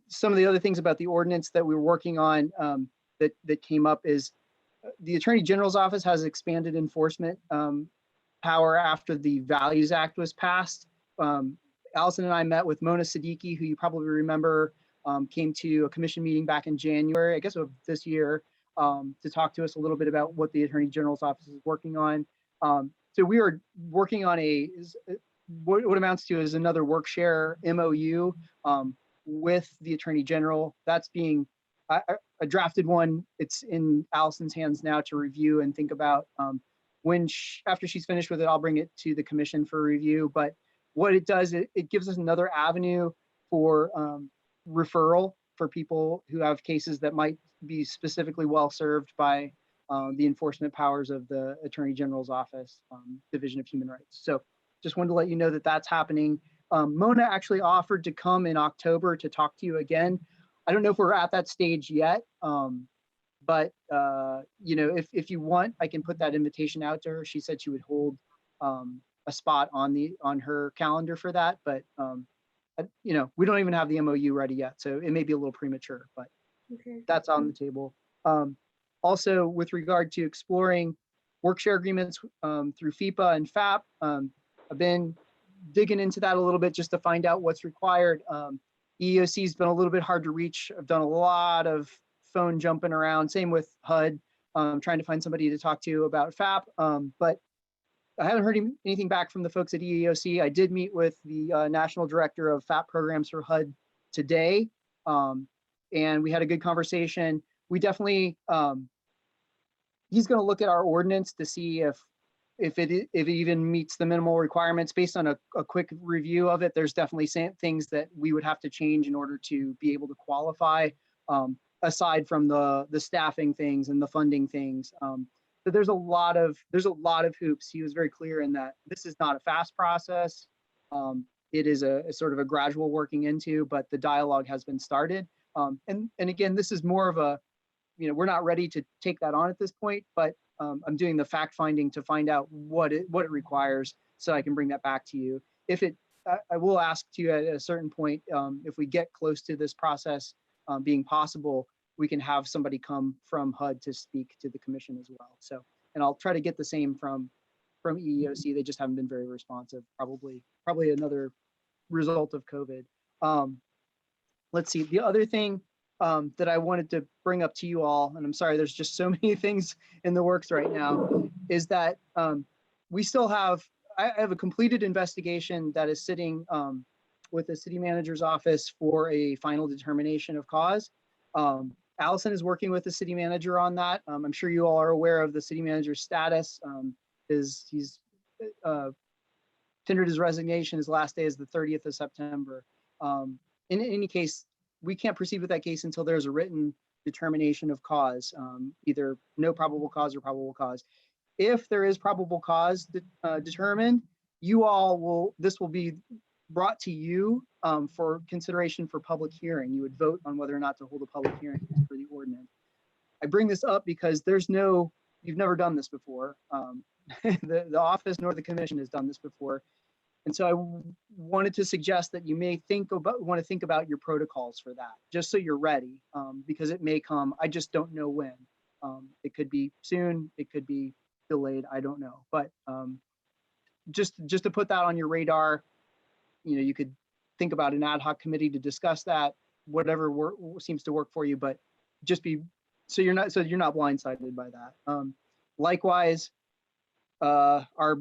some of the other things about the ordinance that we were working on that came up is the Attorney General's office has expanded enforcement power after the Values Act was passed. Allison and I met with Mona Siddiqui, who you probably remember came to a commission meeting back in January, I guess of this year, to talk to us a little bit about what the Attorney General's office is working on. So we are working on what amounts to is another work share MOU with the Attorney General. That's being I drafted one. It's in Allison's hands now to review and think about. After she's finished with it, I'll bring it to the commission for review. But what it does, it gives us another avenue for referral for people who have cases that might be specifically well served by the enforcement powers of the Attorney General's office, Division of Human Rights. So just wanted to let you know that that's happening. Mona actually offered to come in October to talk to you again. I don't know if we're at that stage yet, but you know, if you want, I can put that invitation out to her. She said she would hold a spot on her calendar for that, but you know, we don't even have the MOU ready yet, so it may be a little premature, but okay, that's on the table. Also, with regard to exploring work share agreements through FIPA and FAP, I've been digging into that a little bit just to find out what's required. EEOC has been a little bit hard to reach. I've done a lot of phone jumping around, same with HUD, trying to find somebody to talk to about FAP, but I haven't heard anything back from the folks at EEOC. I did meet with the National Director of FAP Programs for HUD today, and we had a good conversation. We definitely, he's going to look at our ordinance to see if it even meets the minimal requirements. Based on a quick review of it, there's definitely things that we would have to change in order to be able to qualify, aside from the staffing things and the funding things. So there's a lot of hoops. He was very clear in that this is not a fast process. It is a sort of a gradual working into, but the dialogue has been started. And again, this is more of a, you know, we're not ready to take that on at this point, but I'm doing the fact finding to find out what it requires, so I can bring that back to you. I will ask you at a certain point, if we get close to this process being possible, we can have somebody come from HUD to speak to the commission as well. So, and I'll try to get the same from EEOC. They just haven't been very responsive. Probably another result of COVID. Let's see. The other thing that I wanted to bring up to you all, and I'm sorry, there's just so many things in the works right now, is that we still have, I have a completed investigation that is sitting with the city manager's office for a final determination of cause. Allison is working with the city manager on that. I'm sure you all are aware of the city manager's status. He's tendered his resignation. His last day is the 30th of September. In any case, we can't proceed with that case until there's a written determination of cause, either no probable cause or probable cause. If there is probable cause determined, this will be brought to you for consideration for public hearing. You would vote on whether or not to hold a public hearing for the ordinance. I bring this up because you've never done this before. The office nor the commission has done this before. And so I wanted to suggest that you may want to think about your protocols for that, just so you're ready, because it may come. I just don't know when. It could be soon, it could be delayed, I don't know. But just to put that on your radar, you could think about an ad hoc committee to discuss that, whatever seems to work for you, but just so you're not blindsided by that. Likewise, our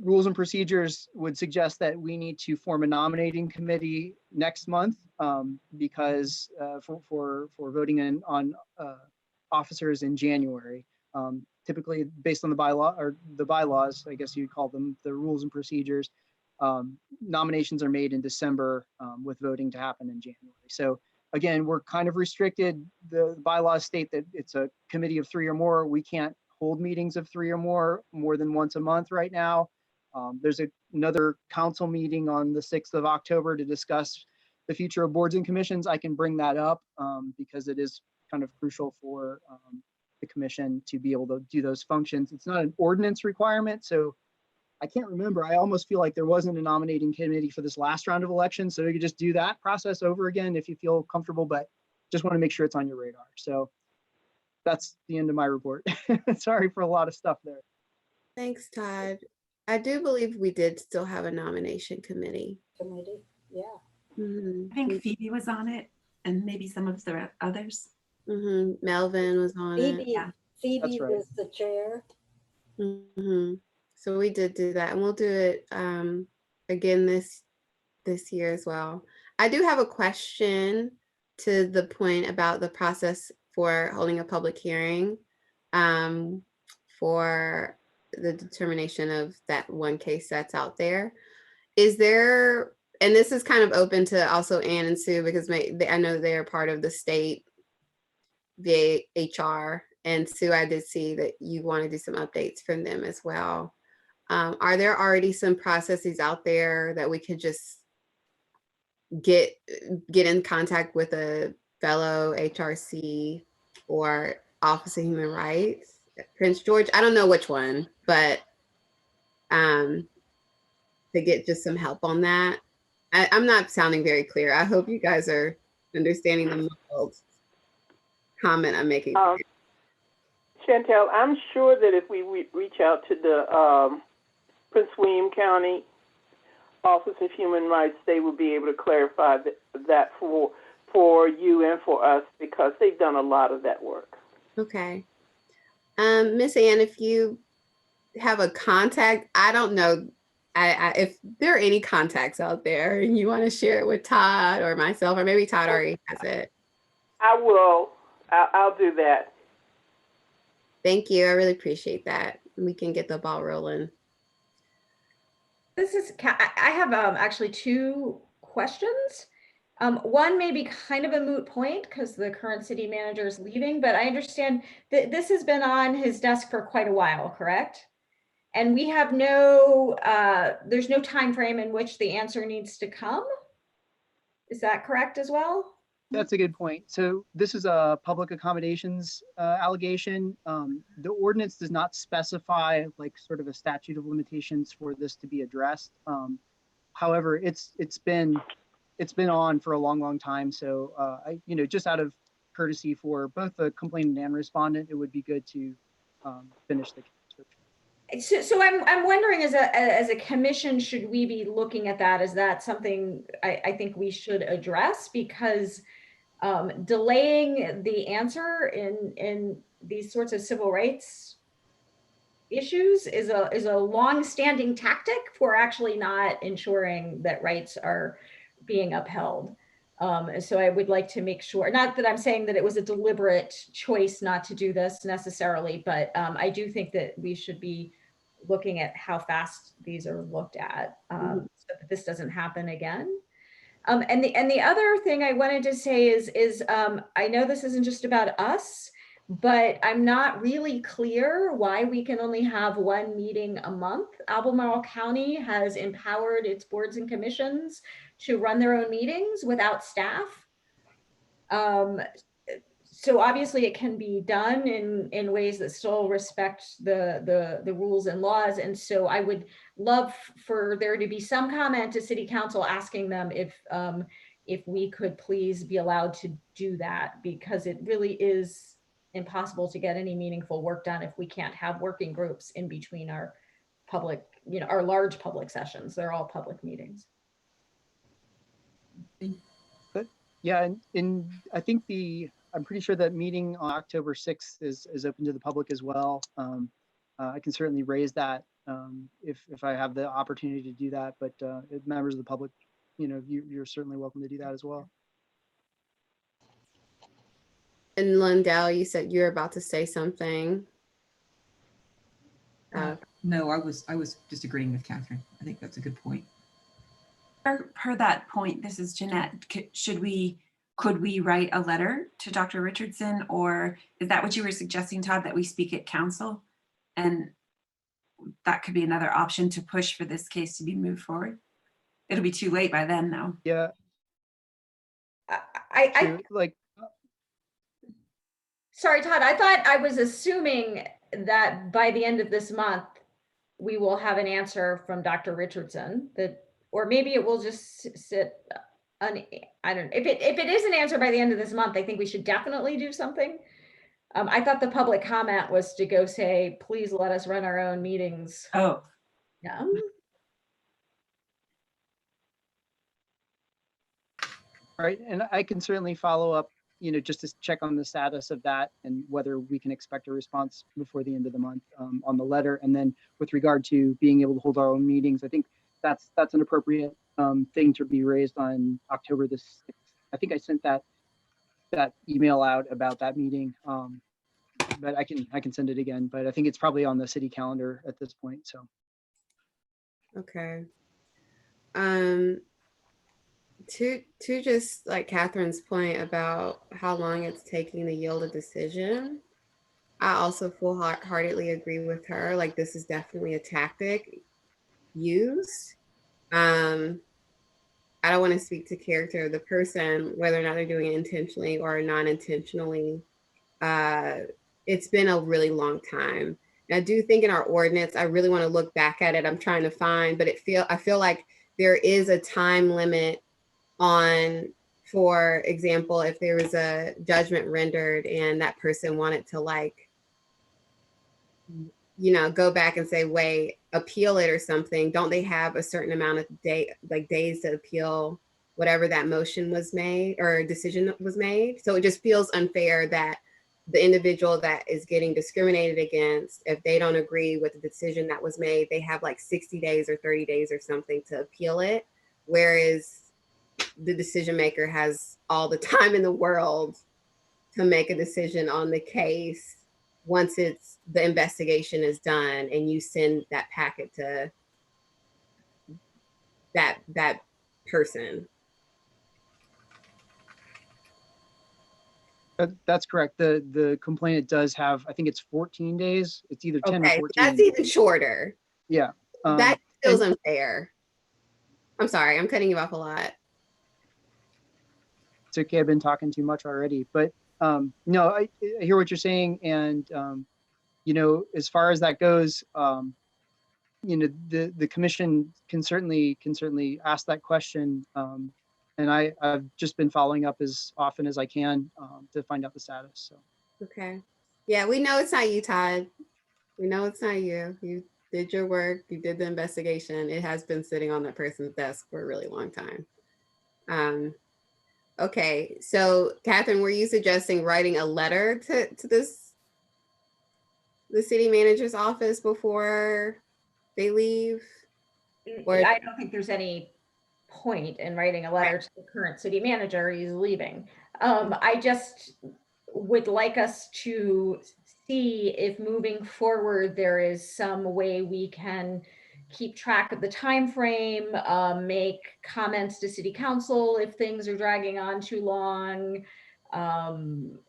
rules and procedures would suggest that we need to form a nominating committee next month because for voting on officers in January. Typically based on the bylaws, I guess you'd call them the rules and procedures, nominations are made in December with voting to happen in January. So again, we're kind of restricted. The bylaws state that it's a committee of 3 or more. We can't hold meetings of 3 or more than once a month right now. There's another council meeting on the 6th of October to discuss the future of boards and commissions. I can bring that up because it is kind of crucial for the commission to be able to do those functions. It's not an ordinance requirement, so I can't remember. I almost feel like there wasn't a nominating committee for this last round of elections, so you could just do that process over again if you feel comfortable, but just want to make sure it's on your radar. So that's the end of my report. Sorry for a lot of stuff there. Thanks, Todd. I do believe we did still have a nomination committee. Yeah. Mm-hmm. I think Phoebe was on it and maybe some of the others. Mm-hmm. Melvin was on it. Yeah. Phoebe right. was the chair. Mm-hmm. So we did do that, and we'll do it again this year as well. I do have a question to the point about the process for holding a public hearing for the determination of that one case that's out there. Is there, and this is kind of open to also Ann and Sue, because I know they're part of the state via HR, and Sue, I did see that you want to do some updates from them as well. Are there already some processes out there that we could just get in contact with a fellow HRC or Office of Human Rights, Prince George? I don't know which one, but to get just some help on that. I'm not sounding very clear. I hope you guys are understanding the muddled comment I'm making. Chantel, I'm sure that if we reach out to the Prince William County Office of Human Rights, they will be able to clarify that for you and for us, because they've done a lot of that work. Okay. Miss Ann, if you have a contact, I don't know if there are any contacts out there and you want to share it with Todd or myself, or maybe Todd already has it. I will. I'll do that. Thank you. I really appreciate that. We can get the ball rolling. I have actually 2 questions. One may be kind of a moot point because the current city manager is leaving, but I understand that this has been on his desk for quite a while, correct? And we have there's no time frame in which the answer needs to come. Is that correct as well? That's a good point. So this is a public accommodations allegation. The ordinance does not specify like sort of a statute of limitations for this to be addressed. However, it's been on for a long time. So just out of courtesy for both the complainant and respondent, it would be good to finish the case. So I'm wondering, as a commission, should we be looking at that? Is that something I think we should address? Because delaying the answer in these sorts of civil rights issues is a long-standing tactic for actually not ensuring that rights are being upheld. So I would like to make sure, not that I'm saying that it was a deliberate choice not to do this necessarily, but I do think that we should be looking at how fast these are looked at, so that this doesn't happen again. And the other thing I wanted to say is I know this isn't just about us, but I'm not really clear why we can only have one meeting a month. Albemarle County has empowered its boards and commissions to run their own meetings without staff. So obviously it can be done in ways that still respect the rules and laws. And so I would love for there to be some comment to City Council asking them if we could please be allowed to do that, because it really is impossible to get any meaningful work done if we can't have working groups in between our public, our large public sessions. They're all public meetings. But yeah, and I think I'm pretty sure that meeting on October 6th is open to the public as well. I can certainly raise that if I have the opportunity to do that, but if members of the public, you're certainly welcome to do that as well. And Lundell, you said you're about to say something. No, I was just agreeing with Catherine. I think that's a good point. Per that point, this is Jeanette. Could we write a letter to Dr. Richardson, or is that what you were suggesting, Todd, that we speak at council? And that could be another option to push for this case to be moved forward. It'll be too late by then, though. Yeah. Sorry, Todd, I thought I was assuming that by the end of this month, we will have an answer from Dr. Richardson, or maybe it will just sit I don't know. If it is an answer by the end of this month, I think we should definitely do something. I thought the public comment was to go say, please let us run our own meetings. Oh. Yeah. All right, and I can certainly follow up, just to check on the status of that and whether we can expect a response before the end of the month on the letter. And then with regard to being able to hold our own meetings, I think that's an appropriate thing to be raised on October the 6th. I think I sent that email out about that meeting, but I can send it again. But I think it's probably on the city calendar at this point. So. Okay. To just like Catherine's point about how long it's taking to yield a decision, I also full-heartedly agree with her. Like, this is definitely a tactic used. I don't want to speak to character of the person, whether or not they're doing it intentionally or non-intentionally. It's been a really long time. And I do think in our ordinance, I really want to look back at it. I'm trying to find, but I feel like there is a time limit on, for example, if there was a judgment rendered and that person wanted to go back and say, wait, appeal it or something, don't they have a certain amount of days to appeal whatever that motion was made or decision was made? So it just feels unfair that the individual that is getting discriminated against, if they don't agree with the decision that was made, they have 60 days or 30 days or something to appeal it. Whereas the decision maker has all the time in the world to make a decision on the case once the investigation is done and you send that packet to that person. That's correct. The complainant does have, I think it's 14 days. It's either 10 or 14. That's even shorter. Yeah. That feels unfair. I'm sorry, I'm cutting you off a lot. It's okay, I've been talking too much already, but no, I hear what you're saying. And, as far as that goes, the commission can certainly ask that question. And I've just been following up as often as I can to find out the status. So. Okay. Yeah, we know it's not you, Todd. We know it's not you. You did your work. You did the investigation. It has been sitting on that person's desk for a really long time. Okay, so Catherine, were you suggesting writing a letter to this the city manager's office before they leave? Or I don't think there's any point in writing a letter to the current city manager. He's leaving. I just would like us to see if moving forward there is some way we can keep track of the time frame, make comments to city council if things are dragging on too long,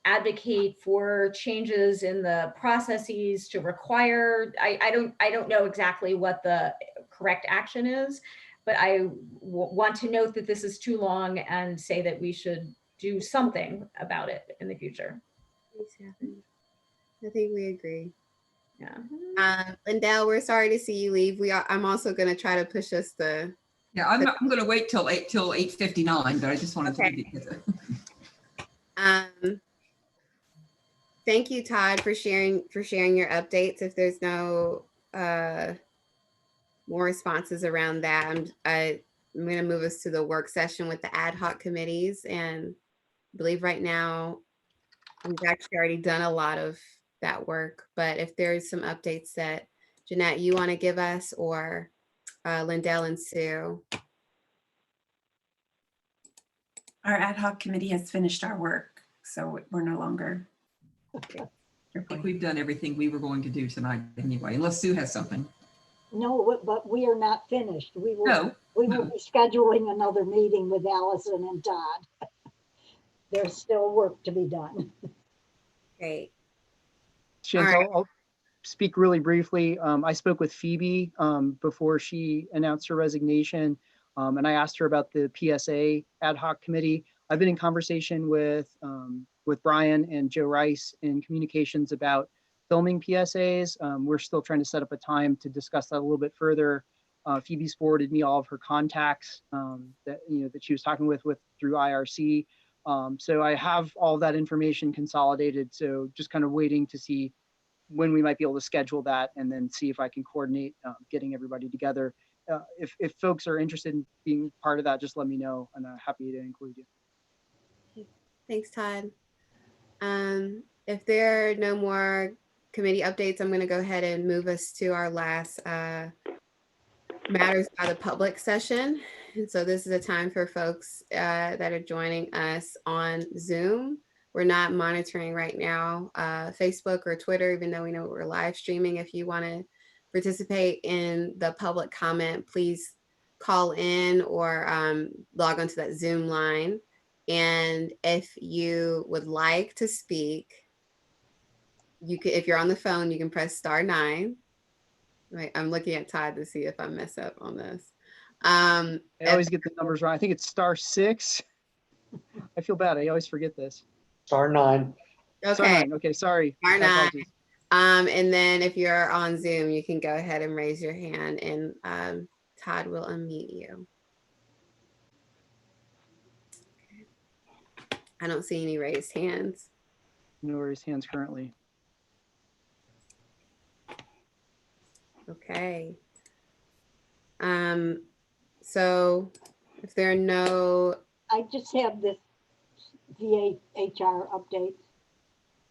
advocate for changes in the processes to require. I don't know exactly what the correct action is, but I want to note that this is too long and say that we should do something about it in the future. I think we agree. Yeah. Lindell, we're sorry to see you leave. I'm also going to try to push us to. Yeah, I'm going to wait till 8:59, but I just wanted to leave it. Thank you, Todd, for sharing your updates. If there's no more responses around that, I'm going to move us to the work session with the ad hoc committees. And I believe right now we've actually already done a lot of that work. But if there's some updates that Jeanette, you want to give us, or Lindell and Sue. Our ad hoc committee has finished our work, so we're no longer. I think we've done everything we were going to do tonight anyway, unless Sue has something. No, but we are not finished. We will be scheduling another meeting with Allison and Todd. There's still work to be done. Great. Chantel, I'll speak really briefly. I spoke with Phoebe before she announced her resignation, and I asked her about the PSA ad hoc committee. I've been in conversation with Brian and Joe Rice in communications about filming PSAs. We're still trying to set up a time to discuss that a little bit further. Phoebe's forwarded me all of her contacts that she was talking with through IRC. So I have all that information consolidated. So just kind of waiting to see when we might be able to schedule that, and then see if I can coordinate getting everybody together. If folks are interested in being part of that, just let me know, and I'm happy to include you. Thanks, Todd. If there are no more committee updates, I'm going to go ahead and move us to our last matters by the public session. And so this is a time for folks that are joining us on Zoom. We're not monitoring right now Facebook or Twitter, even though we know we're live streaming. If you want to participate in the public comment, please call in or log onto that Zoom line. And if you would like to speak, you can, if you're on the phone, you can press *9. Right, I'm looking at Todd to see if I mess up on this. I always get the numbers wrong. I think it's *6. I feel bad. I always forget this. *9. Okay. *9. Okay, sorry. *9. And then if you're on Zoom, you can go ahead and raise your hand, and Todd will unmute you. I don't see any raised hands. No raised hands currently. Okay. So if there are no. I just have this VHR update.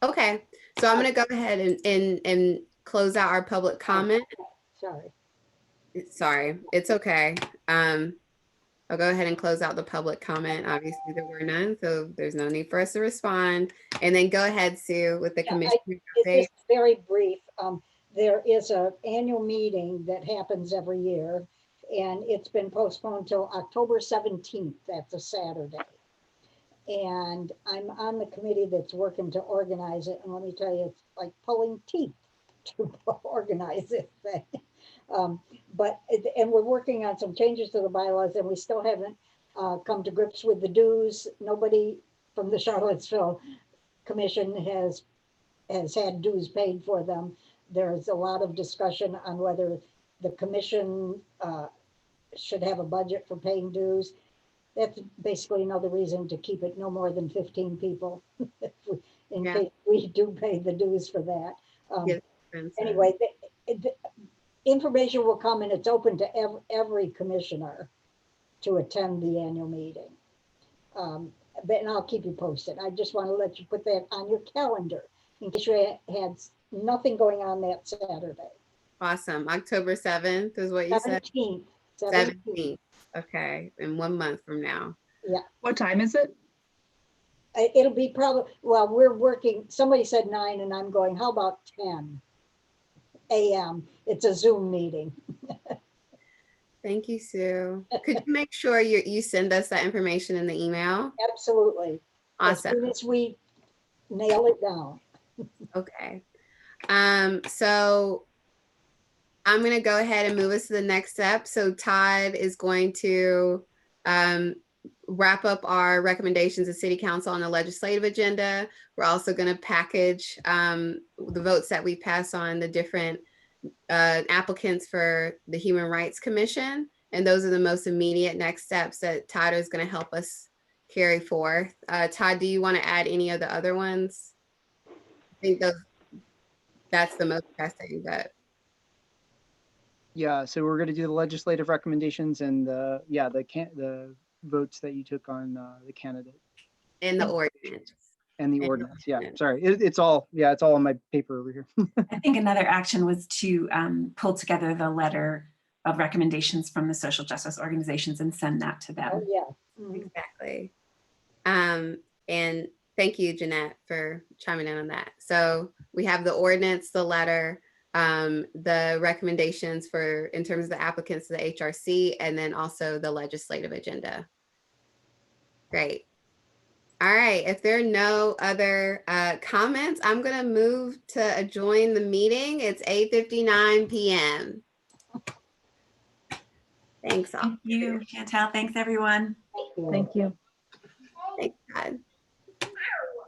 Okay, so I'm going to go ahead and close out our public comment. Sorry, it's okay. I'll go ahead and close out the public comment. Obviously, there were none, so there's no need for us to respond. And then go ahead, Sue, with the commission update. It's very brief. There is an annual meeting that happens every year, and it's been postponed till October 17th. That's a Saturday. And I'm on the committee that's working to organize it. And let me tell you, it's like pulling teeth to organize it. And we're working on some changes to the bylaws, and we still haven't come to grips with the dues. Nobody from the Charlottesville Commission has had dues paid for them. There's a lot of discussion on whether the commission should have a budget for paying dues. That's basically another reason to keep it no more than 15 people in case we do pay the dues for that. Anyway, the information will come, and it's open to every commissioner to attend the annual meeting. And I'll keep you posted. I just want to let you put that on your calendar in case you had nothing going on that Saturday. Awesome. October 7th is what you said? 17th. 17th. Okay. In 1 month from now. Yeah. What time is it? It'll be probably, well, we're working, somebody said 9 and I'm going, how about 10 a.m.? It's a Zoom meeting. Thank you, Sue. Could you make sure you send us that information in the email? Absolutely. As Awesome. soon as we nail it down. Okay. So I'm going to go ahead and move us to the next step. So Todd is going to wrap up our recommendations of City Council on the legislative agenda. We're also going to package the votes that we pass on the different applicants for the Human Rights Commission. And those are the most immediate next steps that Todd is going to help us carry forth. Todd, do you want to add any of the other ones? I think that's the most pressing, but. Yeah, so we're going to do the legislative recommendations and the votes that you took on the candidate. And the ordinance. And the ordinance, yeah, sorry. It's all on my paper over here. I think another action was to pull together the letter of recommendations from the social justice organizations and send that to them. Oh, yeah. Exactly. And thank you, Jeanette, for chiming in on that. So we have the ordinance, the letter, the recommendations in terms of the applicants to the HRC, and then also the legislative agenda. Great. All right, if there are no other comments, I'm going to move to adjourn the meeting. It's 8:59 p.m. Thanks all. Thank you, Chantal. Thanks, everyone. Thank you. Thanks, God.